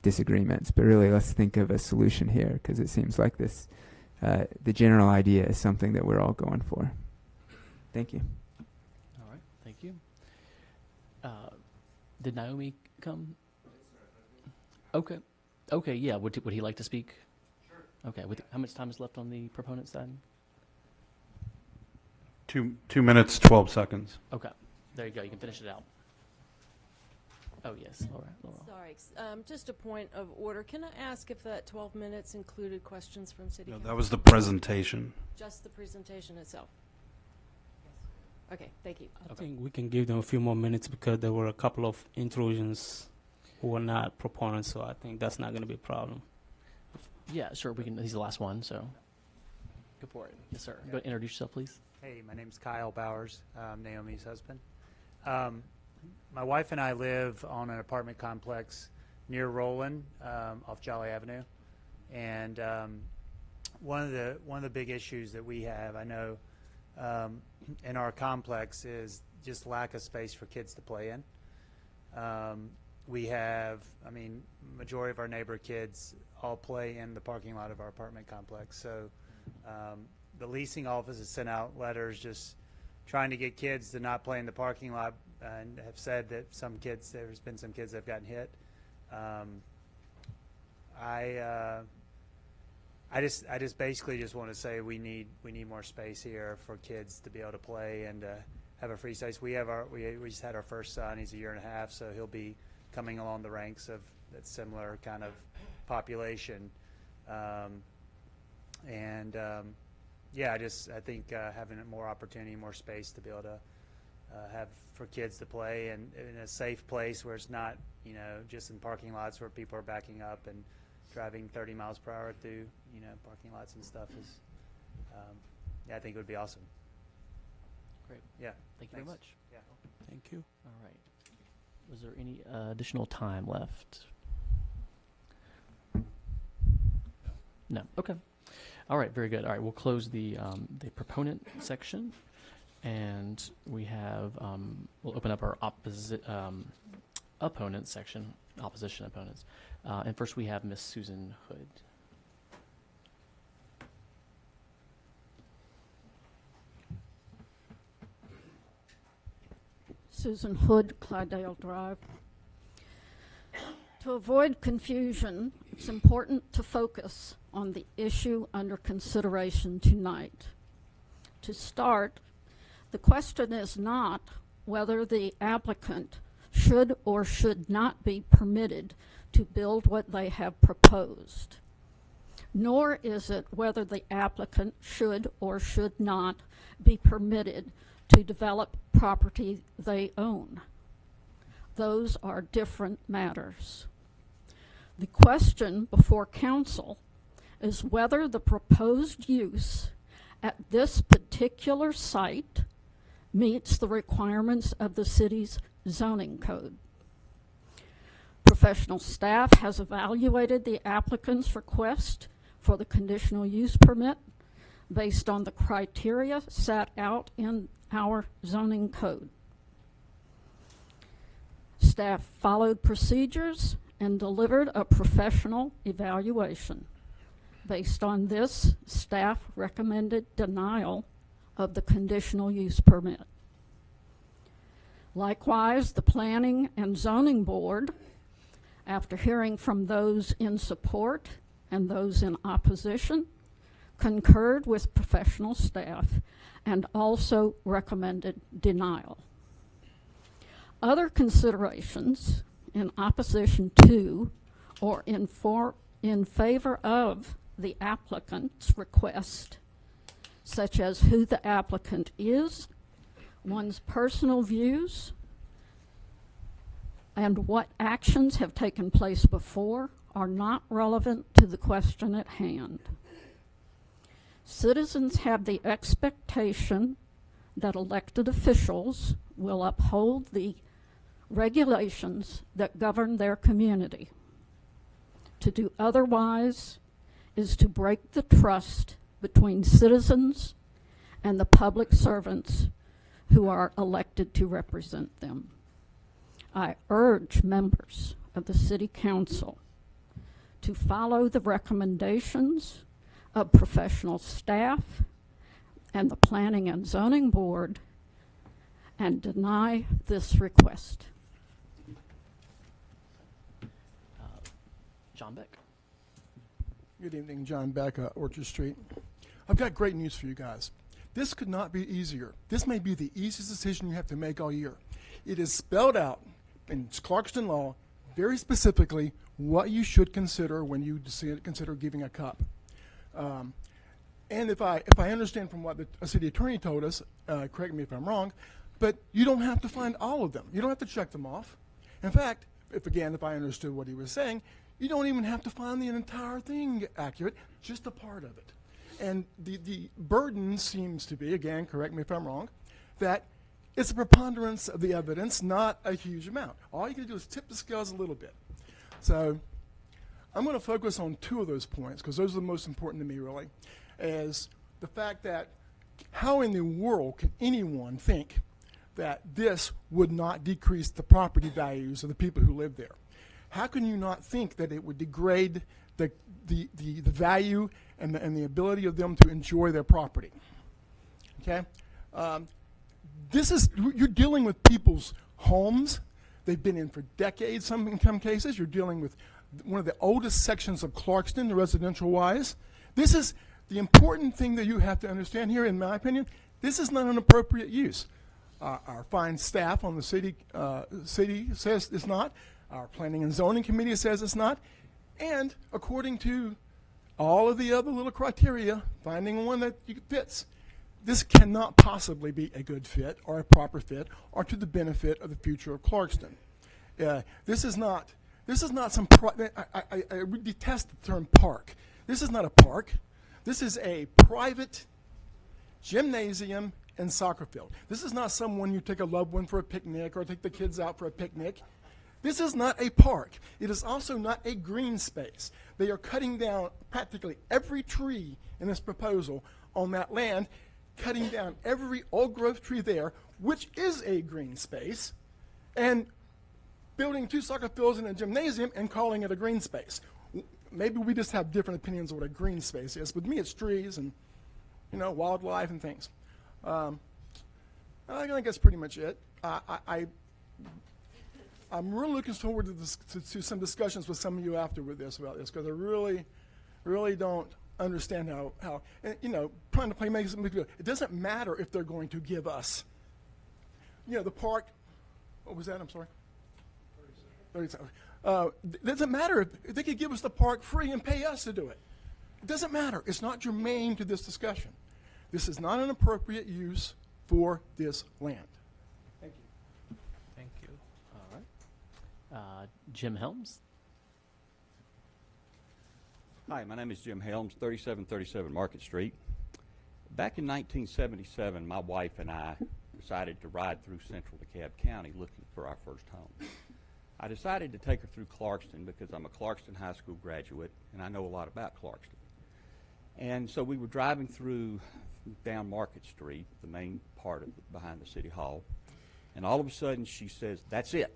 disagreements, but really let's think of a solution here, because it seems like this, the general idea is something that we're all going for. Thank you. All right, thank you. Did Naomi come? Okay. Okay, yeah. Would he like to speak? Sure. Okay. How much time is left on the proponent side? 2 minutes, 12 seconds. Okay. There you go. You can finish it out. Oh, yes. All right. Sorry. Just a point of order. Can I ask if that 12 minutes included questions from City Council? That was the presentation. Just the presentation itself? Okay, thank you. I think we can give them a few more minutes because there were a couple of intrusions who were not proponents, so I think that's not going to be a problem. Yeah, sure. We can. He's the last one, so go for it. Yes, sir. Go introduce yourself, please. Hey, my name's Kyle Bowers. I'm Naomi's husband. My wife and I live on an apartment complex near Roland, off Jolly Avenue, and one of the big issues that we have, I know, in our complex is just lack of space for kids to play in. We have, majority of our neighbor kids all play in the parking lot of our apartment complex. So the leasing office has sent out letters just trying to get kids to not play in the parking lot, and have said that there's been some kids that have gotten hit. I just basically just want to say we need more space here for kids to be able to play and have a free space. We just had our first son. He's 1.5 years, so he'll be coming along the ranks of that similar kind of population. Yeah, I think having more opportunity, more space to be able to have for kids to play and in a safe place where it's not, just in parking lots where people are backing up and driving 30 miles per hour through, parking lots and stuff is, yeah, I think it would be awesome. Great. Yeah. Thank you very much. Yeah. Thank you. All right. Was there any additional time left? No. Okay. All right. Very good. All right. We'll close the proponent section, and we have we'll open up our opponent section, opposition opponents, and first we have Miss Susan Hood. Susan Hood, Clydale Drive. To avoid confusion, it's important to focus on the issue under consideration tonight. To start, the question is not whether the applicant should or should not be permitted to build what they have proposed, nor is it whether the applicant should or should not be permitted to develop property they own. Those are different matters. The question before council is whether the proposed use at this particular site meets the requirements of the city's zoning code. Professional staff has evaluated the applicant's request for the conditional use permit based on the criteria set out in our zoning code. Staff followed procedures and delivered a professional evaluation. Based on this, staff recommended denial of the conditional use permit. Likewise, the Planning and Zoning Board, after hearing from those in support and those in opposition, concurred with professional staff and also recommended denial. Other considerations in opposition to or in favor of the applicant's request, such as who the applicant is, one's personal views, and what actions have taken place before, are not relevant to the question at hand. Citizens have the expectation that elected officials will uphold the regulations that govern their community. To do otherwise is to break the trust between citizens and the public servants who are elected to represent them. I urge members of the City Council to follow the recommendations of professional staff and the Planning and Zoning Board and deny this request. John Beck. Good evening, John Beck, Orchard Street. I've got great news for you guys. This could not be easier. This may be the easiest decision you have to make all year. It is spelled out in Clarkston law very specifically what you should consider when you consider giving a cup. And if I understand from what the city attorney told us, correct me if I'm wrong, but you don't have to find all of them. You don't have to check them off. In fact, if I understood what he was saying, you don't even have to find the entire thing accurate, just a part of it. And the burden seems to be, again, correct me if I'm wrong, that it's a preponderance of the evidence, not a huge amount. All you can do is tip the scales a little bit. So I'm going to focus on two of those points, because those are the most important to me, really, is the fact that how in the world can anyone think that this would not decrease the property values of the people who live there? How can you not think that it would degrade the value and the ability of them to enjoy their property? Okay? You're dealing with people's homes. They've been in for decades, in some cases. You're dealing with one of the oldest sections of Clarkston, the residential-wise. This is the important thing that you have to understand here, in my opinion. This is not an appropriate use. Our fine staff on the city says it's not. Our planning and zoning committee says it's not. And according to all of the other little criteria, finding one that fits, this cannot possibly be a good fit or a proper fit or to the benefit of the future of Clarkston. This is not some. I detest the term park. This is not a park. This is a private gymnasium and soccer field. This is not someone you take a loved one for a picnic or take the kids out for a picnic. This is not a park. It is also not a green space. They are cutting down practically every tree in this proposal on that land, cutting down every old growth tree there, which is a green space, and building 2 soccer fields and a gymnasium and calling it a green space. Maybe we just have different opinions of what a green space is. With me, it's trees and, wildlife and things. I think that's pretty much it. I'm really looking forward to some discussions with some of you after with this about this, because I really don't understand how trying to play make something. It doesn't matter if they're going to give us, the park. What was that? I'm sorry. 37. It doesn't matter if they could give us the park free and pay us to do it. It doesn't matter. It's not germane to this discussion. This is not an appropriate use for this land. Thank you. Thank you. All right. Jim Helms. Hi, my name is Jim Helms, 3737 Market Street. Back in 1977, my wife and I decided to ride through central DeKalb County looking for our first home. I decided to take her through Clarkston because I'm a Clarkston High School graduate and I know a lot about Clarkston. And so we were driving through down Market Street, the main part of behind the City Hall, and all of a sudden she says, "That's it."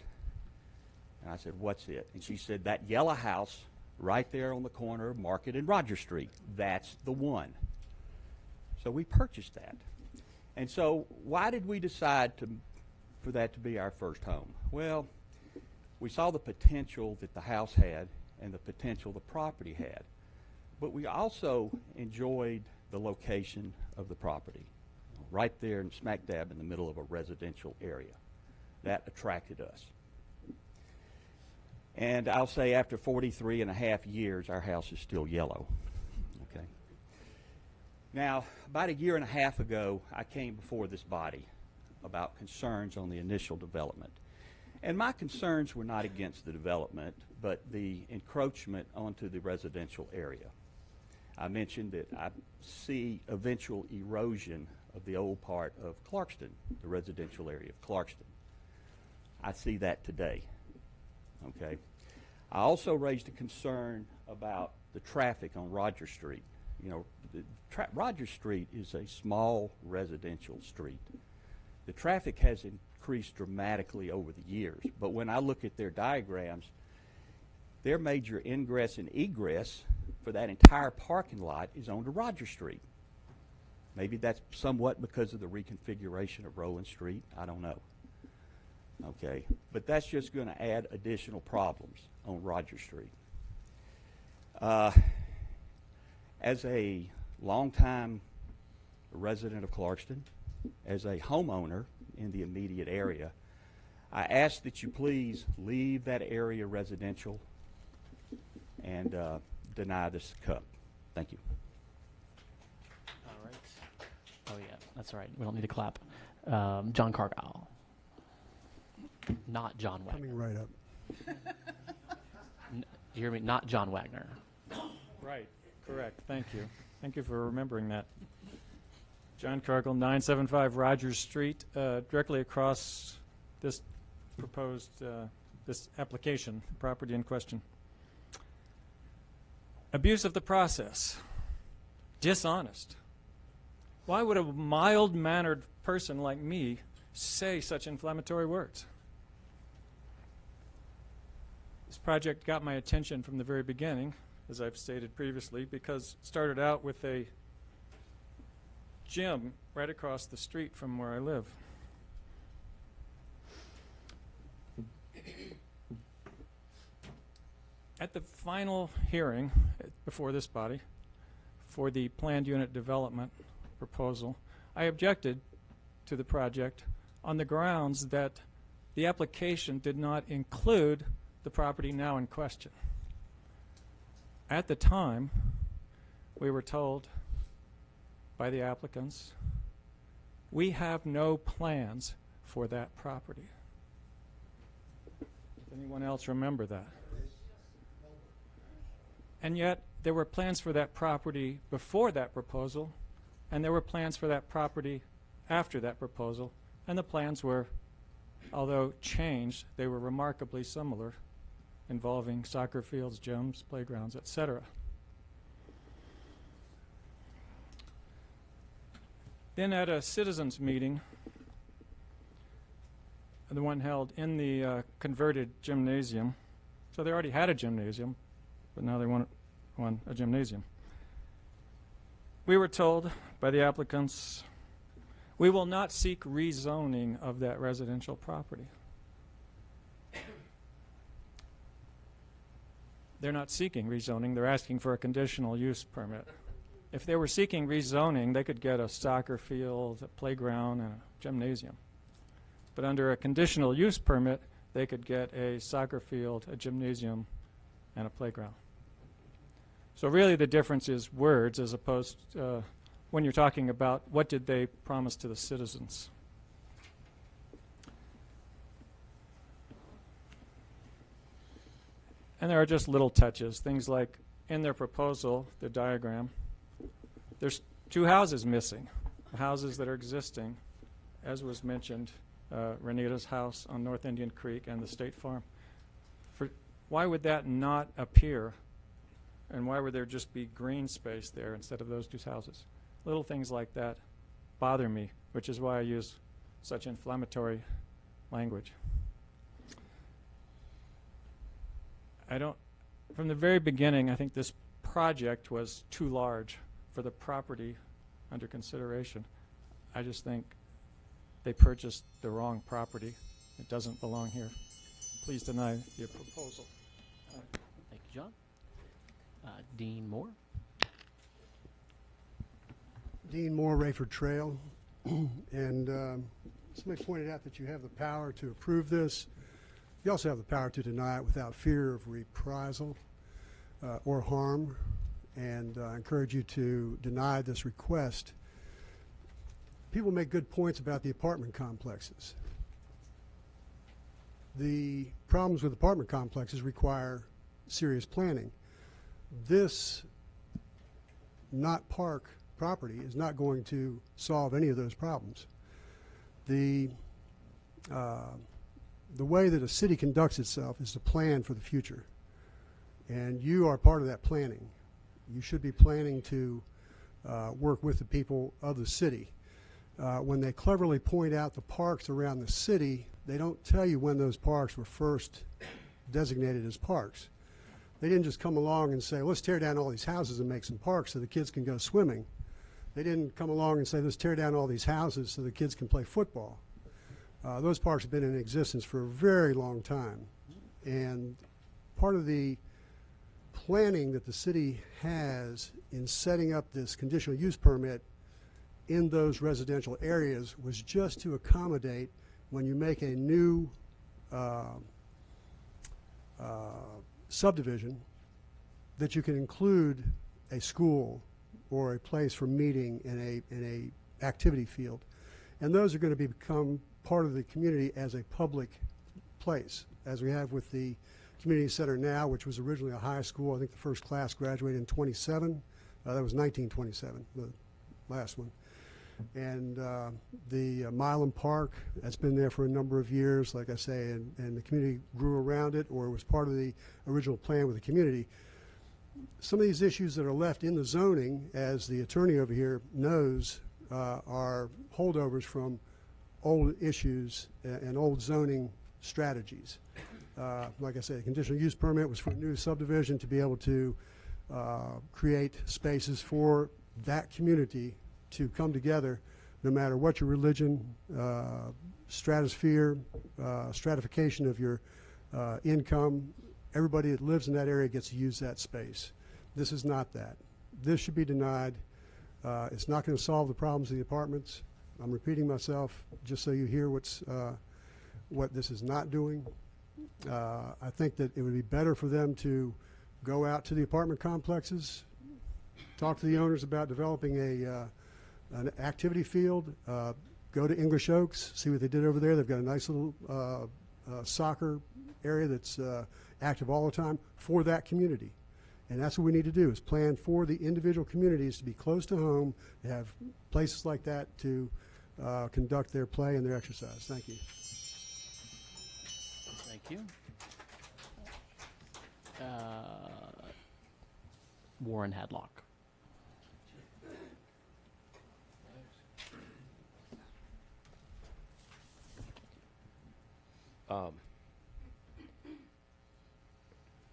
And I said, "What's it?" And she said, "That yellow house right there on the corner of Market and Roger Street. That's the one." So we purchased that. And so why did we decide for that to be our first home? Well, we saw the potential that the house had and the potential the property had. But we also enjoyed the location of the property, right there in smack dab in the middle of a residential area. That attracted us. And I'll say after 43 and a half years, our house is still yellow. Okay. Now, about a year and a half ago, I came before this body about concerns on the initial development. And my concerns were not against the development, but the encroachment onto the residential area. I mentioned that I see eventual erosion of the old part of Clarkston, the residential area of Clarkston. I see that today. Okay. I also raised a concern about the traffic on Roger Street. Roger Street is a small residential street. The traffic has increased dramatically over the years, but when I look at their diagrams, their major ingress and egress for that entire parking lot is onto Roger Street. Maybe that's somewhat because of the reconfiguration of Rowland Street. I don't know. Okay, but that's just going to add additional problems on Roger Street. As a longtime resident of Clarkston, as a homeowner in the immediate area, I ask that you please leave that area residential and deny this cup. Thank you. All right. Oh, yeah, that's all right. We don't need to clap. John Cargyle. Not John Wagner. Coming right up. You hear me? Not John Wagner. Right. Correct. Thank you. Thank you for remembering that. John Cargill, 975 Rogers Street, directly across this proposed, this application, property in question. Abuse of the process. Dishonest. Why would a mild-mannered person like me say such inflammatory words? This project got my attention from the very beginning, as I've stated previously, because it started out with a gym right across the street from where I live. At the final hearing before this body for the planned unit development proposal, I objected to the project on the grounds that the application did not include the property now in question. At the time, we were told by the applicants, we have no plans for that property. Does anyone else remember that? And yet, there were plans for that property before that proposal, and there were plans for that property after that proposal, and the plans were, although changed, they were remarkably similar, involving soccer fields, gyms, playgrounds, etc. Then at a citizens meeting, the one held in the converted gymnasium, so they already had a gymnasium, but now they want a gymnasium. We were told by the applicants, we will not seek rezoning of that residential property. They're not seeking rezoning, they're asking for a conditional use permit. If they were seeking rezoning, they could get a soccer field, a playground, and a gymnasium. But under a conditional use permit, they could get a soccer field, a gymnasium, and a playground. So really the difference is words as opposed to when you're talking about what did they promise to the citizens. And there are just little touches, things like in their proposal, the diagram, there's two houses missing, the houses that are existing, as was mentioned, Renita's house on North Indian Creek and the State Farm. Why would that not appear? And why would there just be green space there instead of those two houses? Little things like that bother me, which is why I use such inflammatory language. From the very beginning, I think this project was too large for the property under consideration. I just think they purchased the wrong property. It doesn't belong here. Please deny the proposal. Thank you, John. Dean Moore. Dean Moore, Rayford Trail. And somebody pointed out that you have the power to approve this. You also have the power to deny it without fear of reprisal or harm. And I encourage you to deny this request. People make good points about the apartment complexes. The problems with apartment complexes require serious planning. This not park property is not going to solve any of those problems. The way that a city conducts itself is to plan for the future. And you are part of that planning. You should be planning to work with the people of the city. When they cleverly point out the parks around the city, they don't tell you when those parks were first designated as parks. They didn't just come along and say, let's tear down all these houses and make some parks so the kids can go swimming. They didn't come along and say, let's tear down all these houses so the kids can play football. Those parks have been in existence for a very long time. And part of the planning that the city has in setting up this conditional use permit in those residential areas was just to accommodate when you make a new subdivision that you can include a school or a place for meeting in a activity field. And those are going to become part of the community as a public place, as we have with the community center now, which was originally a high school. I think the first class graduated in 27. That was 1927, the last one. And the Milam Park, that's been there for a number of years, like I say, and the community grew around it, or was part of the original plan with the community. Some of these issues that are left in the zoning, as the attorney over here knows, are holdovers from old issues and old zoning strategies. Like I say, a conditional use permit was for a new subdivision to be able to create spaces for that community to come together, no matter what your religion, stratosphere, stratification of your income. Everybody that lives in that area gets to use that space. This is not that. This should be denied. It's not going to solve the problems of the apartments. I'm repeating myself just so you hear what this is not doing. I think that it would be better for them to go out to the apartment complexes, talk to the owners about developing an activity field, go to English Oaks, see what they did over there. They've got a nice little soccer area that's active all the time for that community. And that's what we need to do, is plan for the individual communities to be close to home, to have places like that to conduct their play and their exercise. Thank you. Thank you. Warren Hadlock.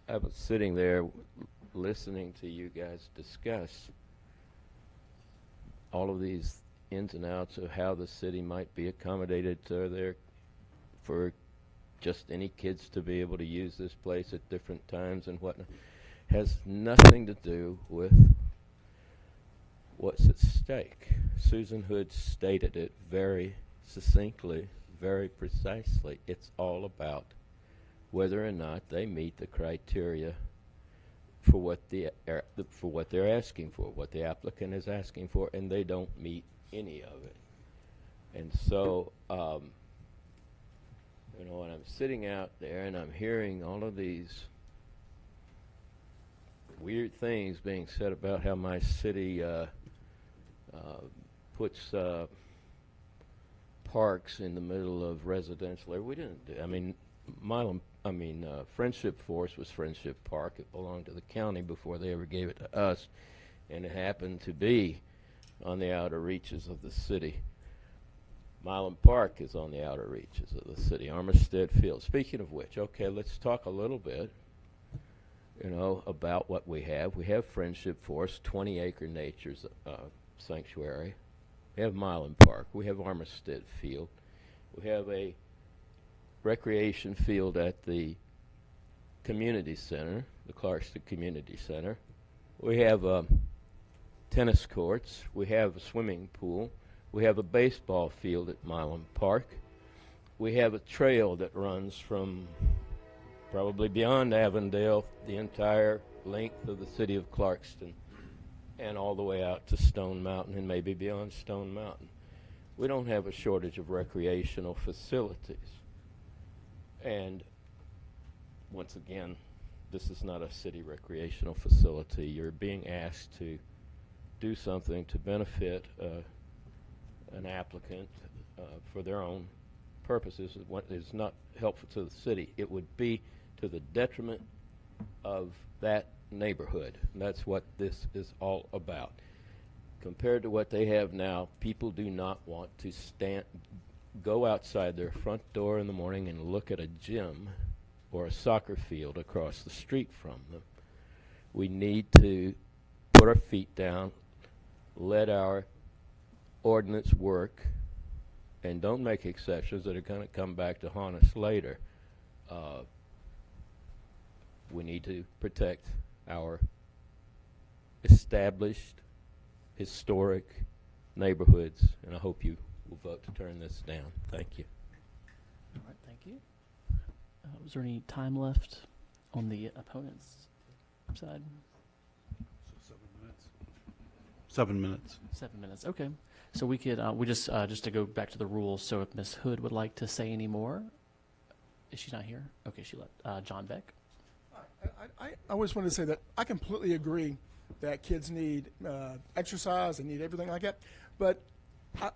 I was sitting there listening to you guys discuss all of these ins and outs of how the city might be accommodated to there for just any kids to be able to use this place at different times and whatnot. Has nothing to do with what's at stake. Susan Hood stated it very succinctly, very precisely. It's all about whether or not they meet the criteria for what they're asking for, what the applicant is asking for, and they don't meet any of it. And so, you know, when I'm sitting out there and I'm hearing all of these weird things being said about how my city puts parks in the middle of residential area. We didn't do. I mean, Friendship Forest was Friendship Park. It belonged to the county before they ever gave it to us, and it happened to be on the outer reaches of the city. Milam Park is on the outer reaches of the city. Armistead Field. Speaking of which, okay, let's talk a little bit, you know, about what we have. We have Friendship Forest, 20-acre nature sanctuary. We have Milam Park. We have Armistead Field. We have a recreation field at the community center, the Clarkston Community Center. We have tennis courts. We have a swimming pool. We have a baseball field at Milam Park. We have a trail that runs from probably beyond Avondale, the entire length of the city of Clarkston, and all the way out to Stone Mountain and maybe beyond Stone Mountain. We don't have a shortage of recreational facilities. And once again, this is not a city recreational facility. You're being asked to do something to benefit an applicant for their own purposes. What is not helpful to the city. It would be to the detriment of that neighborhood. And that's what this is all about. Compared to what they have now, people do not want to go outside their front door in the morning and look at a gym or a soccer field across the street from them. We need to put our feet down, let our ordinance work, and don't make exceptions that are going to come back to haunt us later. We need to protect our established, historic neighborhoods, and I hope you will vote to turn this down. Thank you. All right, thank you. Was there any time left on the opponent's side? 7 minutes. 7 minutes. 7 minutes. Okay. So we could we just to go back to the rules. So if Ms. Hood would like to say any more, is she not here? Okay, she left. John Beck. I always wanted to say that I completely agree that kids need exercise and need everything like that. But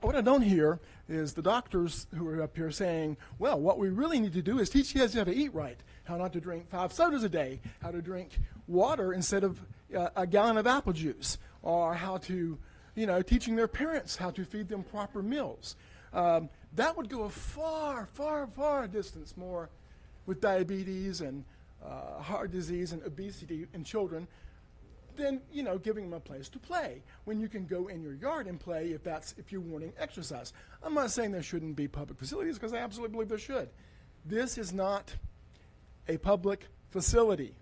what I don't hear is the doctors who are up here saying, well, what we really need to do is teach kids how to eat right, how not to drink 5 sodas a day, how to drink water instead of a gallon of apple juice, or how to, you know, teaching their parents how to feed them proper meals. That would go a far, far, far distance more with diabetes and heart disease and obesity in children than, you know, giving them a place to play when you can go in your yard and play if you're wanting exercise. I'm not saying there shouldn't be public facilities, because I absolutely believe there should. This is not a public facility.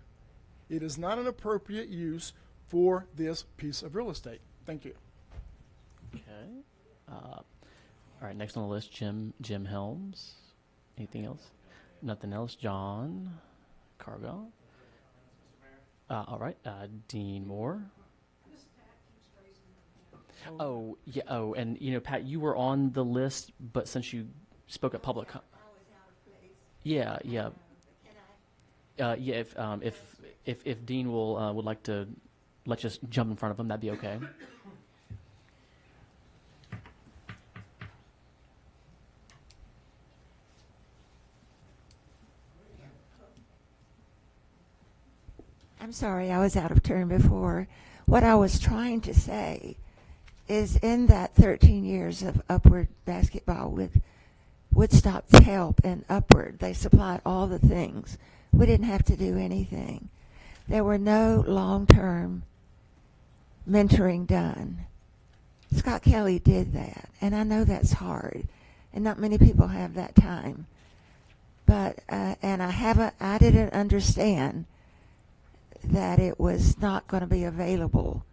It is not an appropriate use for this piece of real estate. Thank you. Okay. All right, next on the list, Jim Helms. Anything else? Nothing else. John Cargill. All right, Dean Moore. Oh, yeah. Oh, and Pat, you were on the list, but since you spoke at public, yeah. If Dean would like to let you jump in front of him, that'd be okay. I'm sorry, I was out of turn before. What I was trying to say is in that 13 years of Upward basketball with Woodstock's help and Upward, they supplied all the things. We didn't have to do anything. There were no long-term mentoring done. Scott Kelly did that, and I know that's hard, and not many people have that time. But and I didn't understand that it was not going to be available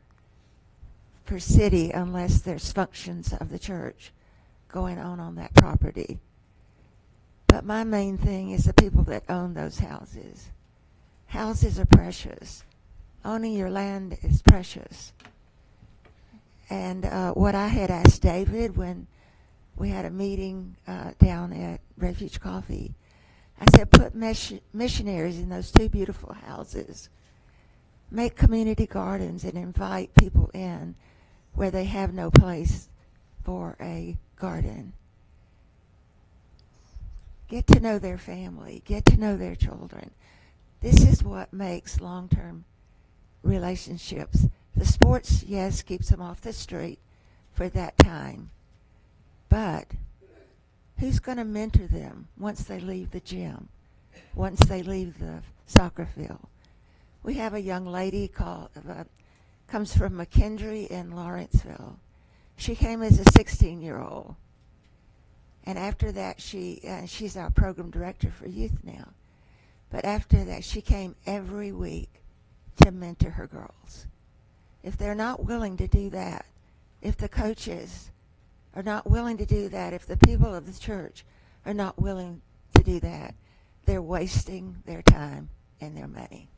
for city unless there's functions of the church going on that property. But my main thing is the people that own those houses. Houses are precious. Owning your land is precious. And what I had asked David when we had a meeting down at Refuge Coffee, I said, put missionaries in those two beautiful houses. Make community gardens and invite people in where they have no place for a garden. Get to know their family. Get to know their children. This is what makes long-term relationships. The sports, yes, keeps them off the street for that time. But who's going to mentor them once they leave the gym, once they leave the soccer field? We have a young lady comes from McKendree in Lawrenceville. She came as a 16-year-old. And after that, she's our program director for youth now. But after that, she came every week to mentor her girls. If they're not willing to do that, if the coaches are not willing to do that, if the people of the church are not willing to do that, they're wasting their time and their money.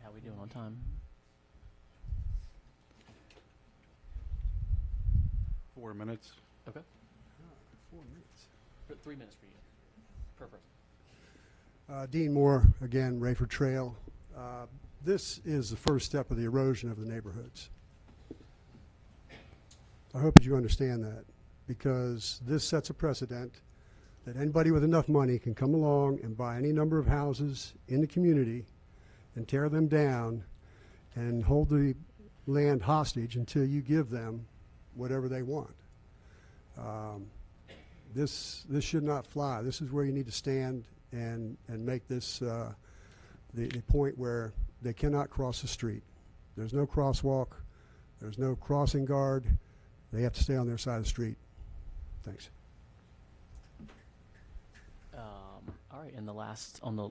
How we doing on time? 4 minutes. Okay. 4 minutes. 3 minutes for you, per person. Dean Moore, again, Rayford Trail. This is the first step of the erosion of the neighborhoods. I hope that you understand that, because this sets a precedent that anybody with enough money can come along and buy any number of houses in the community and tear them down and hold the land hostage until you give them whatever they want. This should not fly. This is where you need to stand and make this the point where they cannot cross the street. There's no crosswalk. There's no crossing guard. They have to stay on their side of the street. Thanks. All right, and the last on the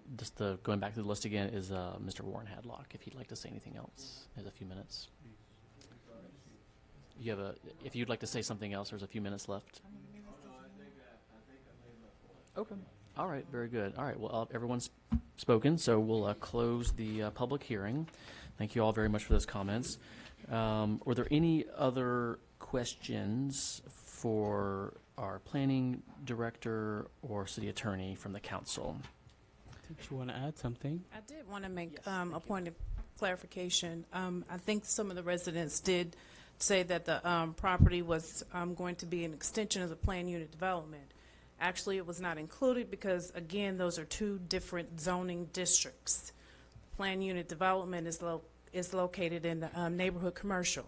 going back to the list again is Mr. Warren Hadlock. If he'd like to say anything else, there's a few minutes. You have if you'd like to say something else, there's a few minutes left. Okay. All right. Very good. All right. Well, everyone's spoken, so we'll close the public hearing. Thank you all very much for those comments. Were there any other questions for our planning director or city attorney from the council? Did you want to add something? I did want to make a point of clarification. I think some of the residents did say that the property was going to be an extension of the planned unit development. Actually, it was not included because, again, those are two different zoning districts. Planned unit development is located in the neighborhood commercial,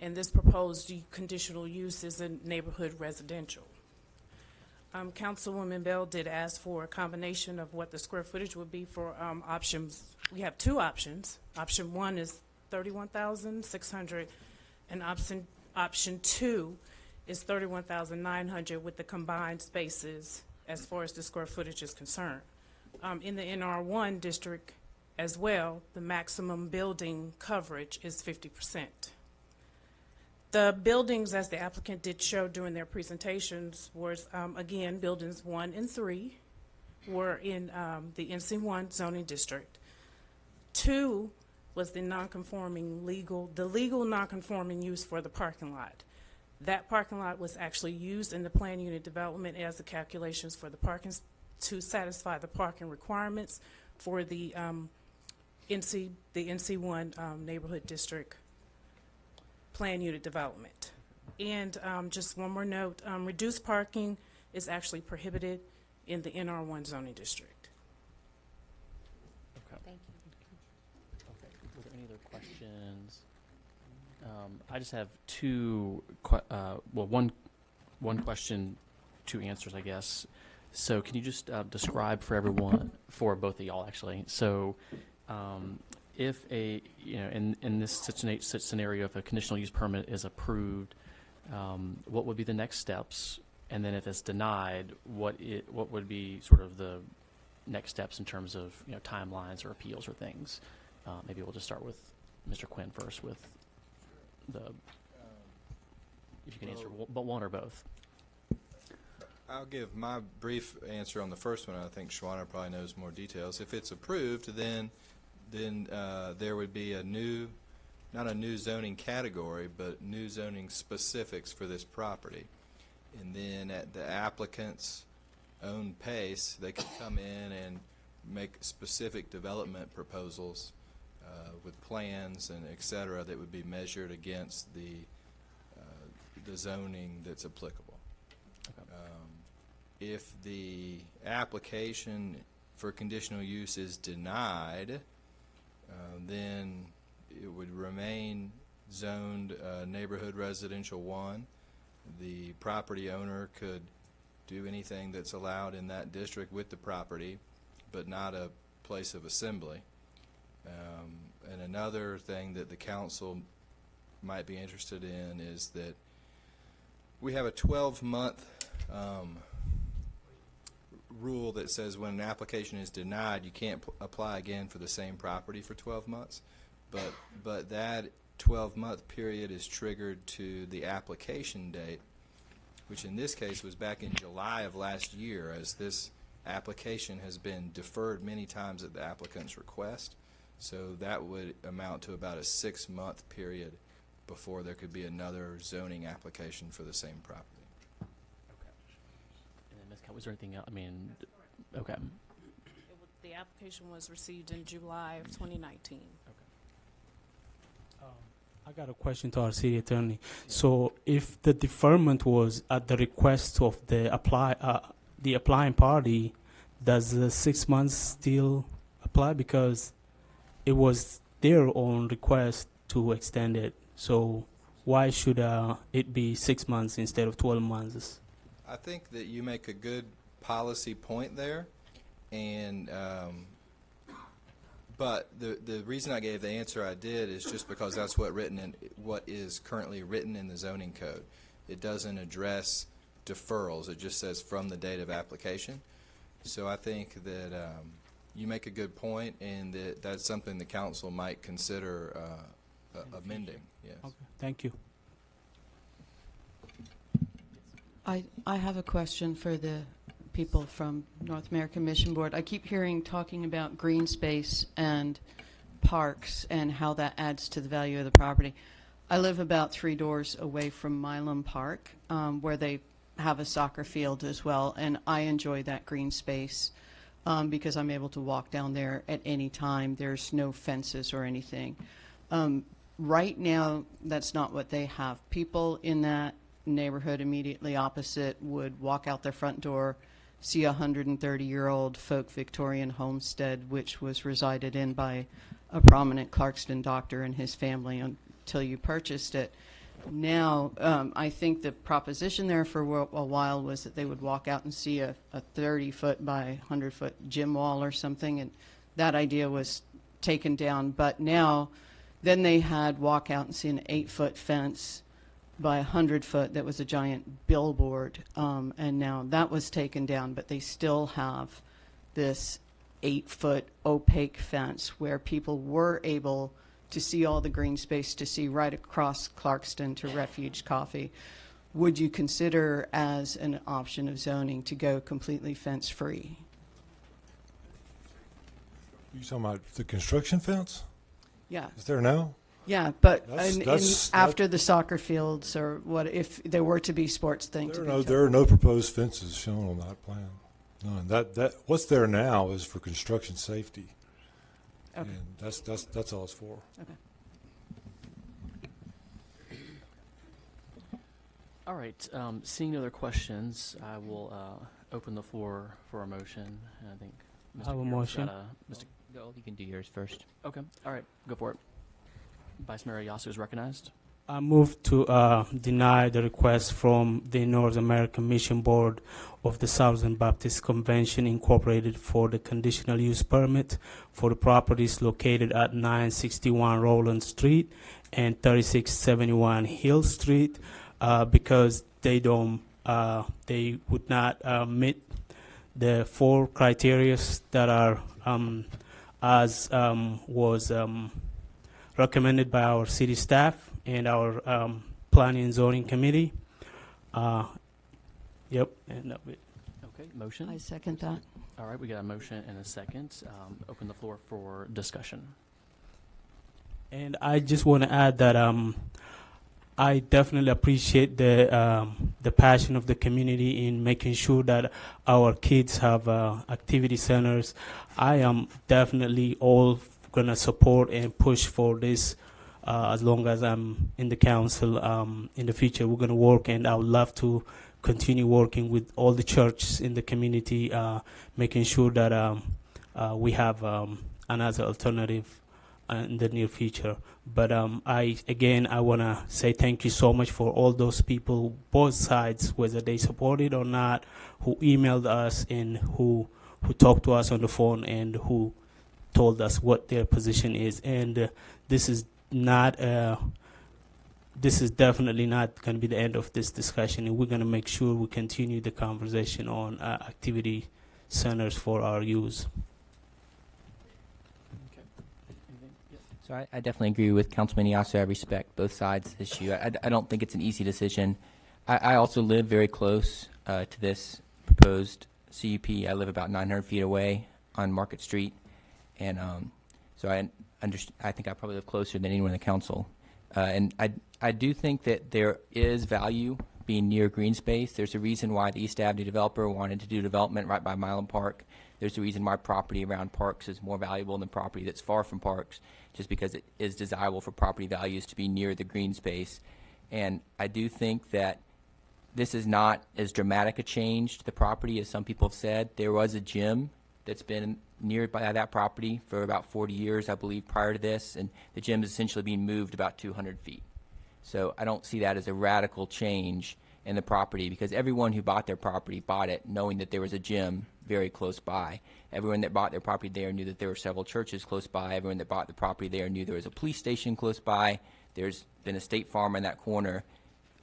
and this proposed conditional use is in neighborhood residential. Councilwoman Bell did ask for a combination of what the square footage would be for options. We have two options. Option one is 31,600, and option two is 31,900 with the combined spaces as far as the square footage is concerned. In the NR1 district as well, the maximum building coverage is 50%. The buildings, as the applicant did show during their presentations, was, again, buildings 1 and 3 were in the NC1 zoning district. 2 was the legal non-conforming use for the parking lot. That parking lot was actually used in the plan unit development as the calculations for the parking to satisfy the parking requirements for the NC1 neighborhood district plan unit development. And just one more note, reduced parking is actually prohibited in the NR1 zoning district. Okay. Thank you. Okay. Were there any other questions? I just have one question, 2 answers, I guess. So can you just describe for everyone, for both of y'all actually, so if in this such scenario, if a conditional use permit is approved, what would be the next steps? And then if it's denied, what would be sort of the next steps in terms of timelines or appeals or things? Maybe we'll just start with Mr. Quinn first with if you can answer but one or both. I'll give my brief answer on the first one. I think Schwanner probably knows more details. If it's approved, then there would be not a new zoning category, but new zoning specifics for this property. And then at the applicant's own pace, they could come in and make specific development proposals with plans and et cetera that would be measured against the zoning that's applicable. Okay. If the application for conditional use is denied, then it would remain zoned neighborhood residential 1. The property owner could do anything that's allowed in that district with the property, but not a place of assembly. And another thing that the council might be interested in is that we have a 12-month rule that says when an application is denied, you can't apply again for the same property for 12 months. But that 12-month period is triggered to the application date, which in this case was back in July of last year, as this application has been deferred many times at the applicant's request. So that would amount to about a 6-month period before there could be another zoning application for the same property. Okay. And then Ms. Cow, was there anything else? I mean, okay. The application was received in July of 2019. Okay. I got a question to our city attorney. So if the deferment was at the request of the applying party, does the 6 months still apply? Because it was their own request to extend it. So why should it be 6 months instead of 12 months? I think that you make a good policy point there, and but the reason I gave the answer I did is just because that's what is currently written in the zoning code. It doesn't address deferrals. It just says from the date of application. So I think that you make a good point, and that's something the council might consider amending. Yes. Okay. Thank you. I have a question for the people from North American Mission Board. I keep hearing talking about green space and parks and how that adds to the value of the property. I live about 3 doors away from Milam Park, where they have a soccer field as well, and I enjoy that green space because I'm able to walk down there at any time. There's no fences or anything. Right now, that's not what they have. People in that neighborhood immediately opposite would walk out their front door, see a 130-year-old folk Victorian homestead, which was resided in by a prominent Clarkston doctor and his family until you purchased it. Now, I think the proposition there for a while was that they would walk out and see a 30-foot by 100-foot gym wall or something, and that idea was taken down. But now, then they had walk out and see an 8-foot fence by 100-foot that was a giant billboard, and now that was taken down, but they still have this 8-foot opaque fence where people were able to see all the green space, to see right across Clarkston to Refuge Coffee, would you consider as an option of zoning to go completely fence-free? You talking about the construction fence? Yeah. Is there now? Yeah, but That's- after the soccer fields, or what if there were to be sports things? There are no proposed fences shown on that plan. None. That what's there now is for construction safety. Okay. And that's all it's for. Okay. All right. Seeing no other questions, I will open the floor for a motion. And I think Mr. I have a Garrett's motion. got Mr. No, you can do yours first. Okay. All right. Go for it. Vice Mayor Yasu is recognized. I move to deny the request from the North American Mission Board of the Southern Baptist Convention Incorporated for the conditional use permit for the properties located at 961 Rowland Street and 3671 Hill Street because they would not meet the 4 criteria that are as was recommended by our city staff and our planning and zoning committee. Yep, and that's it. Okay. Motion. I second that. All right. We got a motion and a second. Open the floor for discussion. And I just want to add that I definitely appreciate the passion of the community in making sure that our kids have activity centers. I am definitely all going to support and push for this as long as I'm in the council. In the future, we're going to work, and I would love to continue working with all the churches in the community, making sure that we have another alternative in the near future. But I want to say thank you so much for all those people, both sides, whether they support it or not, who emailed us and who talked to us on the phone and who told us what their position is. And this is definitely not going to be the end of this discussion, and we're going to make sure we continue the conversation on activity centers for our use. So I definitely agree with Councilman Yasu. I respect both sides of the issue. I don't think it's an easy decision. I also live very close to this proposed CUP. I live about 900 feet away on Market Street, and so I think I probably live closer than anyone in the council. And I do think that there is value being near green space. There's a reason why the East Avenue developer wanted to do development right by Milam Park. There's a reason why property around parks is more valuable than property that's far from parks, just because it is desirable for property values to be near the green space. And I do think that this is not as dramatic a change to the property as some people have said. There was a gym that's been nearby that property for about 40 years, I believe, prior to this, and the gym is essentially being moved about 200 feet. So I don't see that as a radical change in the property, because everyone who bought their property bought it knowing that there was a gym very close by. Everyone that bought their property there knew that there were several churches close by. Everyone that bought the property there knew there was a police station close by. There's been a State Farm in that corner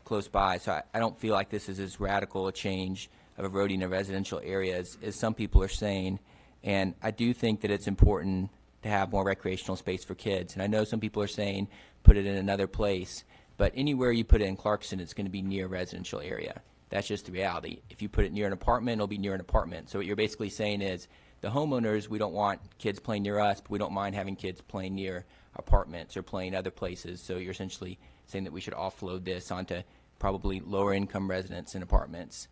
close by. So I don't feel like this is as radical a change of eroding a residential area as some people are saying. And I do think that it's important to have more recreational space for kids. And I know some people are saying put it in another place, but anywhere you put it in Clarkston, it's going to be near a residential area. That's just the reality. If you put it near an apartment, it'll be near an apartment. So what you're basically saying is the homeowners, we don't want kids playing near us, but we don't mind having kids playing near apartments or playing other places. So you're essentially saying that we should offload this onto probably lower income residents in apartments.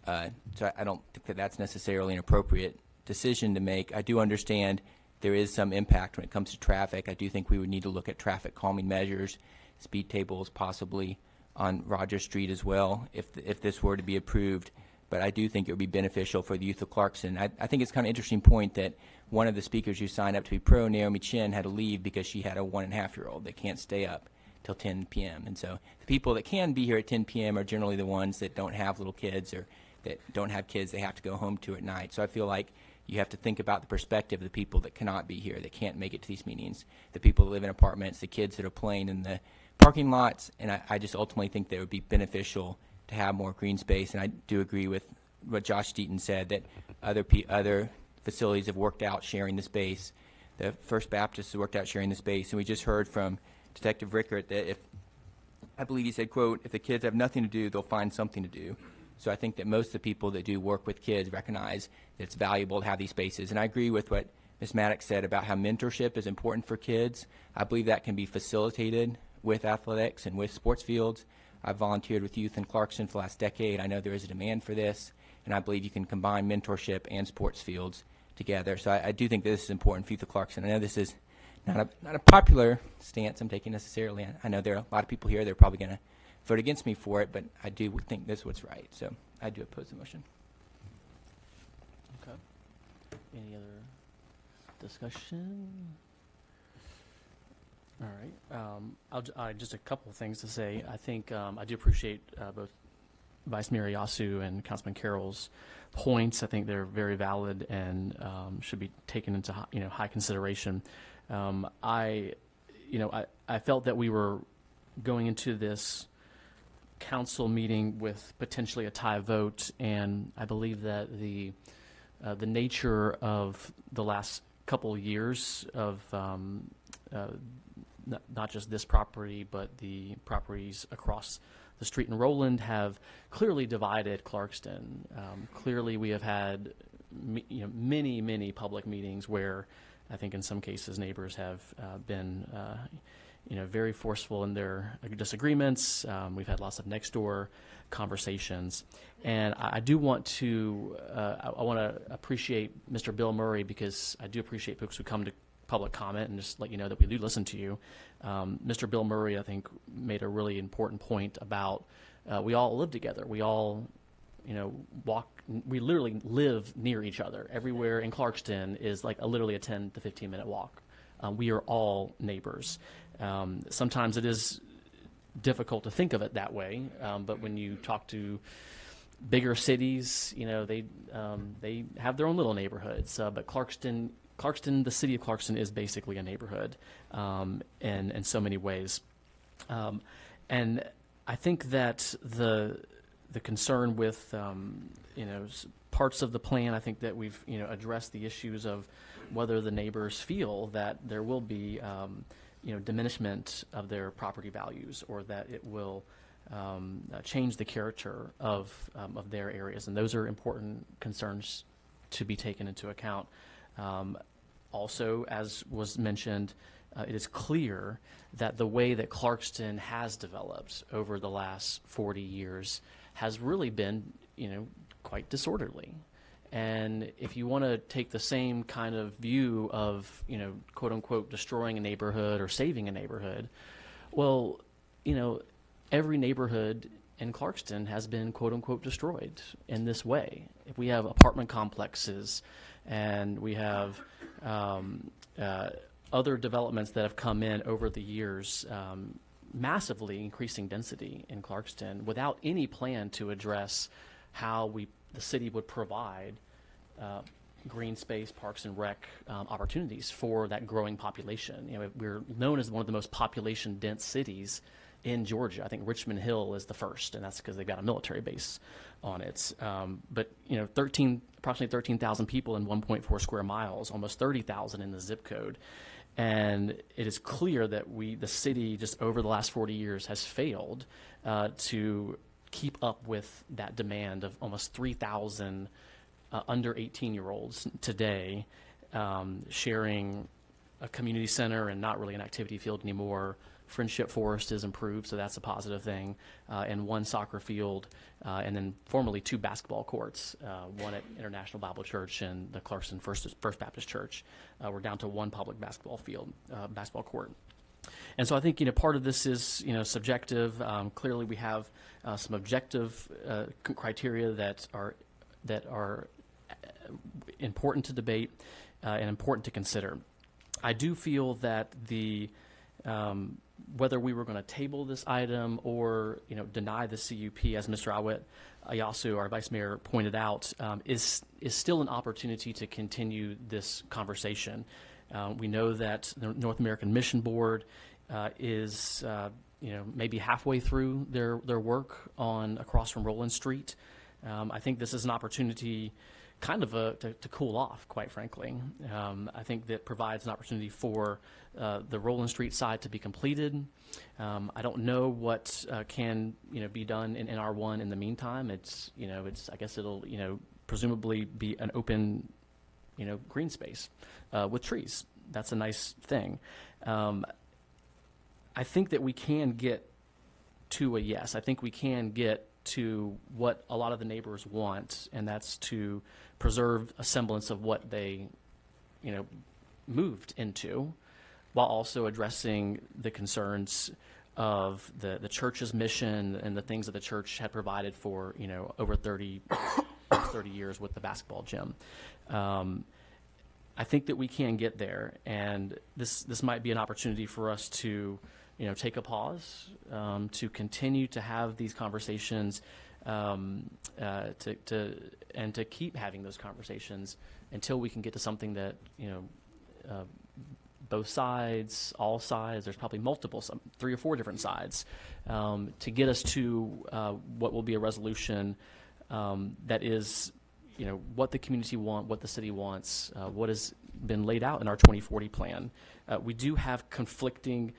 So I don't think that that's necessarily an appropriate decision to make. I do understand there is some impact when it comes to traffic. I do think we would need to look at traffic calming measures, speed tables possibly on Rogers Street as well if this were to be approved. But I do think it would be beneficial for the youth of Clarkston. I think it's kind of an interesting point that one of the speakers who signed up to be pro, Naomi Chin, had to leave because she had a 1.5-year-old that can't stay up till 10 p.m. And so the people that can be here at 10 p.m. are generally the ones that don't have little kids or that don't have kids they have to go home to at night. So I feel like you have to think about the perspective of the people that cannot be here, that can't make it to these meetings, the people that live in apartments, the kids that are playing in the parking lots. And I just ultimately think that it would be beneficial to have more green space. And I do agree with what Josh Deaton said, that other facilities have worked out sharing the space. the First Baptist has worked out sharing the space, and we just heard from Detective Rickert that I believe he said, quote, if the kids have nothing to do, they'll find something to do. So I think that most of the people that do work with kids recognize that it's valuable to have these spaces. And I agree with what Ms. Maddox said about how mentorship is important for kids. I believe that can be facilitated with athletics and with sports fields. I've volunteered with youth in Clarkston for the last decade. I know there is a demand for this, and I believe you can combine mentorship and sports fields together. So I do think this is important for youth of Clarkston. I know this is not a popular stance I'm taking necessarily. I know there are a lot of people here that are probably going to vote against me for it, but I do think this is what's right. So I do oppose the motion. Okay. Any other discussion? All right. Just a couple of things to say. I think I do appreciate both Vice Mayor Yasu and Councilman Carroll's points. I think they're very valid and should be taken into high consideration. I felt that we were going into this council meeting with potentially a tie vote, and I believe that the nature of the last couple of years of not just this property, but the properties across the street in Roland have clearly divided Clarkston. Clearly, we have had many public meetings where I think in some cases neighbors have been very forceful in their disagreements. We've had lots of next door conversations, and I do want to I want to appreciate Mr. Bill Murray, because I do appreciate folks who come to public comment and just let you know that we do listen to you. Mr. Bill Murray, I think, made a really important point about we all live together. We all, walk. We literally live near each other. Everywhere in Clarkston is like literally a 10 to 15-minute walk. We are all neighbors. Sometimes it is difficult to think of it that way, but when you talk to bigger cities, they have their own little neighborhoods. But Clarkston, the city of Clarkston, is basically a neighborhood in so many ways. And I think that the concern with parts of the plan, I think that we've addressed the issues of whether the neighbors feel that there will be diminishment of their property values, or that it will change the character of their areas, and those are important concerns to be taken into account. Also, as was mentioned, it is clear that the way that Clarkston has developed over the last 40 years has really been, quite disorderly. And if you want to take the same kind of view of, quote unquote, destroying a neighborhood or saving a neighborhood, well, every neighborhood in Clarkston has been, quote unquote, destroyed in this way. If we have apartment complexes and we have other developments that have come in over the years, massively increasing density in Clarkston without any plan to address how the city would provide green space, parks and rec opportunities for that growing population. We're known as one of the most population-dense cities in Georgia. I think Richmond Hill is the first, and that's because they've got a military base on it. But approximately 13,000 people in 1.4 square miles, almost 30,000 in the zip code. And it is clear that the city, just over the last 40 years, has failed to keep up with that demand of almost 3,000 under 18-year-olds today sharing a community center and not really an activity field anymore. Friendship Forest is improved, so that's a positive thing, and one soccer field, and then formerly 2 basketball courts, one at International Bible Church and the Clarkston First Baptist Church. We're down to 1 public basketball field, basketball court. And so I think part of this is subjective. Clearly, we have some objective criteria that are important to debate and important to consider. I do feel that whether we were going to table this item or deny the CUP, as Mr. Ayasu, our Vice Mayor, pointed out, is still an opportunity to continue this conversation. We know that the North American Mission Board is maybe halfway through their work on across from Roland Street. I think this is an opportunity kind of to cool off, quite frankly. I think that provides an opportunity for the Roland Street side to be completed. I don't know what can be done in R1 in the meantime. It's I guess it'll presumably be an open green space with trees. That's a nice thing. I think that we can get to a yes. I think we can get to what a lot of the neighbors want, and that's to preserve a semblance of what they, moved into, while also addressing the concerns of the church's mission and the things that the church had provided for, over 30 years with the basketball gym. I think that we can get there, and this might be an opportunity for us to take a pause, to continue to have these conversations, to keep having those conversations until we can get to something that both sides, all sides, there's probably multiple, 3 or 4 different sides, to get us to what will be a resolution that is what the community wants, what the city wants, what has been laid out in our 2040 plan. We do have conflicting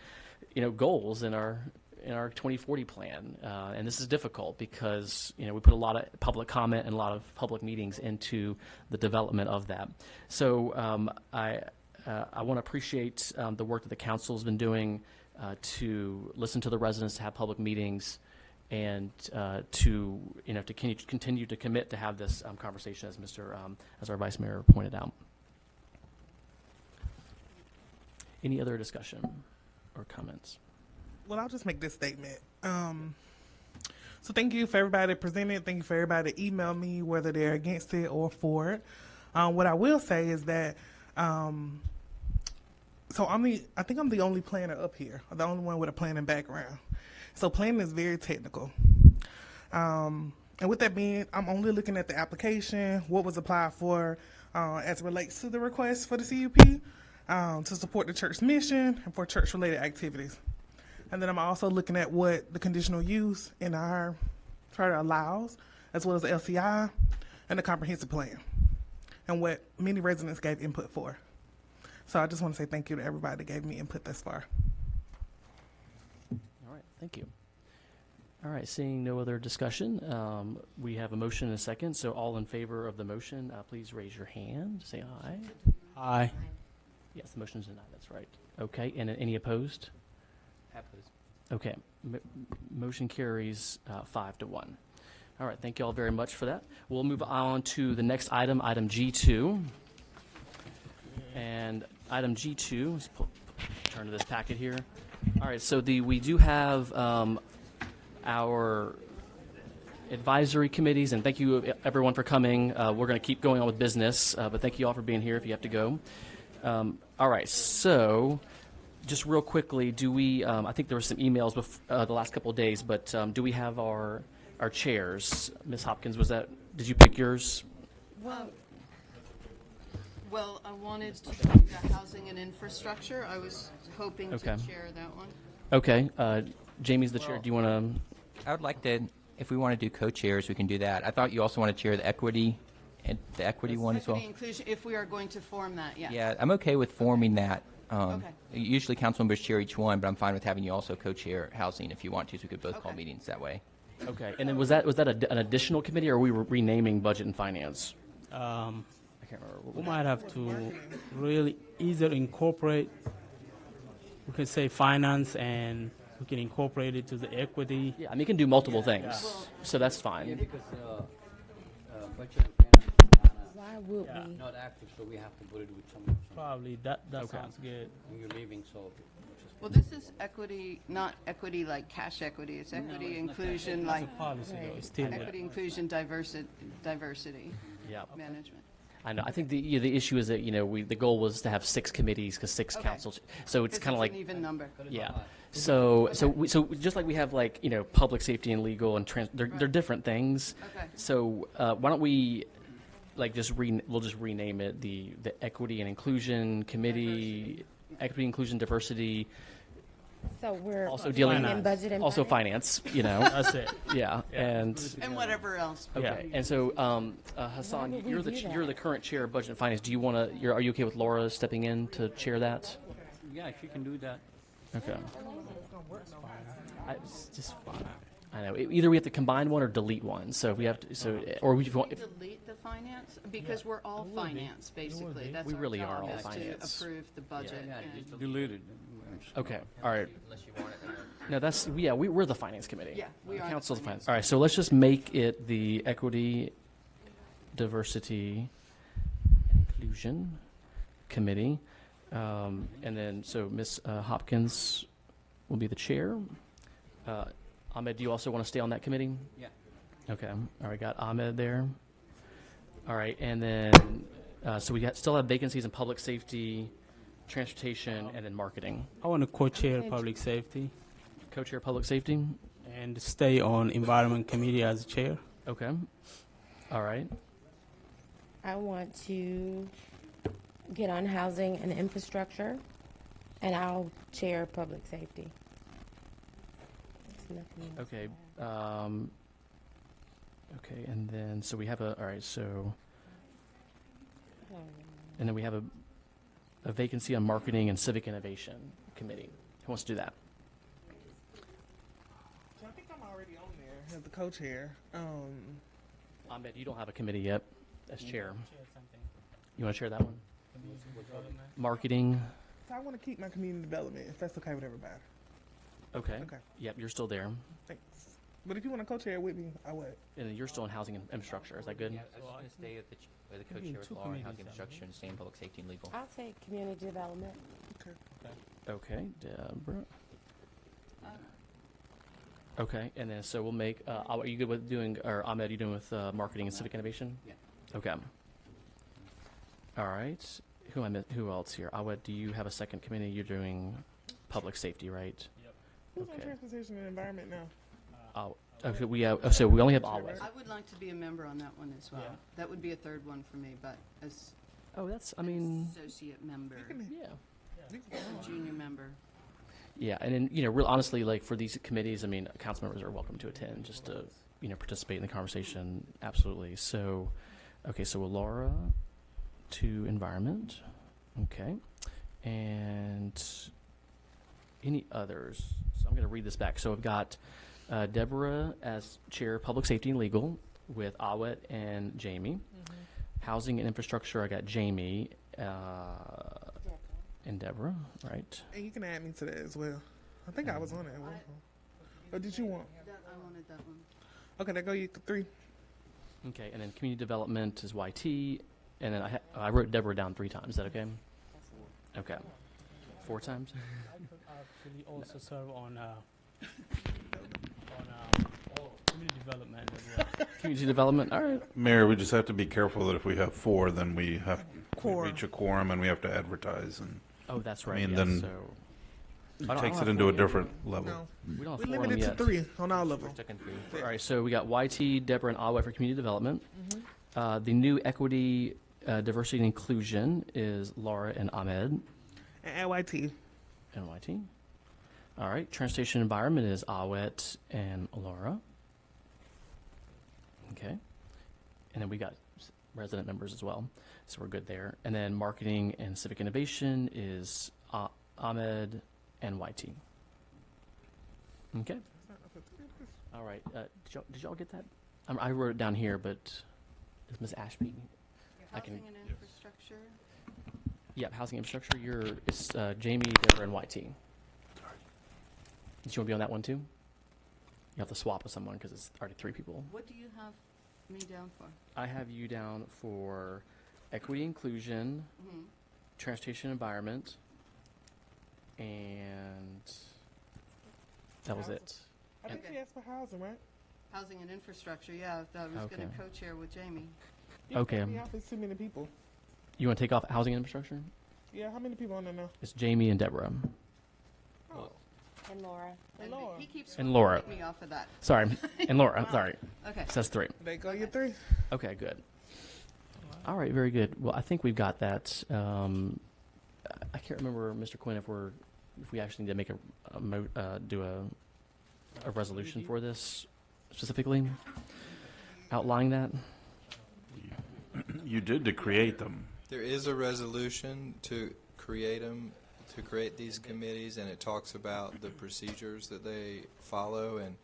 goals in our 2040 plan, and this is difficult because we put a lot of public comment and a lot of public meetings into the development of that. So I want to appreciate the work that the council has been doing to listen to the residents, to have public meetings, and to continue to commit to have this conversation, as our Vice Mayor pointed out. Any other discussion or comments? Well, I'll just make this statement. So thank you for everybody that presented. Thank you for everybody that emailed me, whether they're against it or for it. What I will say is that, I think I'm the only planner up here, or the only one with a planning background. So planning is very technical. And with that being, I'm only looking at the application, what was applied for as it relates to the request for the CUP. To support the church mission and for church-related activities. And then I'm also looking at what the conditional use in our charter allows, as well as the LCI and the comprehensive plan, and what many residents gave input for. So I just want to say thank you to everybody that gave me input thus far. All right, thank you. All right, seeing no other discussion, we have a motion and a second. So all in favor of the motion, please raise your hand. Say aye. Aye. Yes, the motion is denied. That's right. Okay, and any opposed? Opposed. Okay, motion carries 5-1. All right, thank you all very much for that. We'll move on to the next item, item G2. And item G2, let's turn to this packet here. All right, so we do have our advisory committees, and thank you everyone for coming. We're going to keep going on with business, but thank you all for being here if you have to go. All right, so just real quickly, do we, I think there were some emails the last couple of days, but do we have our chairs? Ms. Hopkins, did you pick yours? Well, I wanted to do the housing and infrastructure. I was hoping to chair that one. Okay, Jamie's the chair. Do you want to? I would like to, if we want to do co-chairs, we can do that. I thought you also want to chair the equity and the equity one as well. Inclusion, if we are going to form that, yeah. Yeah, I'm okay with forming that. Okay. Usually council members chair each one, but I'm fine with having you also co-chair housing if you want to, so we could both call meetings that way. Okay, and then was that an additional committee, or are we renaming budget and finance? I can't remember. We might have to really either incorporate, we can say finance, and we can incorporate it to the equity. Yeah, I mean, you can do multiple things, so that's fine. Yeah, because budget and finance Why would we? not active, so we have to put it with some. Probably that sounds good. And you're leaving, so. Well, this is equity, not equity like cash equity. It's equity it's not inclusion cash. like It's a policy, though. It's still equity inclusion diversity management. I know. I think the issue is that the goal was to have 6 committees because 6 councils. So it's kind of like an even number. Yeah. So just like we have public safety and legal and they're different things. Okay. So why don't we we'll just rename it the Equity and Inclusion Committee, Equity, Inclusion, Diversity, So we're Also dealing in budget and also finance? finance, you know. That's it. Yeah, and whatever else. okay. And so, Hassan, would we you're do that? you're the current chair of budget and finance. Do you want to? Are you okay with Laura stepping in to chair that? Yeah, if you can do that. Okay. It's just fine. I know. Either we have to combine one or delete one. So if we have to, or we want. Delete the finance because we're all finance basically. That's We our really job are all is finance. to approve the budget. Yeah, and- just delete it. Okay. All right. Unless you want it. No, that's we're the finance committee. Yeah, we The are the council's the finance finance. All right. So let's just make it the equity, diversity, and inclusion committee, and then so Ms. Hopkins will be the chair. Ahmed, do you also want to stay on that committee? Yeah. Okay. All right. Got Ahmed there. All right. And then so we still have vacancies in public safety, transportation, and then marketing. I want to co-chair public safety Co-chair public safety. and stay on environment committee as chair. Okay. All right. I want to get on housing and infrastructure, and I'll chair public safety. There's nothing else. Okay. Okay. And then so we have all right. So and then we have a vacancy on marketing and civic innovation committee. Who wants to do that? I think I'm already on there as the co-chair. Ahmed, you don't have a committee yet as chair. You want to chair that one? Marketing. So I want to keep my community development, if that's okay with everybody. Okay. Okay. Yep, you're still there. Thanks. But if you want to co-chair with me, I would. And then you're still in housing and infrastructure. Is that good? Yeah, I was going to stay with the co-chair with law and housing infrastructure and stay in public safety and legal. I'll take community development. Okay, Deborah. Okay, and then so we'll make. Are you good with doing, or Ahmed, are you doing with marketing and civic innovation? Yeah. Okay. All right. Who else here? Awed, do you have a second committee? You're doing public safety, right? Yep. Who's on transportation and environment now? Okay, we have. So we only have Awed. I would like to be a member on that one as well. Yeah. That would be a third one for me, but as Oh, that's. I mean. associate member, Yeah. junior member. Yeah, and then real honestly, like for these committees, I mean, council members are welcome to attend, just to participate in the conversation. Absolutely. So, okay, so Laura to environment, okay, and any others? So I'm going to read this back. So I've got Deborah as chair, public safety and legal, with Awet and Jamie. Housing and infrastructure, I got Jamie. And Deborah, right? And you can add me to that as well. I think I was on that one. Or did you want? I wanted that one. Okay, there go you 3. Okay, and then community development is YT, and then I wrote Deborah down 3 times. Is that okay? Okay. 4 times? I could actually also serve on community development as well. Community development, all right. Mayor, we just have to be careful that if we have 4, then we have Quorum. to reach a quorum and we have to advertise. And Oh, that's I right. mean, yes, then so it I don't takes have it into a 4 yet. different level. No. We don't have We're 4 on limited them to yet. 3 on our level. All right, so we got YT, Deborah, and Awet for community development. The new equity, diversity, and inclusion is Laura and Ahmed. And YT. And YT. All right, transportation environment is Awet and Laura. Okay. And then we got resident members as well, so we're good there. And then marketing and civic innovation is Ahmed and YT. Okay. All right. Did y'all get that? I wrote it down here, but is Ms. Ashby? Housing and infrastructure. Yeah, housing infrastructure. It's Jamie, Deborah, and YT. Did you want to be on that one too? You have to swap with someone because it's already 3 people. What do you have me down for? I have you down for equity, inclusion, transportation, environment, and that was it. I think she asked for housing, right? Housing and infrastructure, yeah. I was going to co-chair with Jamie. Okay. The office too many people. You want to take off housing and infrastructure? Yeah, how many people on there now? It's Jamie and Deborah. And Laura. And Laura. He keeps And Laura. me off of that. Sorry. And Laura. Sorry. Okay. So that's 3. There go your 3. Okay, good. All right, very good. Well, I think we've got that. I can't remember, Mr. Quinn, if we're if we actually need to make do a resolution for this specifically, outlining that. You did to create them. There is a resolution to create them, to create these committees, and it talks about the procedures that they follow, and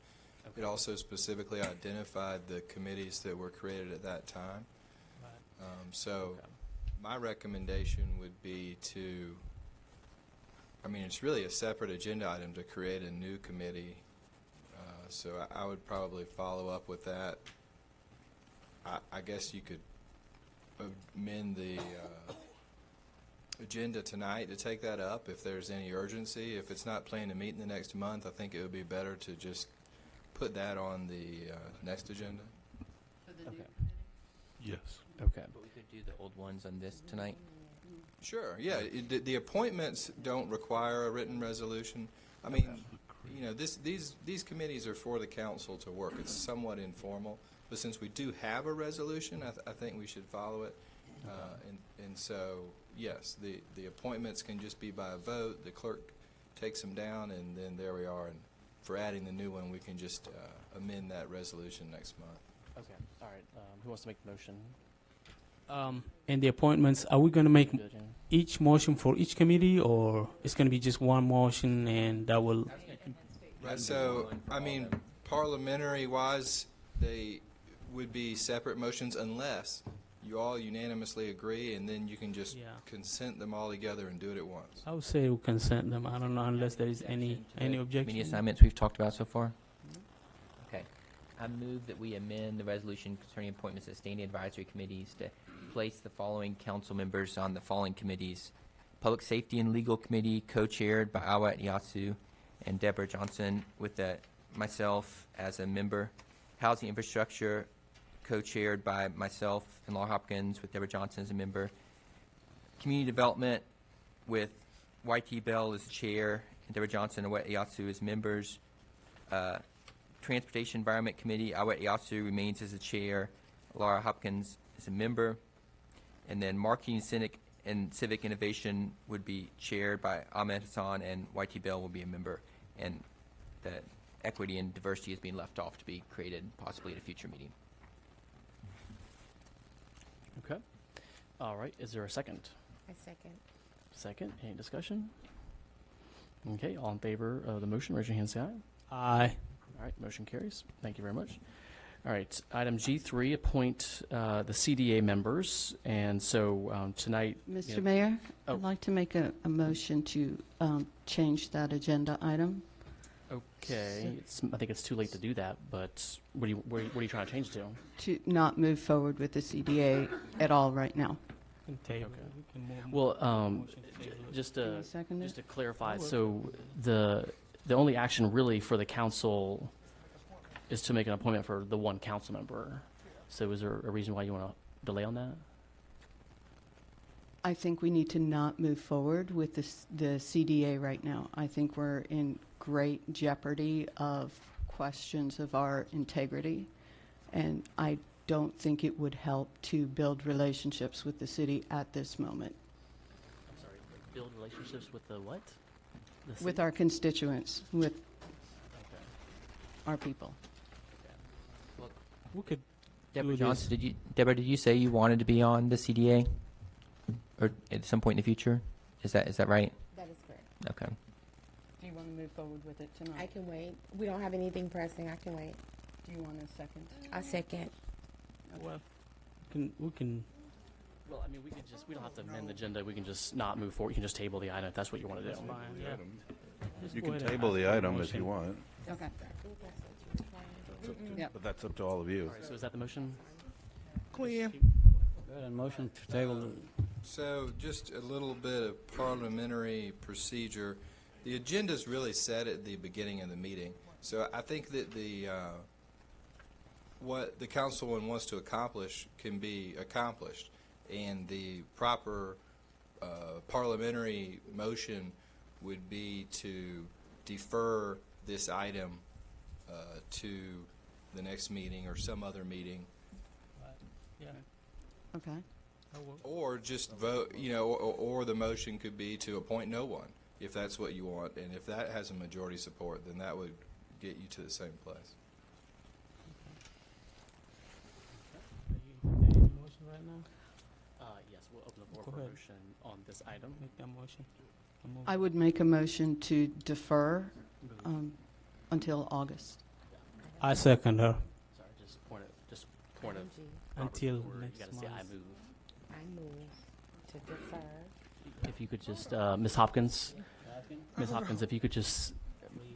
it also specifically identified the committees that were created at that time. So my recommendation would be to, I mean, it's really a separate agenda item to create a new committee. So I would probably follow up with that. I guess you could amend the agenda tonight to take that up if there's any urgency. If it's not planned to meet in the next month, I think it would be better to just put that on the next agenda. Okay. Yes. Okay. But we could do the old ones on this tonight. Sure, yeah. The appointments don't require a written resolution. I mean, you know, these committees are for the council to work. It's somewhat informal, but since we do have a resolution, I think we should follow it. And so, yes, the appointments can just be by a vote. The clerk takes them down, and then there we are. And for adding the new one, we can just amend that resolution next month. Okay. All right. Who wants to make the motion? And the appointments, are we going to make Good, yeah. each motion for each committee, or it's going to be just one motion and that will? Right, so, I mean, parliamentary-wise, they would be separate motions unless you all unanimously agree, and then you can just consent them all together and do it at once. I would say we consent them. I don't know unless there is any objection. Committee assignments we've talked about so far? Okay. I move that we amend the resolution concerning appointments of standing advisory committees to place the following council members on the following committees. Public Safety and Legal Committee, co-chaired by Awet Yasu and Deborah Johnson, with myself as a member. Housing Infrastructure, co-chaired by myself and Laura Hopkins, with Deborah Johnson as a member. Community Development, with YT Bell as chair and Deborah Johnson and Awet Yasu as members. Transportation Environment Committee, Awet Yasu remains as a chair, Laura Hopkins is a member. And then Marketing, Civic Innovation would be chaired by Ahmed Hassan, and YT Bell will be a member. And the Equity and Diversity is being left off to be created possibly at a future meeting. Okay. All right. Is there a second? I second. Second. Any discussion? Okay. All in favor of the motion, raise your hand, say aye. Aye. All right. Motion carries. Thank you very much. All right. Item G3, appoint the CDA members. And so tonight. Mr. Mayor, I'd like to make a motion to change that agenda item. Okay. I think it's too late to do that, but what are you trying to change to? To not move forward with the CDA at all right now. Okay. Well, just to clarify, so the only action really for the council is to make an appointment for the one council member. So is there a reason why you want to delay on that? I think we need to not move forward with the CDA right now. I think we're in great jeopardy of questions of our integrity, and I don't think it would help to build relationships with the city at this moment. I'm sorry, build relationships with the what? With our constituents, with our people. Well, we could. Deborah Johnson, Deborah, did you say you wanted to be on the CDA, or at some point in the future? Is that right? That is correct. Okay. Do you want to move forward with it tonight? I can wait. We don't have anything pressing. I can wait. Do you want a second? I second. Well, we can. Well, I mean, we don't have to amend the agenda. We can just not move forward. You can just table the item if that's what you want to do. That's fine. Yeah. You can table the item if you want. Okay. Yep. But that's up to all of you. All right, so is that the motion? Go Quinn. ahead and motion to table. So just a little bit of parliamentary procedure. The agenda is really set at the beginning of the meeting. So I think that what the councilman wants to accomplish can be accomplished. And the proper parliamentary motion would be to defer this item to the next meeting or some other meeting. Yeah. Okay. Or just vote, or the motion could be to appoint no one. if that's what you want. And if that has a majority support, then that would get you to the same place. Yes, we'll open the floor for a motion on this item. Make that motion. I would make a motion to defer until August. I second her. Sorry, just point of Until order. next You gotta say I month. move. I move to defer. If you could just, Ms. Hopkins, if you could just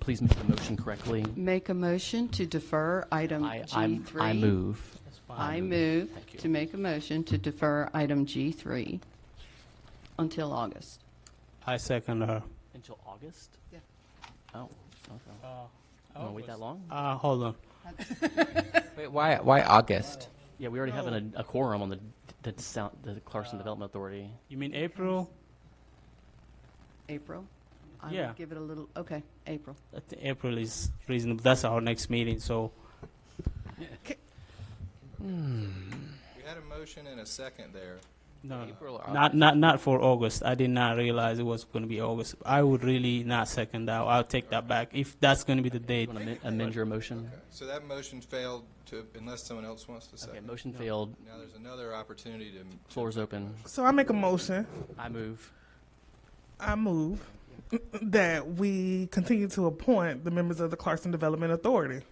please make the motion correctly. Make a motion to defer item G3. I move. I move Thank you. to make a motion to defer item G3 until August. I second her. Until August? Yeah. Oh, okay. Want to wait that long? Hold on. Wait, why August? Yeah, we already have a quorum on the Clarkston Development Authority. You mean April? April? I Yeah. would give it a little, okay, April. I think April is reasonable. That's our next meeting, so. We had a motion and a second there. No, April or not for August. I did not realize it was going to be August. I would really not second that. I'll take that back if that's going to be the date. You want to amend your motion? So that motion failed unless someone else wants to second. Okay, motion failed. Now there's another opportunity to. Floor is open. So I make a motion. I move. I move that we continue to appoint the members of the Clarkston Development Authority.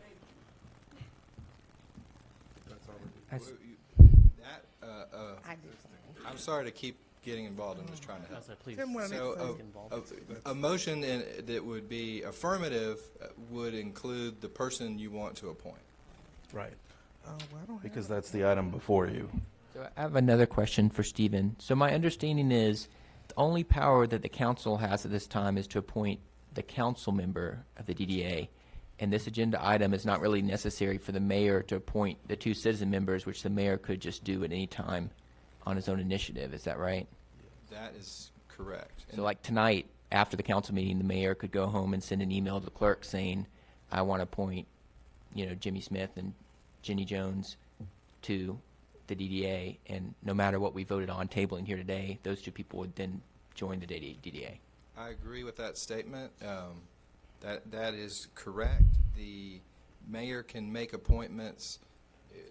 I'm sorry to keep getting involved. I'm just trying to help. Please. So a motion that would be affirmative would include the person you want to appoint. Right. Because that's the item before you. So I have another question for Stephen. So my understanding is the only power that the council has at this time is to appoint the council member of the DDA. And this agenda item is not really necessary for the mayor to appoint the two citizen members, which the mayor could just do at any time on his own initiative. Is that right? That is correct. So like tonight, after the council meeting, the mayor could go home and send an email to the clerk saying, I want to appoint, Jimmy Smith and Jenny Jones to the DDA, and no matter what we voted on tabling here today, those two people would then join the DDA. I agree with that statement. That is correct. The mayor can make appointments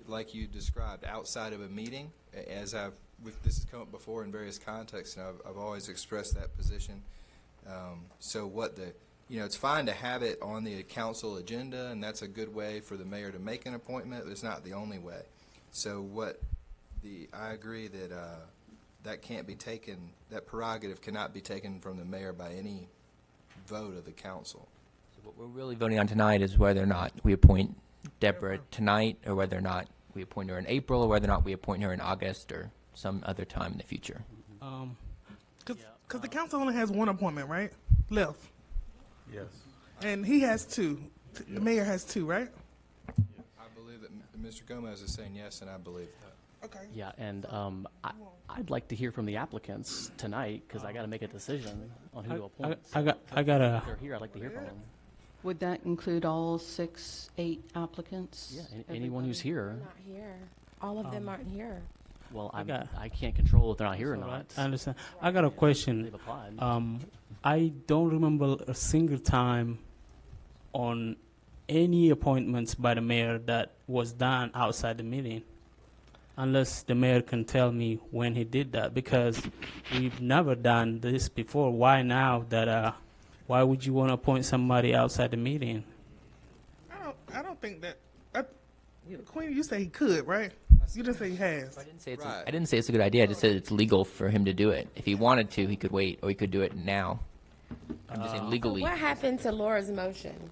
like you described outside of a meeting. This has come up before in various contexts, and I've always expressed that position. It's fine to have it on the council agenda, and that's a good way for the mayor to make an appointment. But it's not the only way. I agree that that can't be taken. That prerogative cannot be taken from the mayor by any vote of the council. So what we're really voting on tonight is whether or not we appoint Deborah tonight, or whether or not we appoint her in April, or whether or not we appoint her in August or some other time in the future. Because the council only has one appointment, right? Left. Yes. And he has two. The mayor has two, right? I believe that Mr. Gomez is saying yes, and I believe that. Okay. Yeah, and I'd like to hear from the applicants tonight because I got to make a decision on who to appoint. I got a. If they're here, I'd like to hear from them. Would that include all 8 applicants? Yeah, anyone who's here. Not here. All of them aren't here. Well, I can't control if they're not here or not. I understand. I got a question. They've applied. I don't remember a single time on any appointments by the mayor that was done outside the meeting, unless the mayor can tell me when he did that, because we've never done this before. Why now that, why would you want to appoint somebody outside the meeting? I don't think that. Queen, you say he could, right? You didn't say he has. I didn't say it's a good idea. I just said it's legal for him to do it. If he wanted to, he could wait, or he could do it now. I'm just saying legally. What happened to Laura's motion?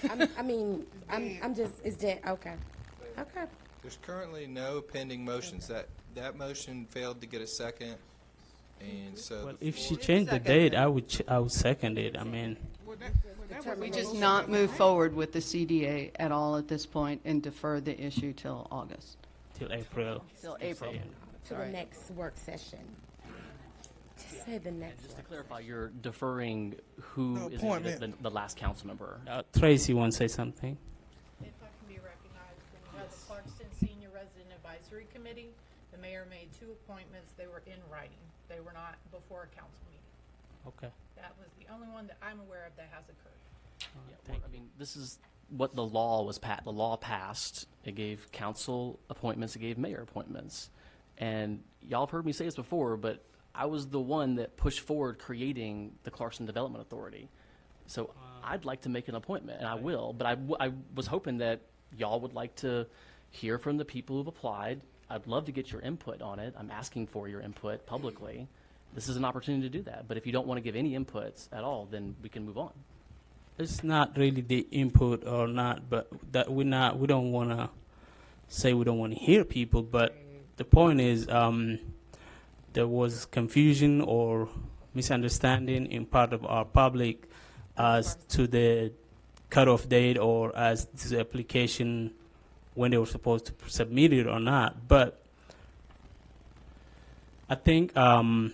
I'm just, is that, okay. Okay. There's currently no pending motions. That motion failed to get a second, and so. Well, if she changed the date, I would second it. I mean. We just not move forward with the CDA at all at this point and defer the issue till August. Till April. Till April. To the next work session. Just say the next. Just to clarify, you're deferring who is the last council member. Tracy wants to say something. If I can be recognized, when we had the Clarkston Senior Resident Advisory Committee, the mayor made 2 appointments. They were in writing. They were not before a council meeting. Okay. That was the only one that I'm aware of that has occurred. Yeah, well, I mean, this is what the law was the law passed. It gave council appointments, it gave mayor appointments. And y'all have heard me say this before, but I was the one that pushed forward creating the Clarkston Development Authority. So I'd like to make an appointment, and I will, but I was hoping that y'all would like to hear from the people who've applied. I'd love to get your input on it. I'm asking for your input publicly. This is an opportunity to do that. But if you don't want to give any inputs at all, then we can move on. It's not really the input or not, but that we don't want to say we don't want to hear people, but the point is there was confusion or misunderstanding in part of our public as to the cutoff date or as to the application when they were supposed to submit it or not. But I think I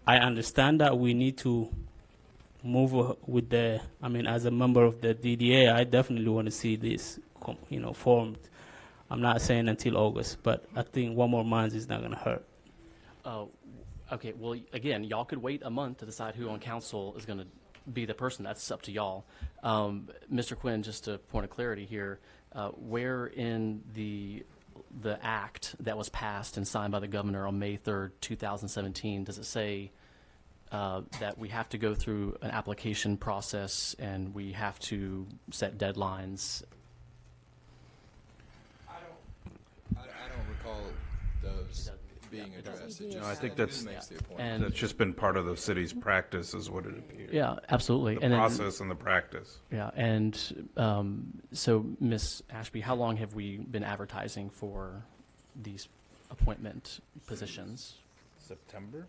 understand that we need to move with the, I mean, as a member of the DDA, I definitely want to see this, formed. I'm not saying until August, but I think one more month is not going to hurt. Okay, well, again, y'all could wait a month to decide who on council is going to be the person. That's up to y'all. Mr. Quinn, just a point of clarity here, where in the act that was passed and signed by the governor on May 3rd, 2017, does it say that we have to go through an application process and we have to set deadlines? I don't recall those being addressed. No, I think that's just been part of the city's practice, is what it appears. Yeah, absolutely. The and process and the practice. Yeah, and so, Ms. Ashby, how long have we been advertising for these appointment positions? September?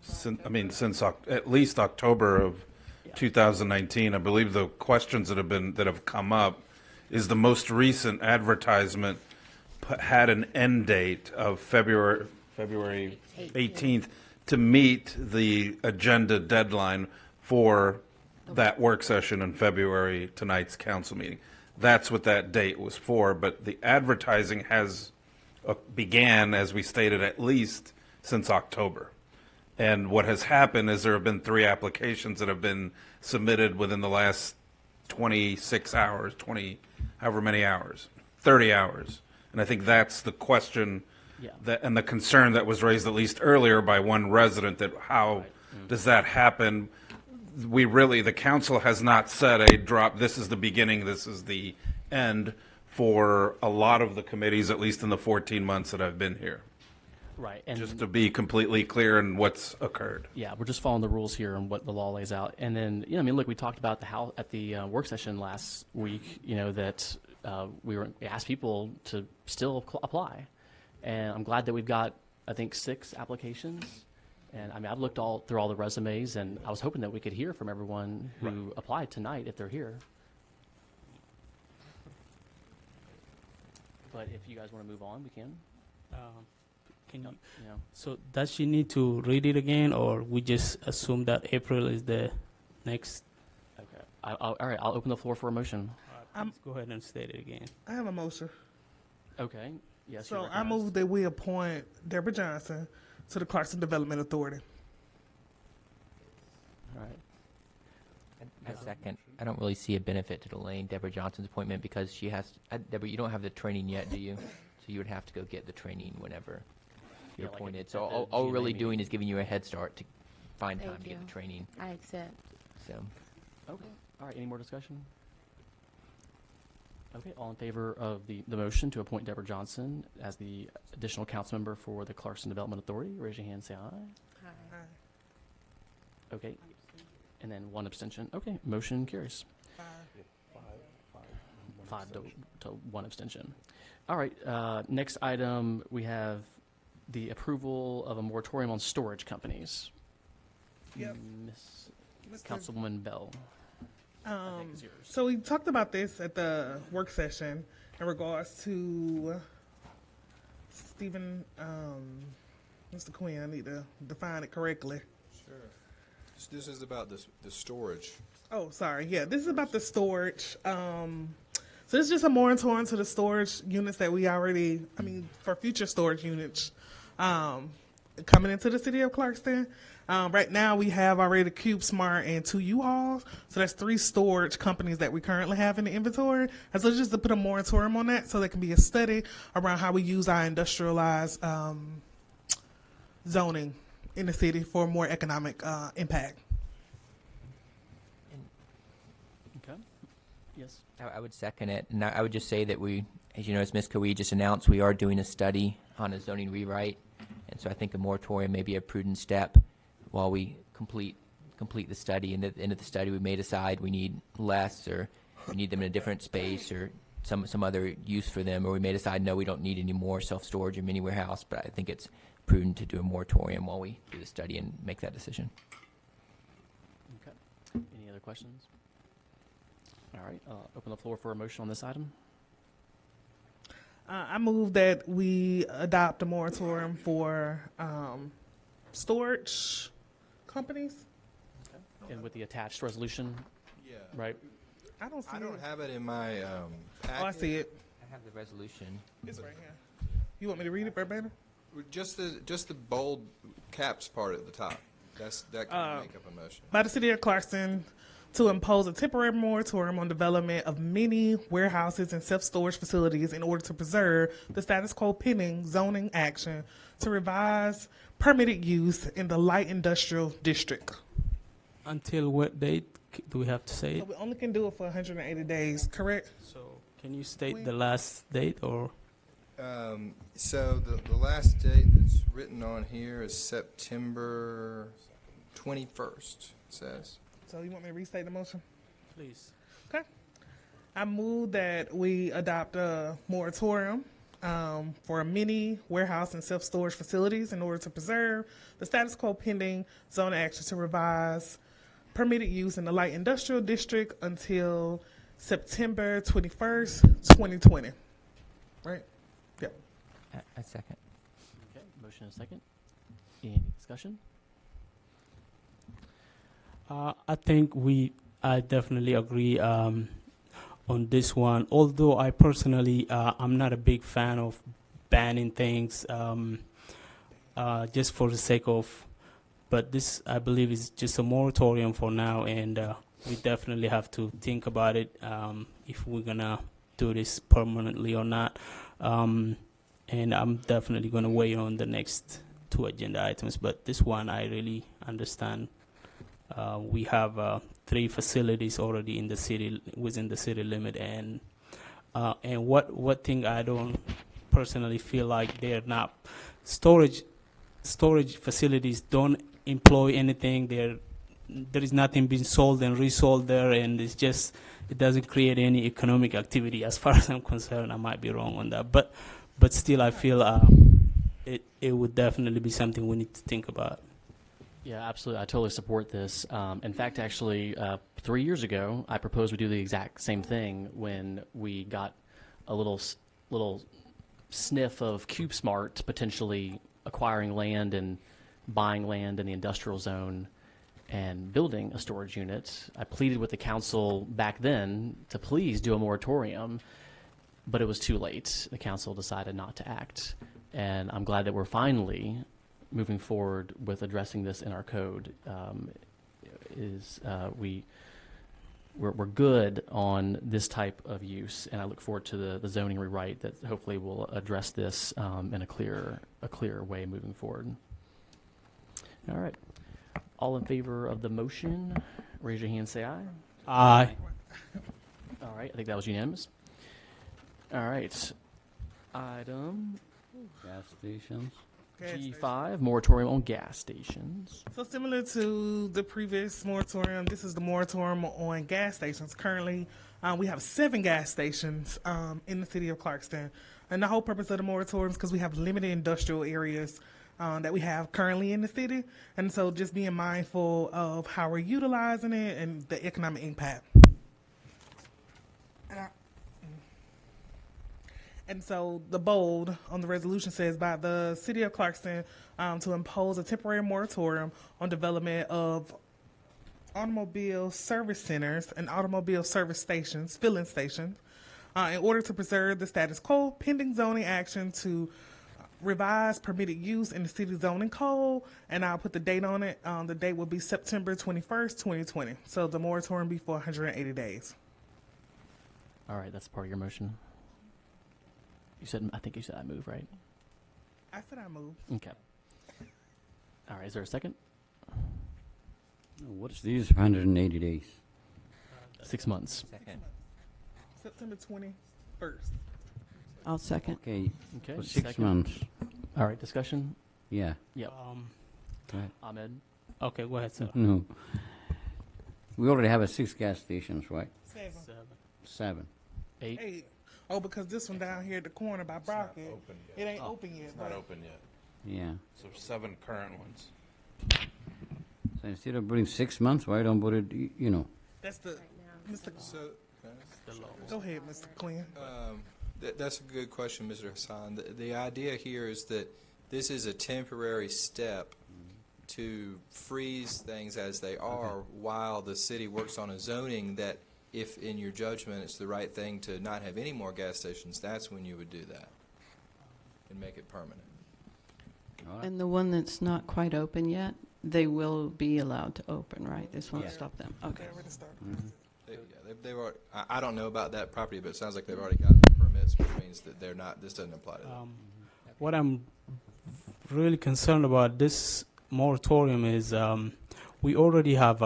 Since at least October of 2019. I believe the questions that have come up is the most recent advertisement had an end date of February 18th to meet the agenda deadline for that work session in February, tonight's council meeting. That's what that date was for, but the advertising has began, as we stated, at least since October. And what has happened is there have been 3 applications that have been submitted within the last 26 hours, 30 hours. And I think that's the question and the concern that was raised at least earlier by one resident, that how does that happen? The council has not set a drop, this is the beginning, this is the end for a lot of the committees, at least in the 14 months that I've been here. Right. And just to be completely clear in what's occurred. Yeah, we're just following the rules here and what the law lays out. And then, look, we talked about at the work session last week, that we asked people to still apply. And I'm glad that we've got, I think, 6 applications. And I've looked through all the resumes, and I was hoping that we could hear from everyone who applied tonight if they're here. But if you guys want to move on, we can. Can you? So does she need to read it again, or we just assume that April is the next? Okay. All right. I'll open the floor for a motion. Let's go ahead and state it again. I have a motion. Okay. Yes. So I move that we appoint Deborah Johnson to the Clarkston Development Authority. All right. A second. I don't really see a benefit to delaying Deborah Johnson's appointment because she has. Deborah, you don't have the training yet, do you? So you would have to go get the training whenever you're appointed. So all we're really doing is giving you a head start to find time to get the training. I accept. So. Okay. All right. Any more discussion? Okay. All in favor of the motion to appoint Deborah Johnson as the additional council member for the Clarkston Development Authority, raise your hand and say aye. Aye. Okay. And then 1 abstention. Okay. Motion carries. 5 to 1 abstention. All right. Next item, we have the approval of a moratorium on storage companies. Yep. Councilwoman Bell. So we talked about this at the work session in regards to Stephen, Mr. Quinn. I need to define it correctly. Sure. This is about the storage. Oh, sorry. Yeah, this is about the storage. So this is just a moratorium to the storage units that we already, for future storage units coming into the city of Clarkston. Right now, we have already CubeSmart and 2 U-Hauls, so that's 3 storage companies that we currently have in the inventory. And so just to put a moratorium on that, so there can be a study around how we use our industrialized zoning in the city for more economic impact. Okay. Yes. I would second it, and I would just say that we, as you know, as Ms. Coe just announced, we are doing a study on a zoning rewrite, and so I think a moratorium may be a prudent step while we complete the study. And at the end of the study, we may decide we need less, or we need them in a different space, or some other use for them, or we may decide no, we don't need any more self-storage or mini warehouse. But I think it's prudent to do a moratorium while we do the study and make that decision. Okay. Any other questions? All right. Open the floor for a motion on this item. I move that we adopt a moratorium for storage companies. Okay. And with the attached resolution? Yeah. Right? I don't have it in my packet. Oh, I see it. I have the resolution. It's right here. You want me to read it verbatim? Just the bold caps part at the top. That can make up a motion. By the City of Clarkston, to impose a temporary moratorium on development of many warehouses and self-storage facilities in order to preserve the status quo pending zoning action to revise permitted use in the light industrial district. Until what date do we have to say So it? we only can do it for 180 days, correct? So can you state the last date, or? So the last date that's written on here is September 21st, it says. So you want me to restate the motion? Please. Okay. I move that we adopt a moratorium for mini warehouse and self-storage facilities in order to preserve the status quo pending zone action to revise permitted use in the light industrial district until September 21st, 2020. Right? Yep. A second. Okay. Motion and a second. Any discussion? I think I definitely agree on this one. Although I personally, I'm not a big fan of banning things just for the sake of. But this, I believe, is just a moratorium for now, and we definitely have to think about it if we're gonna do this permanently or not. And I'm definitely gonna weigh on the next 2 agenda items. But this one, I really understand. We have 3 facilities already in the city, within the city limit, and what thing I don't personally feel like they're not storage facilities don't employ anything. There is nothing being sold and resold there, and it doesn't create any economic activity as far as I'm concerned. I might be wrong on that, but still I feel it would definitely be something we need to think about. Yeah, absolutely. I totally support this. In fact, actually, 3 years ago, I proposed we do the exact same thing when we got a little sniff of CubeSmart potentially acquiring land and buying land in the industrial zone and building a storage unit. I pleaded with the council back then to please do a moratorium, but it was too late. The council decided not to act. And I'm glad that we're finally moving forward with addressing this in our code. We're good on this type of use, and I look forward to the zoning rewrite that hopefully will address this in a clearer way moving forward. All right. All in favor of the motion, raise your hand, say aye. Aye. All right, I think that was unanimous. All right. Item Gas stations. G5, moratorium on gas stations. So similar to the previous moratorium, this is the moratorium on gas stations. Currently, we have 7 gas stations in the city of Clarkston. And the whole purpose of the moratorium is because we have limited industrial areas that we have currently in the city. And so just being mindful of how we're utilizing it and the economic impact. And so the bold on the resolution says by the City of Clarkston to impose a temporary moratorium on development of automobile service centers and automobile service stations, filling stations, in order to preserve the status quo pending zoning action to revised permitted use in the city zoning code, and I'll put the date on it. The date will be September 21st, 2020. So the moratorium will be for 180 days. All right, that's part of your motion. You said, I think you said I move, right? I said I move. Okay. All right, is there a second? What's the use of 180 days? 6 months. Second. September 21st. I'll second. Okay, Okay, for 6 second. months. All right, discussion? Yeah. Yep. Go ahead. Ahmed? Okay, go ahead, sir. No. We already have 6 gas stations, right? 7. 7. 8. 8. Oh, because this one down here at the corner by Brockett, it ain't open yet. It's not open yet. Yeah. So 7 current ones. So instead of putting 6 months, why don't put it, you know? That's the, Mr. So, Go ahead, Mr. Quinn. That's a good question, Mr. Hassan. The idea here is that this is a temporary step to freeze things as they are while the city works on a zoning that, if in your judgment it's the right thing to not have any more gas stations, that's when you would do that and make it permanent. And the one that's not quite open yet, they will be allowed to open, right? This won't stop them. Okay. They've already, I don't know about that property, but it sounds like they've already gotten the permits, which means that they're not. This doesn't apply to them. What I'm really concerned about this moratorium is we already have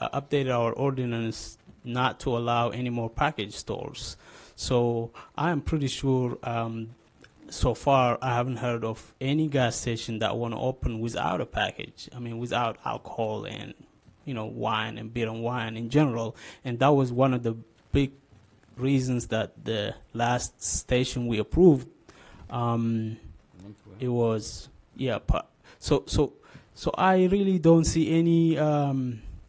updated our ordinance not to allow any more package stores. So I am pretty sure so far I haven't heard of any gas station that want to open without a package. I mean, without alcohol and, you know, wine and beer and wine in general. And that was one of the big reasons that the last station we approved, it was, so I really don't see any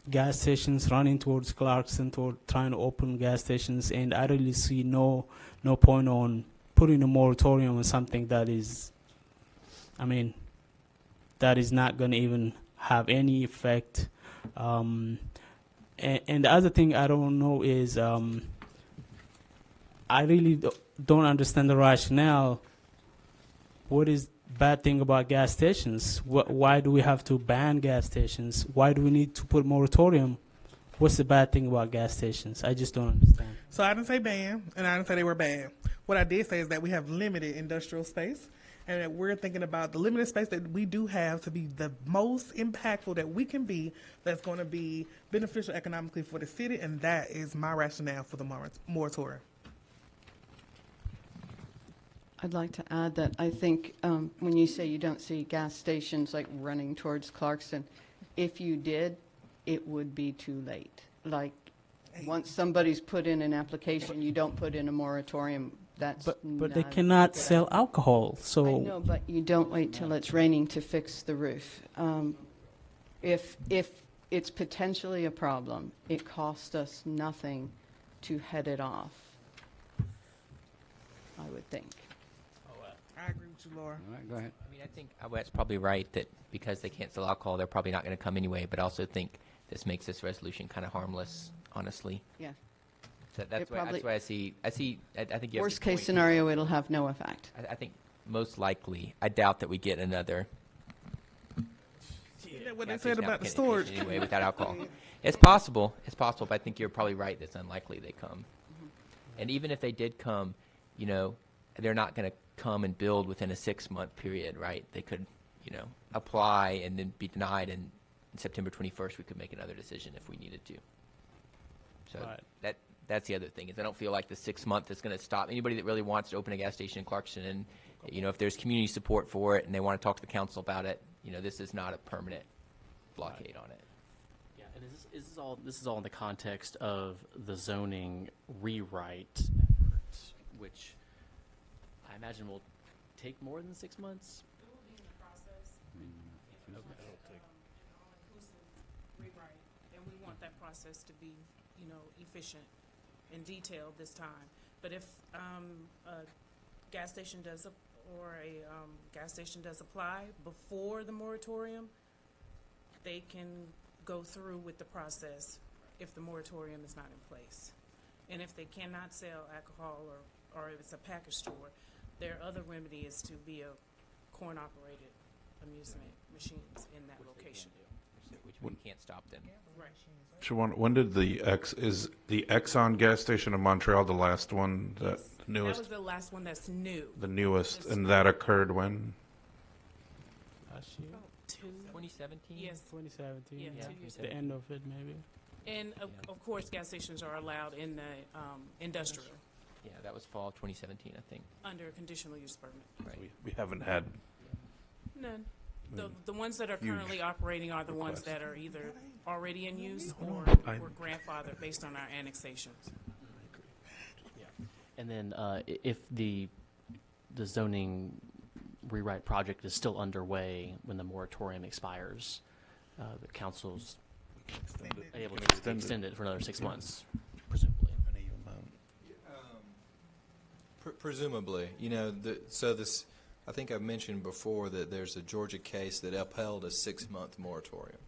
gas stations running towards Clarkston, toward trying to open gas stations, and I really see no point on putting a moratorium on something that is, I mean, that is not going to even have any effect. And the other thing I don't know is I really don't understand the rationale. What is bad thing about gas stations? Why do we have to ban gas stations? Why do we need to put moratorium? What's the bad thing about gas stations? I just don't understand. So I didn't say ban, and I didn't say they were bad. What I did say is that we have limited industrial space, and that we're thinking about the limited space that we do have to be the most impactful that we can be, that's going to be beneficial economically for the city, and that is my rationale for the moratorium. I'd like to add that I think when you say you don't see gas stations like running towards Clarkston, if you did, it would be too late. Like, once somebody's put in an application, you don't put in a moratorium. That's but they cannot sell alcohol. So I know, but you don't wait till it's raining to fix the roof. If it's potentially a problem, it costs us nothing to head it off, I would think. I agree with you, Laura. All right, go ahead. I mean, I think Albert's probably right that because they can't sell alcohol, they're probably not going to come anyway. But I also think this makes this resolution kind of harmless, honestly. Yeah. So that's why I see. I think you have Worst a good case point. scenario, it'll have no effect. I think most likely, I doubt that we get another. Is that what they gas said station about the application storage? anyway without alcohol. It's possible, but I think you're probably right. It's unlikely they come. And even if they did come, you know, they're not going to come and build within a 6-month period, right? They could, you know, apply and then be denied, and on September 21st we could make another decision if we needed to. So that's the other thing, is I don't feel like the 6 month is going to stop anybody that really wants to open a gas station in Clarkston. And, you know, if there's community support for it and they want to talk to the council about it, you know, this is not a permanent blockade on it. Yeah, and this is all in the context of the zoning rewrite effort, which I imagine will take more than 6 months. It will be in the process. If you want an all-inclusive rewrite, and we want that process to be, you know, efficient and detailed this time. But if a gas station does apply before the moratorium, they can go through with the process if the moratorium is not in place. And if they cannot sell alcohol or if it's a package store, Their other remedy is to be a coin-operated amusement machines in that location. Which we can't stop them. Right. Siobhan, when did is the Exxon gas station in Montreal the last one, that That newest, was the last one that's new. the newest, and that occurred when? Last year? 2017? Yes. 2017. Yeah, Yeah, 2 years the ago. end of it maybe. And of course, gas stations are allowed in the industrial Yeah, that was fall 2017, I think. under a conditional use permit. Right. We haven't had. None. The ones that are Huge currently operating are the ones request. that are either already in use or grandfathered based on our annexations. And then if the zoning rewrite project is still underway when the moratorium expires, the council's able to extend it for another 6 months, presumably. Presumably, I think I've mentioned before that there's a Georgia case that upheld a 6-month moratorium.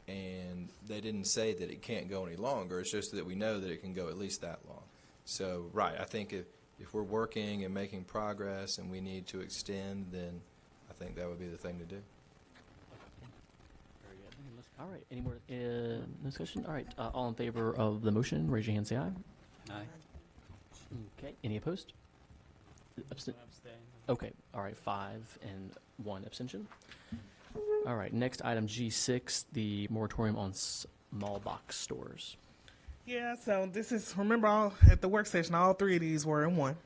And they didn't say that it can't go any longer. It's just that we know that it can go at least that long. So, right, I think if we're working and making progress and we need to extend, then I think that would be the thing to do. Very good. All right. Any more discussion? All right. All in favor of the motion, raise your hand, say aye. Aye. Okay. Any opposed? Abstain. Okay. All right. 5 and 1 abstention. All right. Next item G6, the moratorium on small box stores. Yeah, so this is, remember at the work session, all 3 of these were in one.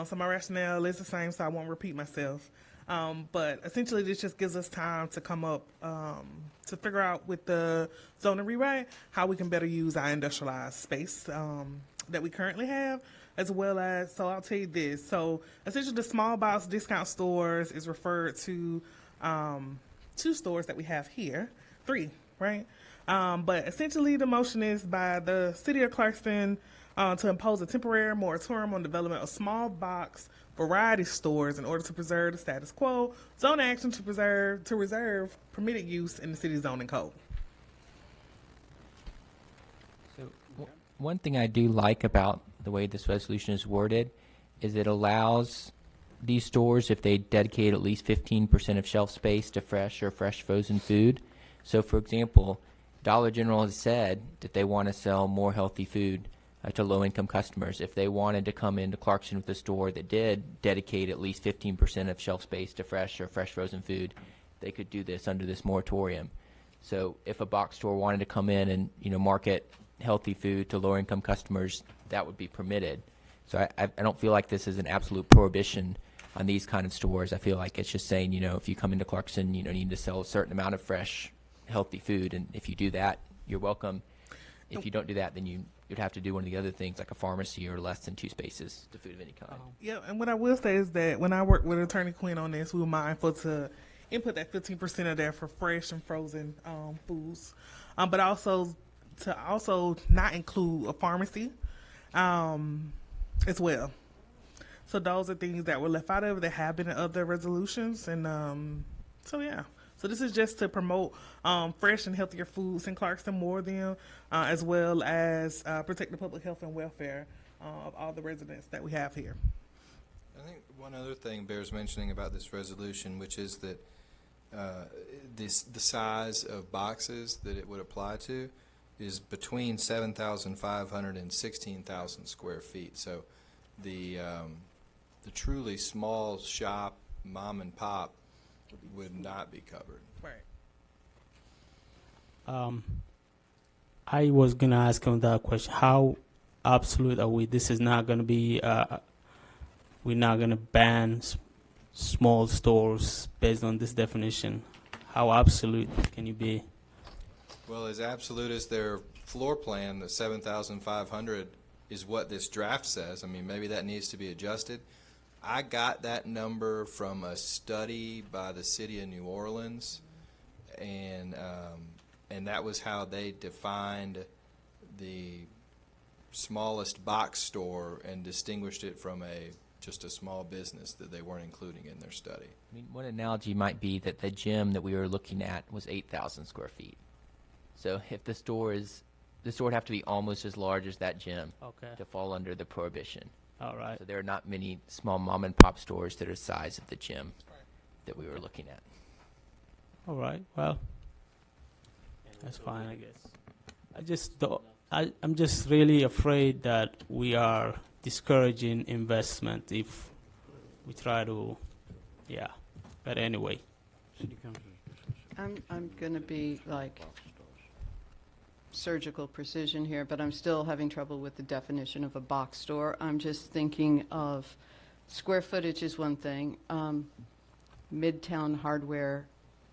So my rationale is the same, so I won't repeat myself. But essentially, this just gives us time to come up, to figure out with the zoning rewrite, how we can better use our industrialized space that we currently have, as well as, so I'll tell you this. So essentially, the small box discount stores is referred to 2 stores that we have here, 3, right? But essentially, the motion is by the City of Clarkston to impose a temporary moratorium on development of small box variety stores in order to preserve the status quo. Zone action to reserve permitted use in the city zoning code. So one thing I do like about the way this resolution is worded is it allows these stores, if they dedicate at least 15% of shelf space to fresh or fresh frozen food. So, for example, Dollar General has said that they want to sell more healthy food to low-income customers. If they wanted to come into Clarkston with a store that did dedicate at least 15% of shelf space to fresh or fresh frozen food, they could do this under this moratorium. So if a box store wanted to come in and market healthy food to lower-income customers, that would be permitted. So I don't feel like this is an absolute prohibition on these kind of stores. I feel like it's just saying, if you come into Clarkston, you need to sell a certain amount of fresh, healthy food, and if you do that, you're welcome. If you don't do that, then you'd have to do one of the other things, like a pharmacy or less than 2 spaces to food of any kind. Yeah, and what I will say is that when I worked with Attorney Quinn on this, we were mindful to input that 15% of there for fresh and frozen foods, but also to not include a pharmacy as well. So those are things that were left out of it that have been in other resolutions, and so yeah. So this is just to promote fresh and healthier foods in Clarkston more than, as well as protect the public health and welfare of all the residents that we have here. I think one other thing bears mentioning about this resolution, which is that the size of boxes that it would apply to is between 7,500 and 16,000 square feet. So the truly small shop, mom and pop, would not be covered. Right. I was gonna ask on that question. How absolute are we? This is not gonna be. We're not gonna ban small stores based on this definition. How absolute can you be? Well, as absolute as their floor plan, the 7,500 is what this draft says. I mean, maybe that needs to be adjusted. I got that number from a study by the city of New Orleans, and that was how they defined the smallest box store and distinguished it from just a small business that they weren't including in their study. I mean, one analogy might be that the gym that we were looking at was 8,000 square feet. So if the store would have to be almost as large as that gym to fall under the prohibition. All right. So there are not many small mom and pop stores that are the size of the gym that we were looking at. All right. Well, that's fine, I guess. I just don't. I'm just really afraid that we are discouraging investment if we try to, yeah. But anyway. I'm going to be like surgical precision here, but I'm still having trouble with the definition of a box store. I'm just thinking of square footage is one thing. Midtown Hardware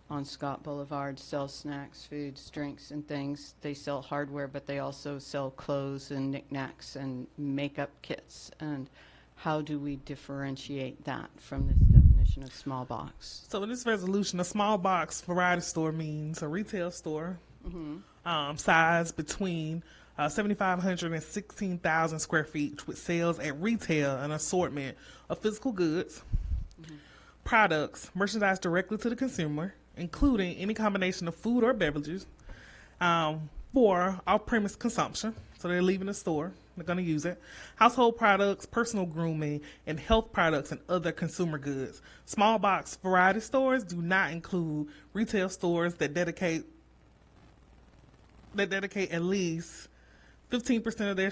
on Scott Boulevard sells snacks, foods, drinks, and things. They sell hardware, but they also sell clothes and knickknacks and makeup kits. And how do we differentiate that from this definition of small box? So in this resolution, a small box variety store means a retail store size between 7,500 and 16,000 square feet, with sales at retail and assortment of physical goods, products, merchandise directly to the consumer, including any combination of food or beverages, for off-premise consumption. So they're leaving the store, they're going to use it. Household products, personal grooming, and health products and other consumer goods. Small box variety stores do not include retail stores that dedicate at least 15% of their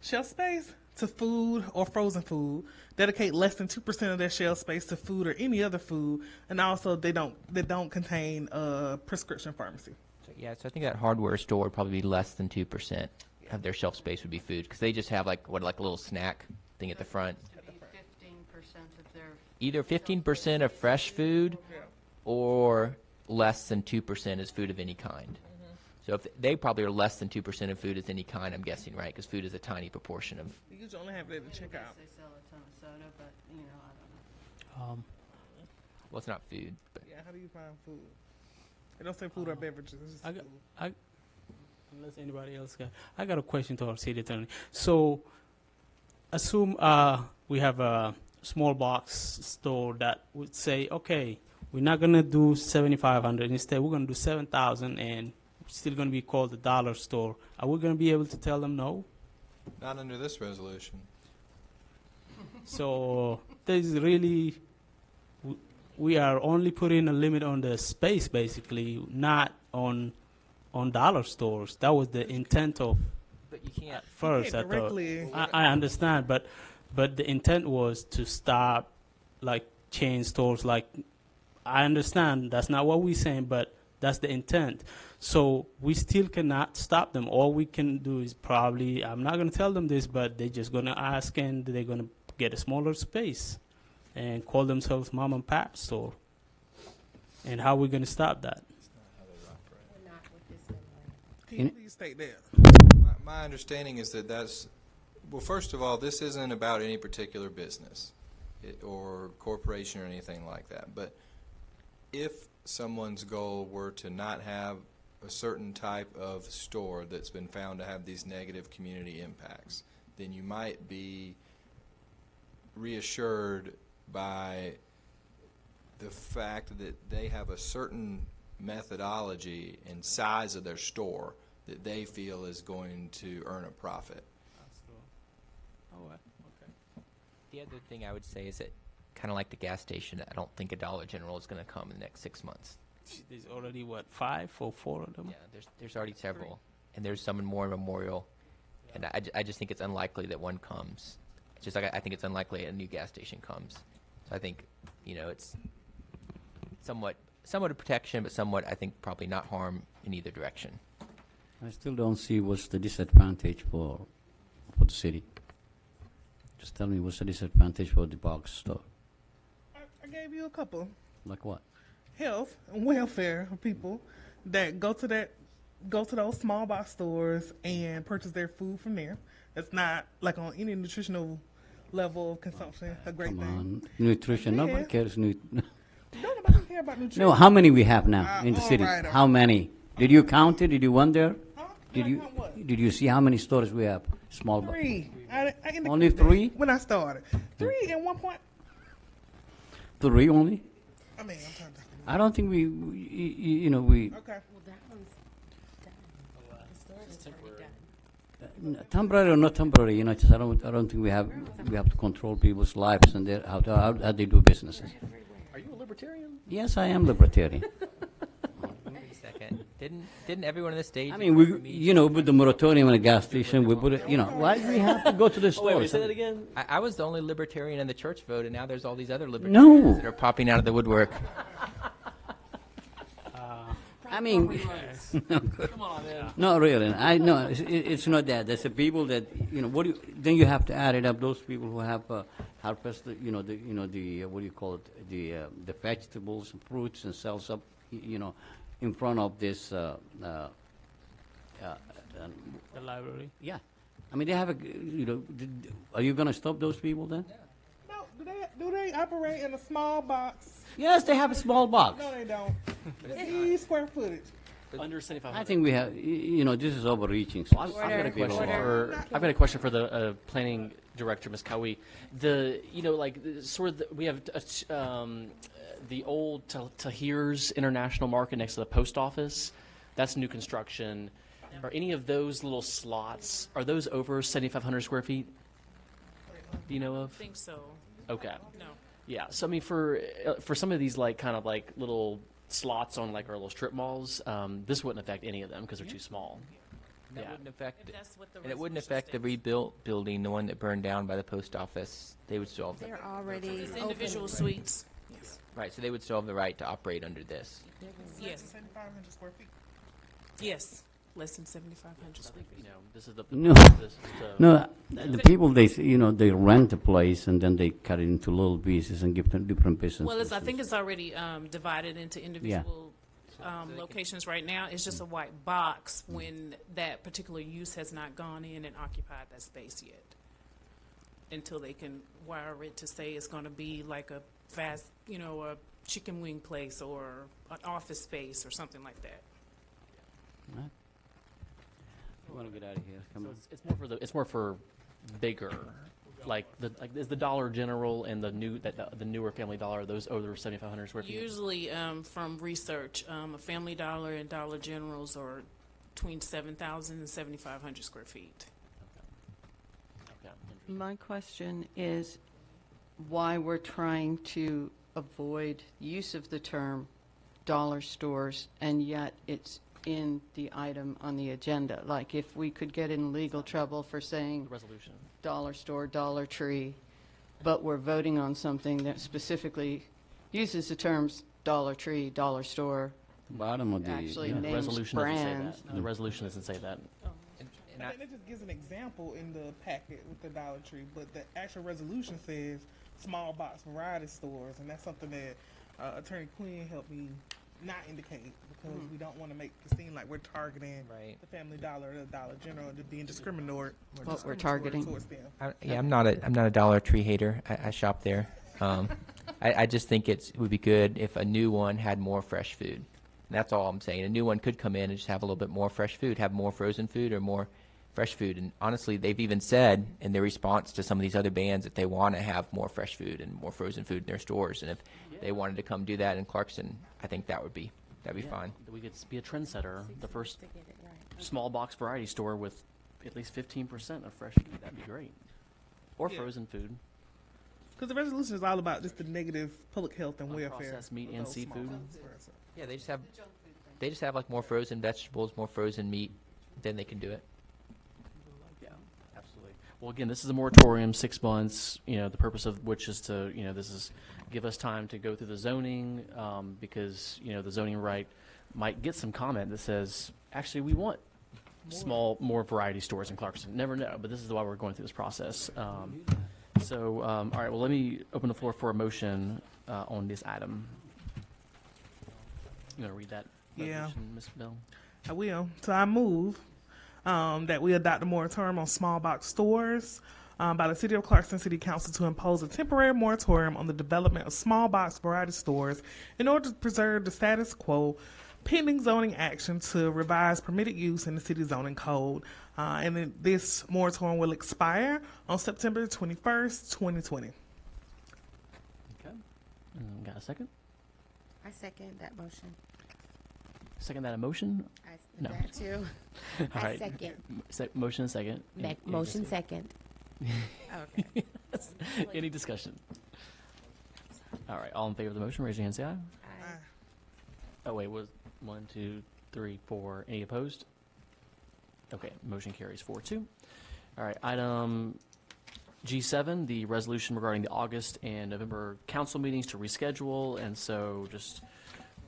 shelf space to food or frozen food, dedicate less than 2% of their shelf space to food or any other food, and also they don't contain a prescription pharmacy. So, yeah, so I think that hardware store would probably be less than 2% of their shelf space would be food, because they just have like a little snack thing at the front. 15% of their Either 15% of fresh food, or less than 2% is food of any kind. So if they probably are less than 2% of food as any kind, I'm guessing, right? Because food is a tiny proportion of. You usually only have that to check out. They sell a ton of soda, but I don't know. Well, it's not food, but Yeah, how do you find food? They don't say food or beverages. It's just food. Unless anybody else got, I got a question to our city attorney. So, assume we have a small box store that would say, okay, we're not gonna do 7,500. Instead, we're gonna do 7,000, and still gonna be called the dollar store. Are we gonna be able to tell them no? Not under this resolution. So there's really, we are only putting a limit on the space, basically, not on dollar stores. That was the intent of. But you can't. First, You can't directly. I understand, but the intent was to stop, like, chain stores. Like, I understand that's not what we're saying, but that's the intent. So we still cannot stop them. All we can do is probably, I'm not going to tell them this, but they're just going to ask, and they're going to get a smaller space and call themselves mom and pop store. And how are we going to stop that? Can you please state that? My understanding is that well, first of all, this isn't about any particular business or corporation or anything like that. But if someone's goal were to not have a certain type of store that's been found to have these negative community impacts, then you might be reassured by the fact that they have a certain methodology and size of their store that they feel is going to earn a profit. The other thing I would say is that, kind of like the gas station, I don't think a Dollar General is going to come in the next 6 months. There's already, what, 5 or 4 of them? Yeah, there's already several, and there's some in more Memorial, and I just think it's unlikely that one comes. Just like I think it's unlikely a new gas station comes. So I think, it's somewhat of protection, but somewhat, I think, probably not harm in either direction. I still don't see what's the disadvantage for the city. Just tell me what's the disadvantage for the box store? I gave you a couple. Like what? Health and welfare of people that go to those small box stores and purchase their food from there. It's not like on any nutritional level of consumption a great Come thing. on, nutrition. Yeah. Nobody cares. Don't nobody care about nutrition. No, how many we have now in the city? Right, How many? Did you count it? Did you went there? Huh? Did you see how many stores we have? Small box. 3. I indicated Only that 3? when I started. 3 at one point. 3 only? I mean, I'm trying to. I don't think we. Okay. Well, that one's done. The storage is already done. Temporary or not temporary, you know, just I don't think we have to control people's lives and how they do businesses. Are you a libertarian? Yes, I am libertarian. Wait a second. Didn't everyone on the stage? I mean, with the moratorium on the gas station, we put it, why do we have to go to the store? Wait, say that again? I was the only libertarian in the church vote, and now there's all these other libertarians that are popping out of the woodwork. I mean, Come on, man. no, really. It's not that. There's the people that then you have to add it up. Those people who have harvest, what do you call it? The vegetables and fruits and sells up, in front of this. The library. Yeah, I mean they have are you going to stop those people then? No, do they operate in a small box? Yes, they have a small box. No, they don't. It's square footage. Under 7,500. I think we have, this is overreaching. So I've got a question for the planning director, Ms. Cowie. We have the old Tahir's International Market next to the post office. That's new construction. Are any of those little slots, are those over 7,500 square feet? Do you know of? I think so. Okay. No. Yeah. So I mean, for some of these little slots on our little strip malls, this wouldn't affect any of them because they're too small. That Yeah. wouldn't affect, That's what the and it wouldn't resolution affect the rebuilt building, the one that burned down by the post office. They would still have They're already It's open. individual suites. Yes. right. So they would still have the right to operate under this. Yes. 7,500 square feet. Yes. Less than 7,500 square feet. This is the No, this is the- no. The people they rent a place and then they cut it into little pieces and give them different businesses. Well, I think it's already divided into individual locations right now. It's just a white box when that particular use has not gone in and occupied that space yet. Until they can wire it to say it's going to be like a fast, a chicken wing place or an office space or something like that. Right. I want to get out of here. Come So on. it's more for bigger, is the Dollar General and the newer Family Dollar, those over 7,500 square feet? Usually, from research, a Family Dollar and Dollar Generals are between 7,000 and 7,500 square feet. Okay. My question is why we're trying to avoid use of the term dollar stores, and yet it's in the item on the agenda. Like if we could get in legal trouble for saying The resolution. dollar store, Dollar Tree, but we're voting on something that specifically uses the terms Dollar Tree, Dollar Store, Bottom of the actually The names resolution doesn't say brands. that. The resolution doesn't say that. And I think it just gives an example in the packet with the Dollar Tree, but the actual resolution says small box variety stores, and that's something that Attorney Quinn helped me not indicate because we don't want to make it seem like we're targeting the Family Dollar or the Dollar General to being discriminatory. What we're targeting. Towards them. I'm not a Dollar Tree hater. I shop there. I just think it would be good if a new one had more fresh food. And that's all I'm saying. A new one could come in and just have a little bit more fresh food, have more frozen food or more fresh food. And honestly, they've even said in their response to some of these other bans that they want to have more fresh food and more frozen food in their stores. And if they wanted to come do that in Clarkston, I think that'd be fine. We could be a trendsetter, the first small box variety store with at least 15% of fresh food. That'd be great. Or frozen food. Because the resolution is all about just the negative public health and welfare. Processed meat of and those seafood. small businesses. Yeah, they just have like more frozen vegetables, more frozen meat. Then they can do it. Yeah, absolutely. Well, again, this is a moratorium, 6 months. The purpose of which is to, this is give us time to go through the zoning because the zoning right might get some comment that says, actually, we want more variety stores in Clarkston. Never know, but this is why we're going through this process. All right. Well, let me open the floor for a motion on this item. You want to read that? Yeah. Resolution, Ms. Bell? I will. So I move that we adopt a moratorium on small box stores by the City of Clarkston City Council to impose a temporary moratorium on the development of small box variety stores in order to preserve the status quo pending zoning action to revise permitted use in the city zoning code. And then this moratorium will expire on September 21st, 2020. Okay. Got a second? I second that motion. second that a motion? No. That too. All I right. second. Motion and second. Any Motion discussion? second. Okay. Any discussion? All right. All in favor of the motion, raise your hand, say aye. Aye. Oh, wait, was 1, 2, 3, 4. Any opposed? Okay, motion carries 4-2. All right, item G7, the resolution regarding the August and November council meetings to reschedule. And so just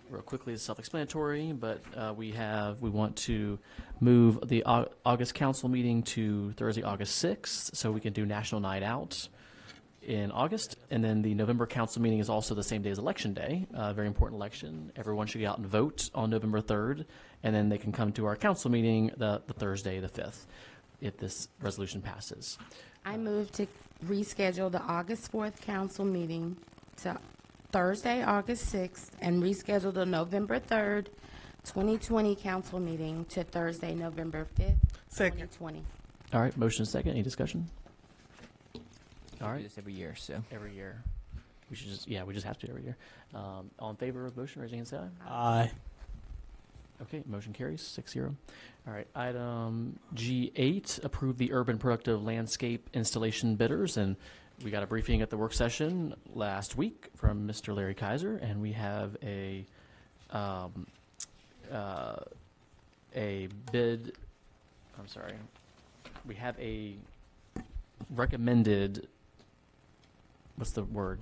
real quickly, it's self-explanatory, but we want to move the August council meeting to Thursday, August 6th, so we can do National Night Out in August. And then the November council meeting is also the same day as Election Day, a very important election. Everyone should get out and vote on November 3rd, and then they can come to our council meeting the Thursday, the 5th, if this resolution passes. I move to reschedule the August 4th council meeting to Thursday, August 6th, and reschedule the November 3rd, 2020 council meeting to Thursday, November 5th, Second. 2020. All right, motion is second. Any discussion? All We right. do this every year, so. Every year. We should just, we just have to every year. All in favor of the motion, raise your hand, say aye. Aye. Okay, motion carries 6-0. All right, item G8, approve the urban productive landscape installation bidders. And we got a briefing at the work session last week from Mr. Larry Kaiser, and we have a bid, I'm sorry, we have a recommended, what's the word?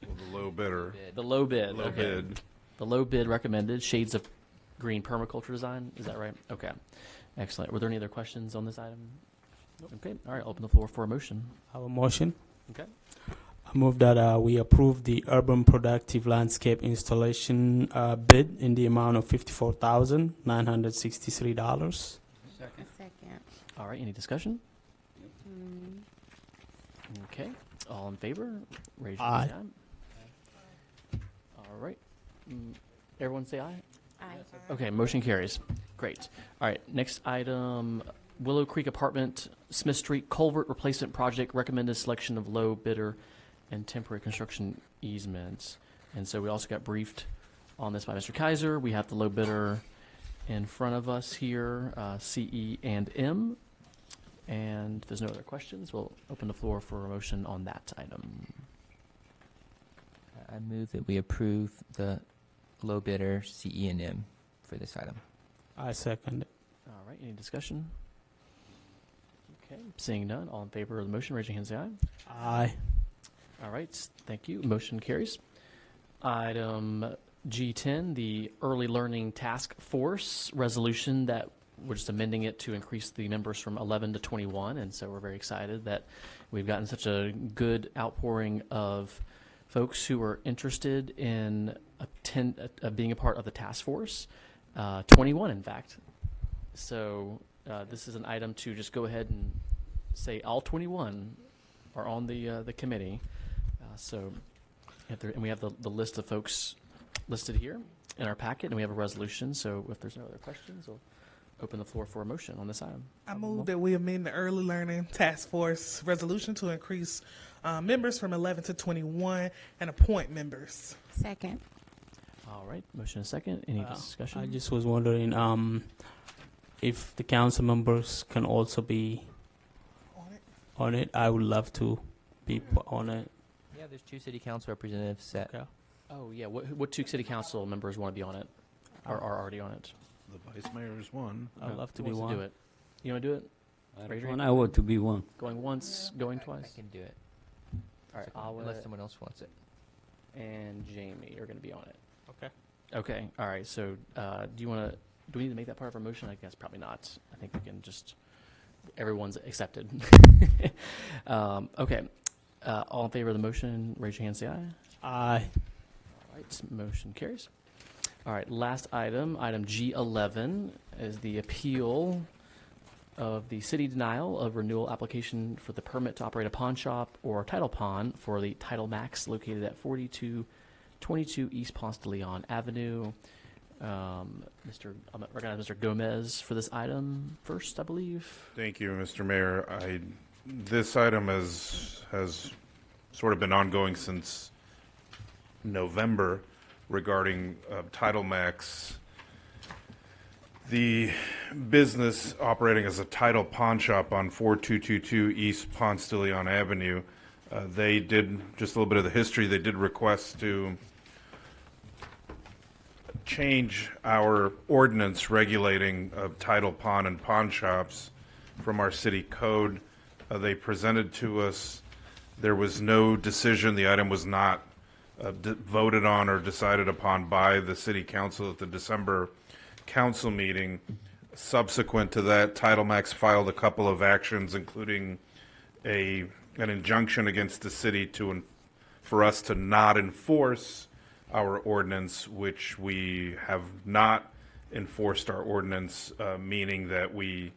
Well, the low bidder. The low bid. Low Okay. bid. The low bid recommended, Shades of Green Permaculture Design. Is that right? Okay. Excellent. Were there any other questions on this item? Okay. All right. I'll open the floor for a motion. I have a motion. Okay. I move that we approve the urban productive landscape installation bid in the amount of $54,963. Second. Second. All right. Any discussion? Okay. All in favor? Raise your hand. Aye. Say aye. All right. Everyone say aye. Aye. Okay, motion carries. Great. All right, next item, Willow Creek Apartment, Smith Street Culvert Replacement Project, recommended selection of low bidder and temporary construction easements. And so we also got briefed on this by Mr. Kaiser. We have the low bidder in front of us here, CE and M. And if there's no other questions, we'll open the floor for a motion on that item. I move that we approve the low bidder CE and M for this item. I second it. All right, any discussion? Okay, seeing none, all in favor of the motion, raise your hand, say aye. Aye. All right, thank you. Motion carries. Item G10, the Early Learning Task Force resolution that we're just amending it to increase the members from 11 to 21, and so we're very excited that we've gotten such a good outpouring of folks who are interested in being a part of the task force. 21, in fact. So this is an item to just go ahead and say all 21 are on the committee. And we have the list of folks listed here in our packet, and we have a resolution. So if there's no other questions, we'll open the floor for a motion on this item. I move that we amend the Early Learning Task Force resolution to increase members from 11 to 21 and appoint members. Second. All right, motion is second. Any discussion? I just was wondering if the council members can also be on it. I would love to be on it. Yeah, there's 2 city council representatives set. Okay. Oh, yeah. What 2 city council members want to be on it or are already on it? The vice mayor is one. I'd love to Who be wants one. to do it? You want to do it? Raise your hand. I want to be one. Going once, going twice? I can do it. All right, Unless someone else wants it. and Jamie are going to be on it. Okay. Okay, all right. So do we need to make that part of our motion? I guess probably not. I think we can just, everyone's accepted. Okay. All in favor of the motion, raise your hand, say aye. Aye. All right, motion carries. All right, last item, item G11, is the appeal of the city denial of renewal application for the permit to operate a pawn shop or title pawn for the Title Max located at 4222 East Ponce de Leon Avenue. I'm going to recognize Mr. Gomez for this item first, I believe. Thank you, Mr. Mayor. This item has sort of been ongoing since November regarding Title Max the business operating as a title pawn shop on 4222 East Ponce de Leon Avenue, they did, just a little bit of the history, they did request to change our ordinance regulating title pawn and pawn shops from our city code. They presented to us, there was no decision, the item was not voted on or decided upon by the city council at the December council meeting. Subsequent to that, Title Max filed a couple of actions, including an injunction against the city for us to not enforce our ordinance, which we have not enforced our ordinance, meaning that we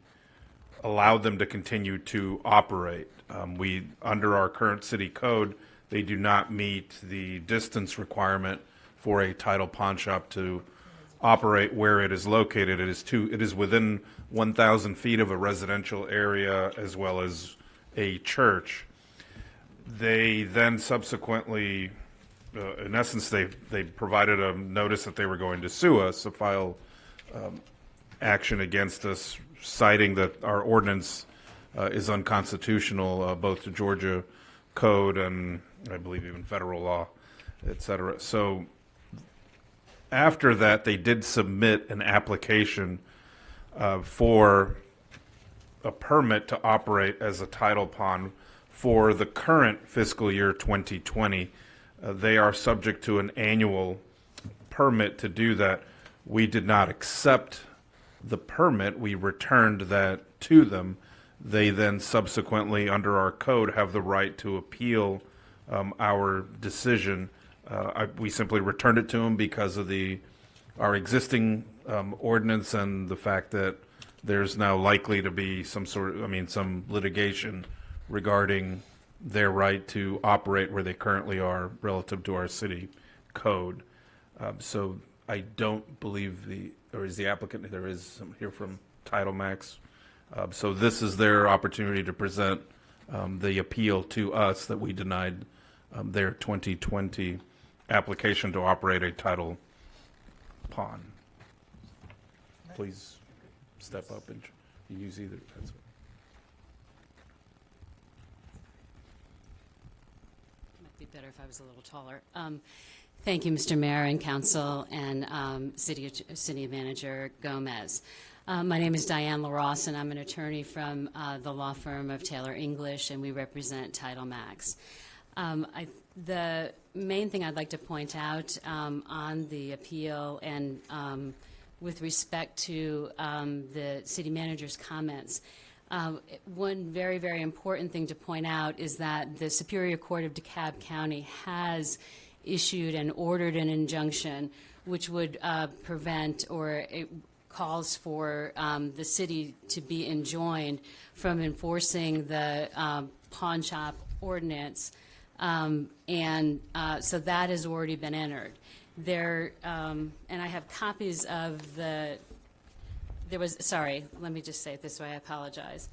allowed them to continue to operate. Under our current city code, they do not meet the distance requirement for a title pawn shop to operate where it is located. It is within 1,000 feet of a residential area as well as a church. They then subsequently, in essence, they provided a notice that they were going to sue us, to file action against us, citing that our ordinance is unconstitutional, both to Georgia code and I believe even federal law, et cetera. So after that, they did submit an application for a permit to operate as a title pawn for the current fiscal year 2020. They are subject to an annual permit to do that. We did not accept the permit. We returned that to them. They then subsequently, under our code, have the right to appeal our decision. We simply returned it to them because of our existing ordinance and the fact that there's now likely to be some litigation regarding their right to operate where they currently are relative to our city code. So I don't believe is the applicant, there is some here from Title Max. So this is their opportunity to present the appeal to us that we denied their 2020 application to operate a title pawn. Please step up and use either. That's Might be better if I was a little taller. Thank you, Mr. Mayor and Council and City Manager Gomez. My name is Diane LaRosse, and I'm an attorney from the law firm of Taylor English, and we represent Title Max. The main thing I'd like to point out on the appeal and with respect to the city manager's comments, one very, very important thing to point out is that the Superior Court of DeKalb County has issued and ordered an injunction which would prevent or it calls for the city to be enjoined from enforcing the pawn shop ordinance. So that has already been entered. And I have copies of sorry, let me just say it this way, I apologize.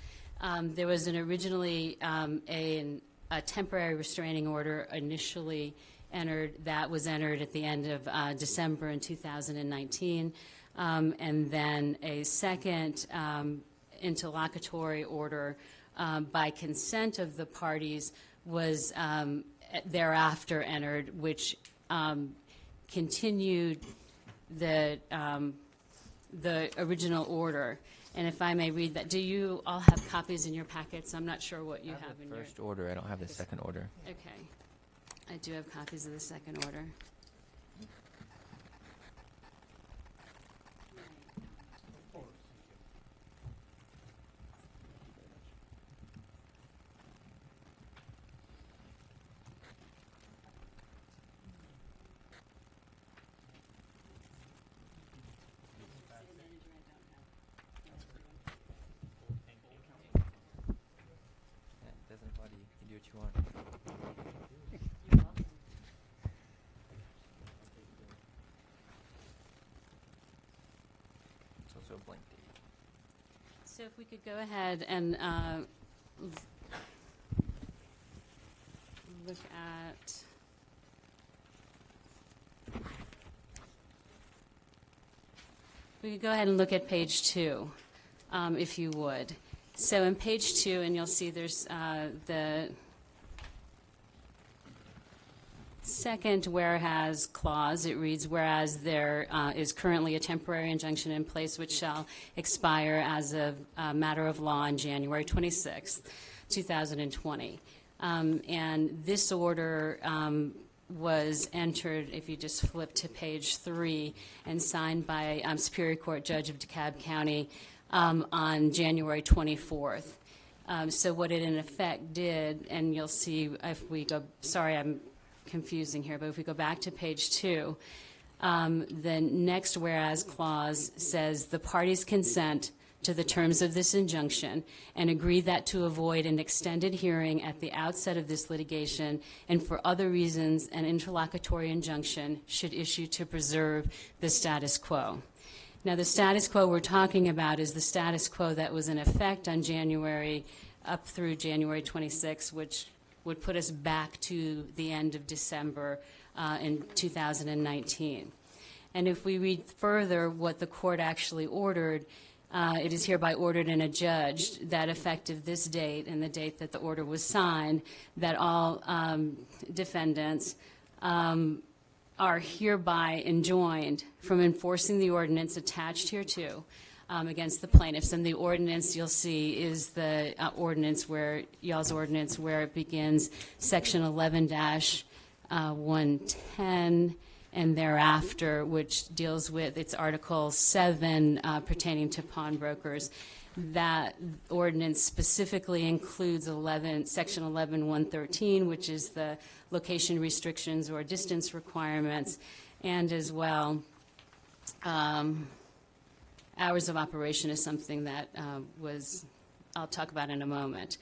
There was originally a temporary restraining order initially entered, that was entered at the end of December in 2019, and then a second interlocutory order by consent of the parties was thereafter entered, which continued the original order. And if I may read that, do you all have copies in your packets? I'm not sure what you have in your first order. I don't have the second order. Okay. I do have copies of the second order. Doesn't bother you. You do what you want. It's also a blank date. So if we could go ahead and look at We could go ahead and look at page 2, if you would. So in page 2, and you'll see there's the second whereas clause. It reads, whereas there is currently a temporary injunction in place which shall expire as a matter of law on January 26th, 2020. And this order was entered, if you just flip to page 3, and signed by Superior Court Judge of DeKalb County on January 24th. So what it in effect did, and you'll see if we go, sorry I'm confusing here, but if we go back to page 2, the next whereas clause says the parties consent to the terms of this injunction and agree that to avoid an extended hearing at the outset of this litigation and for other reasons an interlocutory injunction should issue to preserve the status quo. Now the status quo we're talking about is the status quo that was in effect on January up through January 26, which would put us back to the end of December in 2019. And if we read further what the court actually ordered, it is hereby ordered and adjudged that effective this date and the date that the order was signed, that all defendants are hereby enjoined from enforcing the ordinance attached hereto against the plaintiffs. And the ordinance you'll see is the ordinance where, y'all's ordinance, where it begins section 11-110 and thereafter, which deals with its Article 7 pertaining to pawnbrokers. That ordinance specifically includes section 11-113, which is the location restrictions or distance requirements, and as well hours of operation is something that I'll talk about in a moment.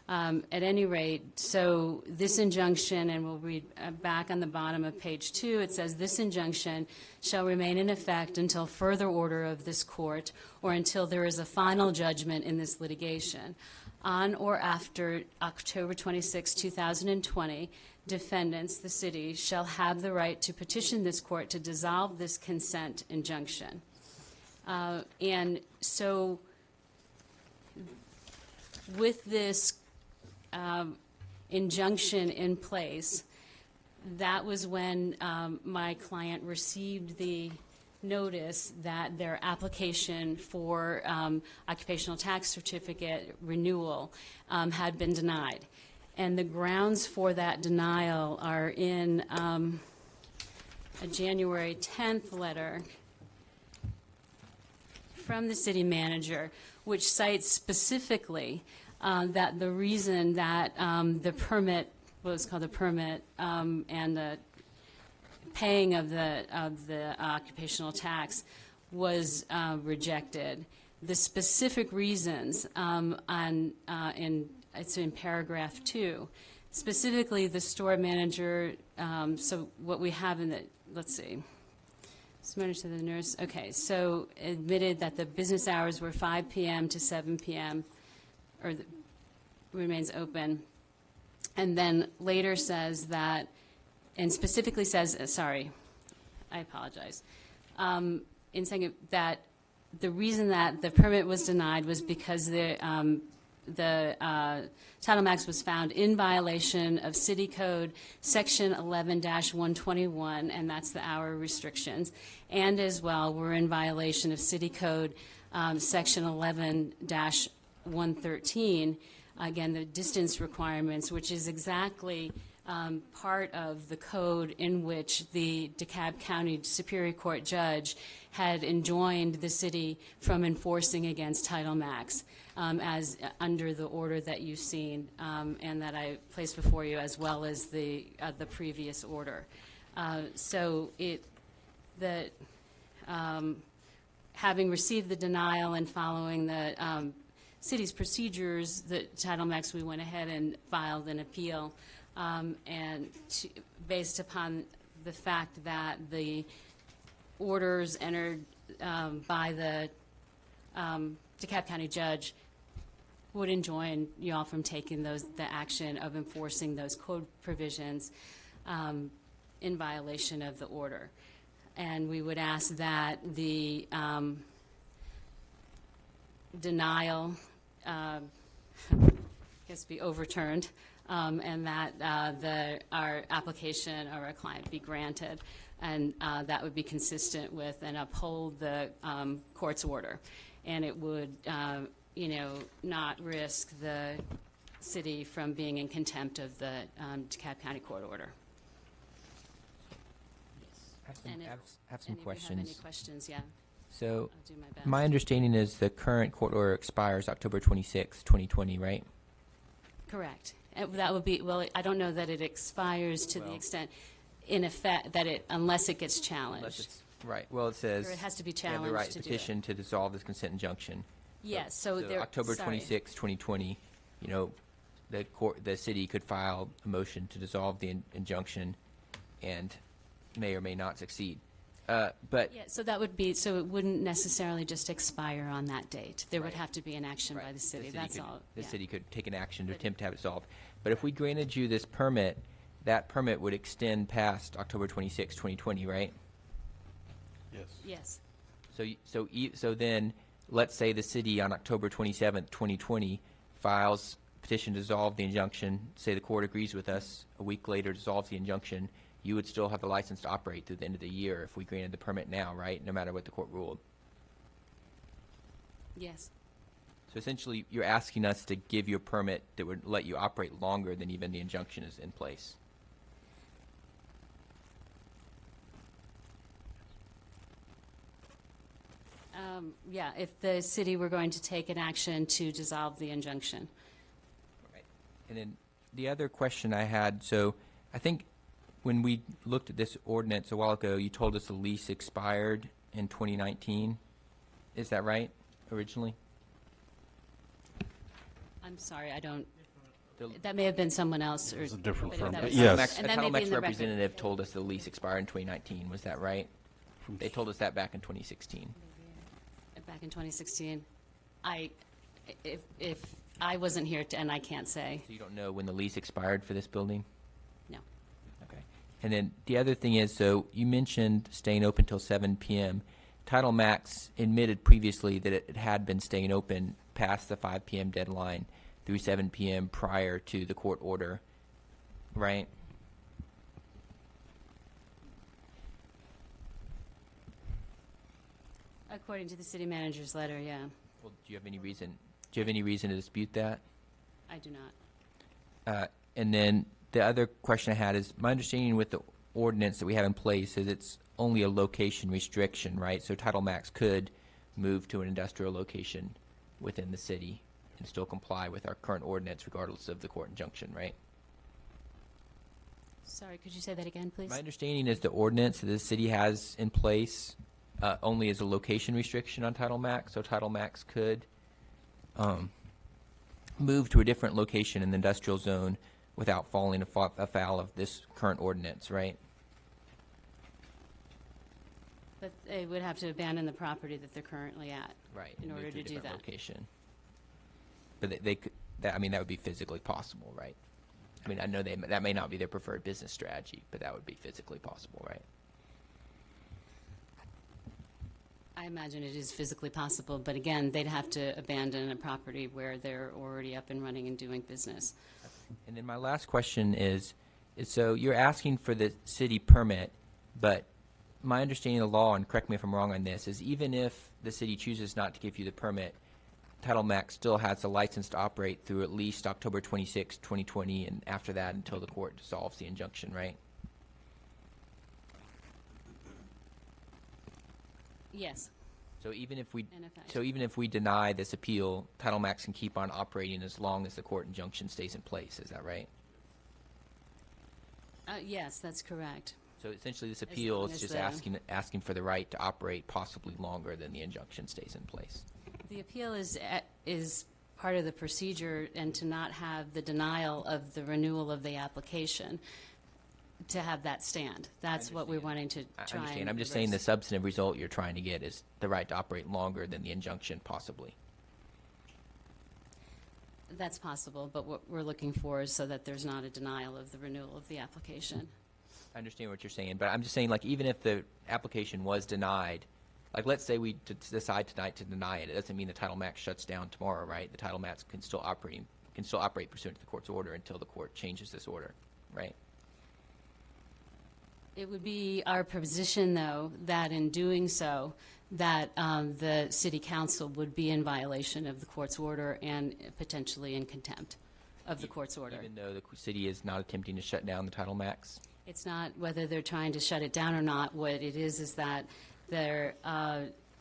At any rate, so this injunction, and we'll read back on the bottom of page 2, it says, this injunction shall remain in effect until further order of this court or until there is a final judgment in this litigation. On or after October 26, 2020, defendants, the city, shall have the right to petition this court to dissolve this consent injunction. And so with this injunction in place, that was when my client received the notice that their application for occupational tax certificate renewal had been denied. And the grounds for that denial are in a January 10th letter from the city manager, which cites specifically that the reason that the permit, what was called the permit, and the paying of the occupational tax was rejected. The specific reasons, it's in paragraph 2, specifically the store manager. So what we have in the, let's see. Submitted to the nurse. Okay, so admitted that the business hours were 5 p.m. to 7 p.m. or remains open, and then later says that, and specifically says, sorry, I apologize, in saying that the reason that the permit was denied was because the Title Max was found in violation of City Code Section 11-121, and that's the hour restrictions, and as well we're in violation of City Code Section 11-113, again the distance requirements, which is exactly part of the code in which the DeKalb County Superior Court judge had enjoined the city from enforcing against Title Max, as under the order that you've seen and that I placed before you, as well as the previous order. So having received the denial and following the city's procedures, the Title Max, we went ahead and filed an appeal, based upon the fact that the orders entered by the DeKalb County judge would enjoin you all from taking the action of enforcing those code provisions in violation of the order. And we would ask that the denial, be overturned, and that our application or our client be granted. And that would be consistent with and uphold the court's order. And it would, not risk the city from being in contempt of the DeKalb County Court order. I have some questions. If you have any questions, yeah. So, I'll do my best. my understanding is the current court order expires October 26, 2020, right? Correct. That would be, well, I don't know that it expires to the extent, in effect, that it, unless it gets challenged. Right. Well, it says Or it has to be they have the challenged right to to do it. petition to dissolve this consent injunction. Yes, so there. October sorry. 26, 2020, the city could file a motion to dissolve the injunction, and may or may not succeed. But Yeah, so that would be, so it wouldn't necessarily just expire on that date. There would have to be an action by the city, that's all. The yeah. city could take an action to attempt to have it solved. But if we granted you this permit, that permit would extend past October 26, 2020, right? Yes. So then, let's say the city on October 27, 2020, files a petition to dissolve the injunction, say the court agrees with us, a week later dissolves the injunction, you would still have the license to operate through the end of the year if we granted the permit now, right? No matter what the court ruled. Yes. So essentially, you're asking us to give you a permit that would let you operate longer than even the injunction is in place. Yeah, if the city were going to take an action to dissolve the injunction. And then the other question I had, so I think when we looked at this ordinance a while ago, you told us the lease expired in 2019. Is that right, originally? I'm sorry, I don't, that may have been someone else. Or It's a different but if firm. that was- Yes. And A that may be Telemex in the record. representative told us the lease expired in 2019. Was that right? They told us that back in 2016. Back in 2016. If I wasn't here and I can't say. So you don't know when the lease expired for this building? No. Okay. And then the other thing is, so you mentioned staying open till 7 p.m. Title Max admitted previously that it had been staying open past the 5 p.m. deadline through 7 p.m. prior to the court order, right? According to the city manager's letter, yeah. Well, do you have any reason? Do you have any reason to dispute that? I do not. And then the other question I had is, my understanding with the ordinance that we have in place is it's only a location restriction, right? So Title Max could move to an industrial location within the city and still comply with our current ordinance regardless of the court injunction, right? Sorry, could you say that again, please? My understanding is the ordinance that the city has in place only is a location restriction on Title Max, so Title Max could move to a different location in the industrial zone without falling afoul of this current ordinance, right? But they would have to abandon the property that they're currently at. Right. In and order move to a do different that. Location. But they could. That would be physically possible, right? I mean, I know that may not be their preferred business strategy, but that would be physically possible, right? I imagine it is physically possible, but again, they'd have to abandon a property where they're already up and running and doing business. And then my last question is so you're asking for the city permit, but my understanding of the law, and correct me if I'm wrong on this, is even if the city chooses not to give you the permit, Title Max still has the license to operate through at least October 26, 2020, and after that until the court dissolves the injunction, right? Yes. So even if we In effect. deny this appeal, Title Max can keep on operating as long as the court injunction stays in place. Is that right? Yes, that's correct. So essentially, this appeal long is as just the- asking for the right to operate possibly longer than the injunction stays in place. The appeal is part of the procedure, and to not have the denial of the renewal of the application, to have that stand. That's what we're wanting to I try understand. and I'm just saying the reverse. substantive result you're trying to get is the right to operate longer than the injunction, possibly. That's possible, but what we're looking for is so that there's not a denial of the renewal of the application. I understand what you're saying, but I'm just saying, like, even if the application was denied, like, let's say we decide tonight to deny it, it doesn't mean the title max shuts down tomorrow, right? The title max can still operate pursuant to the court's order until the court changes this order, right? It would be our position, though, that in doing so, that the city council would be in violation of the court's order and potentially in contempt of the court's order. Even though the city is not attempting to shut down the title max? It's not whether they're trying to shut it down or not. What it is that they're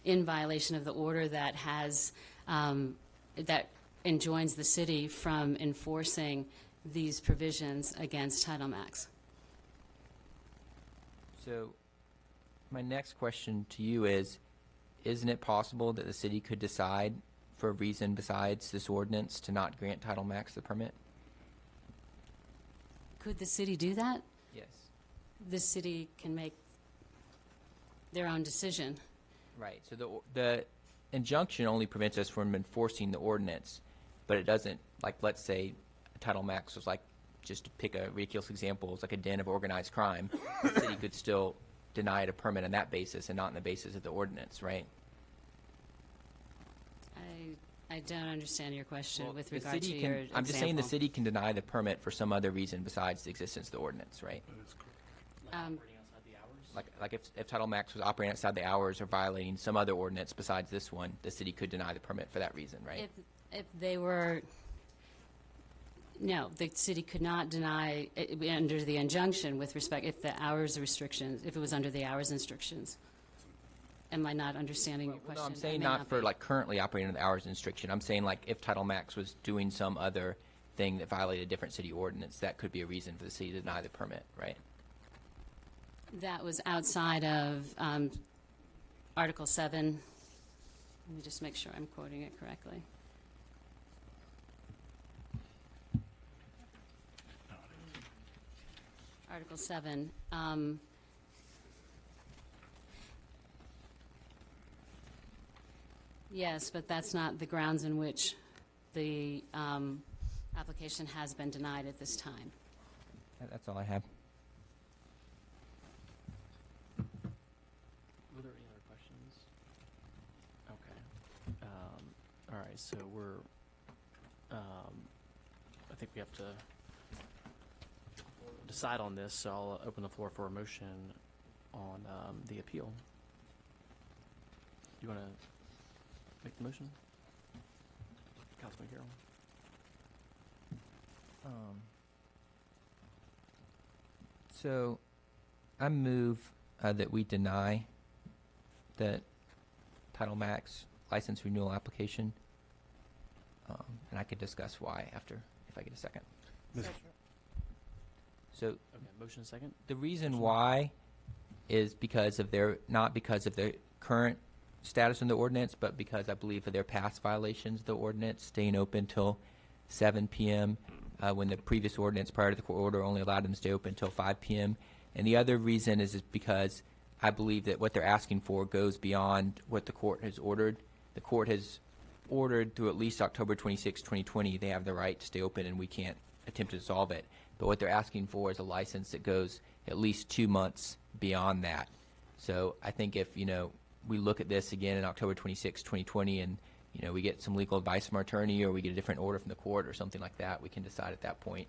in violation of the order that has that enjoins the city from enforcing these provisions against title max. So my next question to you is, isn't it possible that the city could decide for a reason besides this ordinance to not grant title max the permit? Could the city do that? Yes. The city can make their own decision. Right. So the injunction only prevents us from enforcing the ordinance, but it doesn't, like, let's say title max was like, just to pick a ridiculous example, it's like a den of organized crime. The city could still deny it a permit on that basis and not on the basis of the ordinance, right? I don't understand your question with The regard to city your can, I'm just saying the example. city can deny the permit for some other reason besides the existence of the ordinance, right? Like if Title Max was operating outside the hours or violating some other ordinance besides this one, the city could deny the permit for that reason, right? If they were, no, the city could not deny under the injunction with respect, if the hours restrictions, if it was under the hours restrictions. Am I not understanding your question? No, I'm saying not for like currently operating under the hours restriction. I'm saying like if Title Max was doing some other thing that violated a different city ordinance, that could be a reason for the city to deny the permit, right? That was outside of Article 7. Let me just make sure I'm quoting it correctly. Article 7. Yes, but that's not the grounds in which the application has been denied at this time. That's all I have. Were there any other questions? Okay. All right, so we're, I think we have to decide on this, so I'll open the floor for a motion on the appeal. Do you want to make the motion? Councilman Carroll? So I move that we deny the Title Max license renewal application. And I could discuss why after, if I get a second. So, Okay, motion second. the reason why is because of their, not because of their current status in the ordinance, but because I believe of their past violations of the ordinance, staying open till 7 p.m. When the previous ordinance prior to the court order only allowed them to stay open until 5 p.m. And the other reason is because I believe that what they're asking for goes beyond what the court has ordered. The court has ordered through at least October 26, 2020, they have the right to stay open and we can't attempt to dissolve it. But what they're asking for is a license that goes at least 2 months beyond that. So I think if, we look at this again in October 26, 2020, and, we get some legal advice from our attorney or we get a different order from the court or something like that, we can decide at that point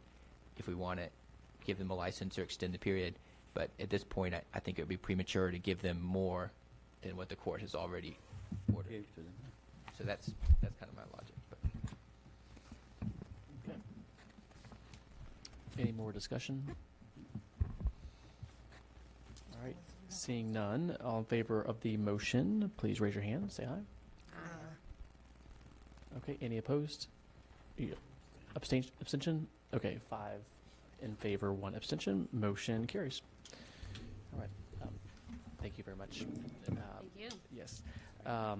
if we want to give them a license or extend the period. But at this point, I think it would be premature to give them more than what the court has already ordered. So that's kind of my logic. But. Okay. Any more discussion? All right. Seeing none, all in favor of the motion, please raise your hand. Say aye. Okay. Any opposed? Abstention? Okay. 5 in favor, 1 abstention. Motion carries. All right. Thank you very much. Thank you. Yes. All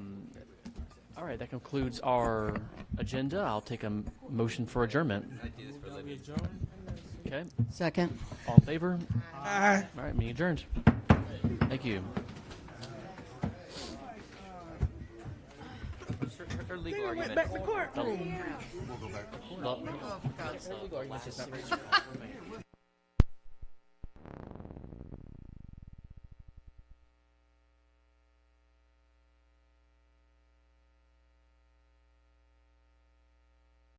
right. That concludes our agenda. I'll take a motion for adjournment. I do this for a living. Okay. Second. All in favor? Aye. All right. Meeting adjourned. Thank you. Her legal Went argument. back to court. We'll We'll go back. Her legal argument is just not raised.